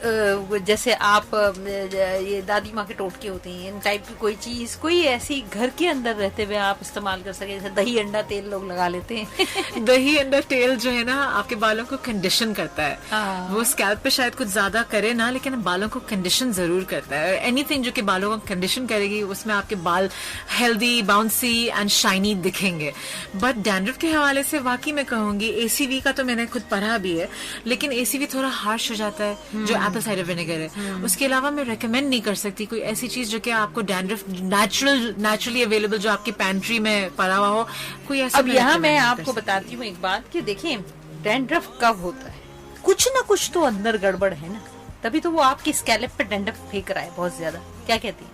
जैसे आप ये दादी माँ के टोटके होते हैं, इन टाइप की कोई चीज, कोई ऐसी घर के अंदर रहते हुए आप इस्तेमाल कर सके? जैसे दही अंडा तेल लोग लगा लेते हैं। दही अंडा तेल जो है ना आपके बालों को कंडीशन करता है। वो स्कैल्प पे शायद कुछ ज्यादा करे ना, लेकिन बालों को कंडीशन जरूर करता है। एनीथिंग जो कि बालों को कंडीशन करेगी उसमें आपके बाल हेल्दी, बाउंसी एंड शाइनी दिखेंगे। बट डैंड्रफ के हवाले से वाकई मैं कहूंगी ACV का तो मैंने खुद पढ़ा भी है, लेकिन ACV थोड़ा हार्श हो जाता है जो एप्पल साइडर विनेगर है। उसके अलावा मैं रेकमेंड नहीं कर सकती कोई ऐसी चीज जो कि आपको डैंड्रफ नेचुरली अवेलेबल जो आपकी पैंट्री में पड़ा हुआ हो, कोई ऐसा। अब यहाँ मैं आपको बताती हूँ एक बात कि देखिए डैंड्रफ कब होता है, कुछ ना कुछ तो अंदर गड़बड़ है ना, तभी तो वो आपकी स्कैल्प पे डैंड्रफ फेंक रहा है बहुत ज्यादा। क्या कहती है?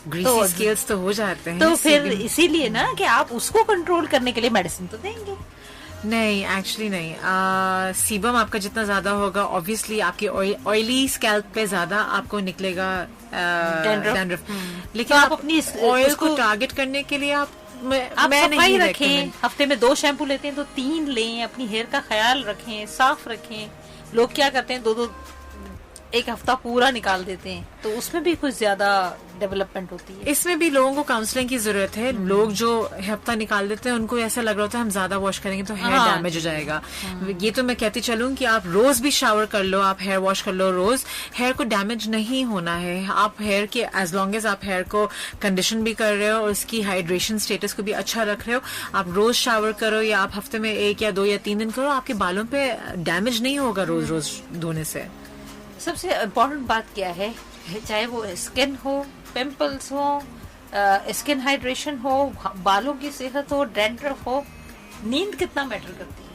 ग्रीसी स्केल्स तो हो जाते हैं, तो फिर इसीलिए ना कि आप उसको कंट्रोल करने के लिए मेडिसिन तो देंगे। नहीं, एक्चुअली नहीं। सीबम आपका जितना ज्यादा होगा ऑब्वियसली आपकी ऑयली स्कैल्प पे ज्यादा आपको निकलेगा डैंड्रफ। लेकिन तो आप अपनी ऑयल को टारगेट करने के लिए आप सफाई रखें। हफ्ते में 2 शैम्पू लेते हैं तो 3 लें, अपनी हेयर का ख्याल रखें, साफ रखें। लोग क्या करते हैं 2-2 एक हफ्ता पूरा निकाल देते हैं, तो उसमें भी कुछ ज्यादा डेवलपमेंट होती है। इसमें भी लोगों को काउंसलिंग की जरूरत है। लोग जो हफ्ता निकाल देते हैं उनको ऐसा लग रहा होता है हम ज्यादा वॉश करेंगे तो हेयर डैमेज हो जाएगा। ये तो मैं कहती चलूं कि आप रोज भी शावर कर लो, आप हेयर वॉश कर लो रोज, हेयर को डैमेज नहीं होना है। आप हेयर के एज लॉन्ग एज आप हेयर को कंडीशन भी कर रहे हो और उसकी हाइड्रेशन स्टेटस को भी अच्छा रख रहे हो, आप रोज शावर करो या आप हफ्ते में 1 या 2 या 3 दिन करो, आपके बालों पे डैमेज नहीं होगा रोज रोज धोने से। सबसे इम्पोर्टेंट बात क्या है, चाहे वो स्किन हो, पिंपल्स हो, स्किन हाइड्रेशन हो, बालों की सेहत हो, डैंड्रफ हो, नींद कितना मैटर करती है?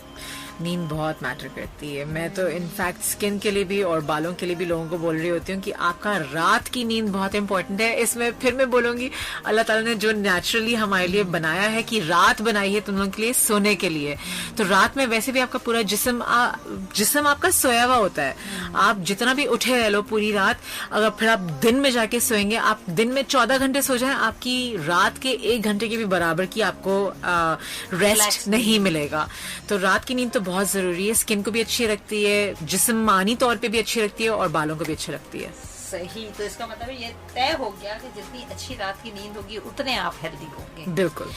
नींद बहुत मैटर करती है। मैं तो इनफैक्ट स्किन के लिए भी और बालों के लिए भी लोगों को बोल रही होती हूँ कि आपका रात की नींद बहुत इंपॉर्टेंट है। इसमें फिर मैं बोलूंगी अल्लाह ताला ने जो नेचुरली हमारे लिए बनाया है कि रात बनाई है तुम लोगों के लिए सोने के लिए, तो रात में वैसे भी आपका पूरा जिस्म आपका सोया हुआ होता है। आप जितना भी उठे रह लो पूरी रात, अगर फिर आप दिन में जाके सोएंगे, आप दिन में 14 घंटे सो जाएं, आपकी रात के 1 घंटे के भी बराबर की आपको रेस्ट नहीं मिलेगा। तो रात की नींद तो बहुत जरूरी है। स्किन को भी अच्छी रखती है, जिस्मानी तौर पे भी अच्छी रखती है और बालों को भी अच्छी रखती है। सही, तो इसका मतलब ये तय हो गया कि जितनी अच्छी रात की नींद होगी उतने आप हेल्दी होंगे। बिल्कुल।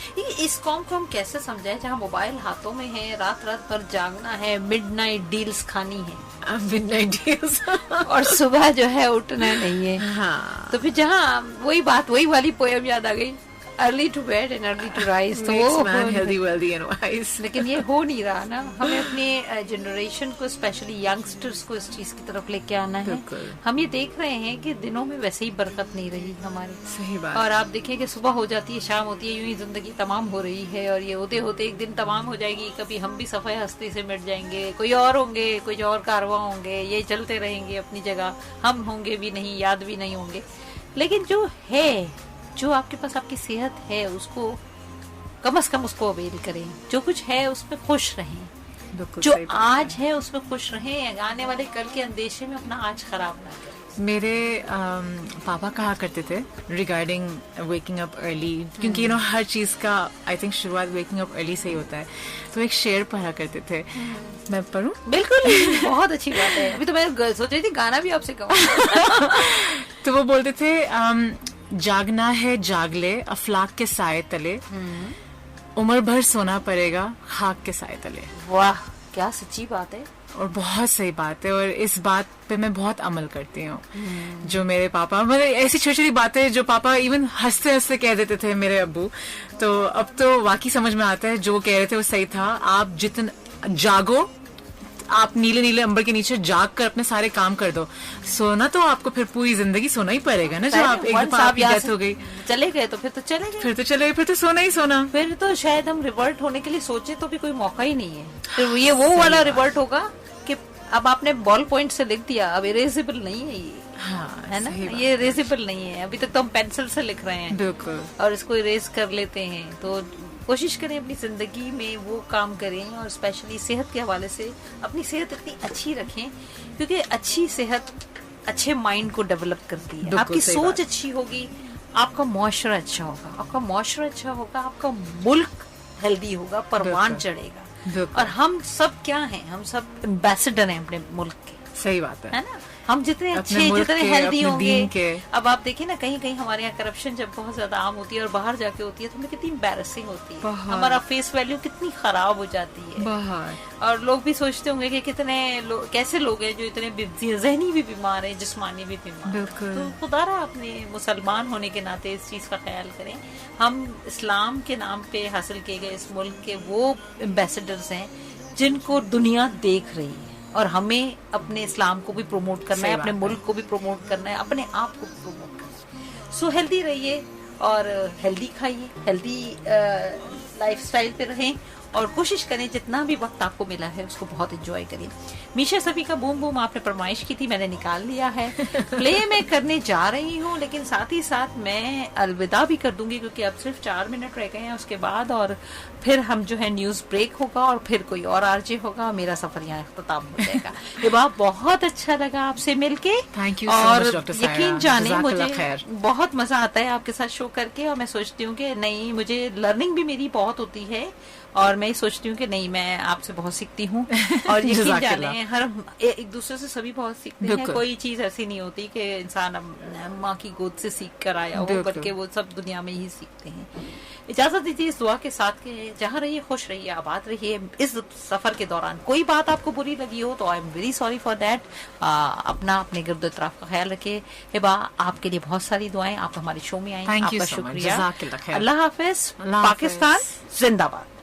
इस कॉम को हम कैसे समझाएं जहाँ मोबाइल हाथों में है, रात रात भर जागना है, मिडनाइट डील्स खानी है, मिडनाइट डील्स और सुबह जो है उठना नहीं है। हाँ। तो फिर जहाँ वही बात, वही वाली पोयम याद आ गई, early to bed and early to rise, तो Makes वो man healthy, wealthy and wise. लेकिन ये हो नहीं रहा ना। हमें अपने जनरेशन को, स्पेशली यंगस्टर्स को इस चीज की तरफ लेके आना है। बिल्कुल। हम ये देख रहे हैं कि दिनों में वैसे ही बरकत नहीं रही हमारी। सही बात। और आप देखें कि सुबह हो जाती है, शाम होती है, यूं ही जिंदगी तमाम हो रही है, और ये होते होते एक दिन तमाम हो जाएगी। कभी हम भी सफाई हस्ती से मिट जाएंगे, कोई और होंगे, कुछ और कारवां होंगे, ये चलते रहेंगे अपनी जगह, हम होंगे भी नहीं, याद भी नहीं होंगे। लेकिन जो है, जो आपके पास आपकी सेहत है, उसको कम से कम उसको अवेल करें। जो कुछ है उसमें खुश रहें, बिल्कुल जो सही बात है। आज है उसमें खुश रहें। आने वाले कल के अंदेशे में अपना आज खराब ना करें। मेरे पापा कहा करते थे रिगार्डिंग वेकिंग अप अर्ली, क्योंकि यू नो हर चीज का आई थिंक शुरुआत वेकिंग अप अर्ली से ही होता है। तो एक शेर पढ़ा करते थे, मैं पढ़ूं? बिल्कुल, बहुत अच्छी बात है। अभी तो मैं सोच रही थी गाना भी आपसे कहूँ। तो वो बोलते थे जागना है जाग ले अफलाक के साए तले, उम्र भर सोना पड़ेगा खाक के साए तले। वाह, क्या सच्ची बात है। और बहुत सही बात है, और इस बात पे मैं बहुत अमल करती हूँ। जो मेरे पापा, मतलब ऐसी छोटी छोटी बातें जो पापा इवन हंसते हंसते कह देते थे मेरे अब्बू, तो अब तो वाकई समझ में आता है जो कह रहे थे वो सही था। आप जितना जागो, आप नीले नीले अंबर के नीचे जाग कर अपने सारे काम कर दो। सोना तो आपको फिर पूरी जिंदगी सोना ही पड़ेगा ना। जब आप एक दफा आपकी डेथ हो गई, चले गए तो फिर तो चले गए, फिर तो सोना ही सोना। फिर तो शायद हम रिवर्ट होने के लिए सोचे तो भी कोई मौका ही नहीं है। फिर ये वो वाला रिवर्ट होगा कि अब आपने बॉल पॉइंट से लिख दिया, अब इरेजेबल नहीं है ये। हाँ, है ना, सही बात ये इरेजेबल नहीं है। अभी तक तो हम पेंसिल से लिख रहे हैं, बिल्कुल, और इसको इरेज कर लेते हैं। तो कोशिश करें अपनी जिंदगी में वो काम करें, और स्पेशली सेहत के हवाले से अपनी सेहत इतनी अच्छी रखें, क्योंकि अच्छी सेहत अच्छे माइंड को डेवलप करती है। आपकी सोच अच्छी होगी, आपका मुआशरा अच्छा होगा, आपका मुआशरा अच्छा होगा, आपका मुल्क हेल्दी होगा, परवान चढ़ेगा। और हम सब क्या हैं, हम सब एम्बेसडर हैं अपने मुल्क के। सही बात है ना। हम जितने अच्छे, जितने हेल्दी होंगे। अब आप देखिए ना, कहीं कहीं हमारे यहाँ करप्शन जब बहुत ज्यादा आम होती है और बाहर जाके होती है, तो हमें कितनी एम्बैरेसिंग होती है, हमारा फेस वैल्यू कितनी खराब हो जाती है बाहर। और लोग भी सोचते होंगे कि कितने कैसे लोग हैं जो इतने जहनी भी बीमार है, जिस्मानी भी बीमार। तो खुदारा अपने मुसलमान होने के नाते इस चीज का ख्याल करें। हम इस्लाम के नाम पे हासिल किए गए इस मुल्क के वो एम्बेसडर्स हैं जिनको दुनिया देख रही है, और हमें अपने इस्लाम को भी प्रमोट करना है, अपने मुल्क को भी प्रमोट करना है, अपने आप को भी प्रमोट करना है। सो हेल्दी रहिए और हेल्दी खाइए, हेल्दी लाइफस्टाइल पे रहें, और कोशिश करें जितना भी वक्त आपको मिला है उसको बहुत एंजॉय करें। मीशा सफी का बूम बूम आपने फरमाइश की थी, मैंने निकाल लिया है। प्ले मैं करने जा रही हूँ, लेकिन साथ ही साथ मैं अलविदा भी कर दूंगी, क्योंकि अब सिर्फ 4 मिनट रह गए हैं उसके बाद, और फिर हम जो है न्यूज ब्रेक होगा और फिर कोई और आरजे होगा, मेरा सफर यहाँ इख्तिताम हो जाएगा। ये बात बहुत अच्छा लगा आपसे मिलके, थैंक यू और यकीन जाने मुझे बहुत मजा आता है आपके साथ शो करके, और मैं सोचती हूँ कि नहीं, मुझे लर्निंग भी मेरी बहुत होती है, और मैं सोचती हूँ कि नहीं, मैं आपसे बहुत सीखती हूँ। और यकीन जाने हर एक दूसरे से सभी बहुत सीखते हैं। कोई चीज ऐसी नहीं होती कि इंसान माँ की गोद से सीख कर आया हो, बल्कि वो सब दुनिया में ही सीखते हैं। इजाजत दीजिए इस दुआ के साथ के जहाँ रहिए, खुश रहिए, आबाद रहिए। इस सफर के दौरान कोई बात आपको बुरी लगी हो तो I am very sorry for that. अपना अपने गिर्द इतराफ का ख्याल रखिए। हिबा, आपके लिए बहुत सारी दुआएं, आप हमारे शो में आए, आपका शुक्रिया। अल्लाह हाफिज। पाकिस्तान जिंदाबाद।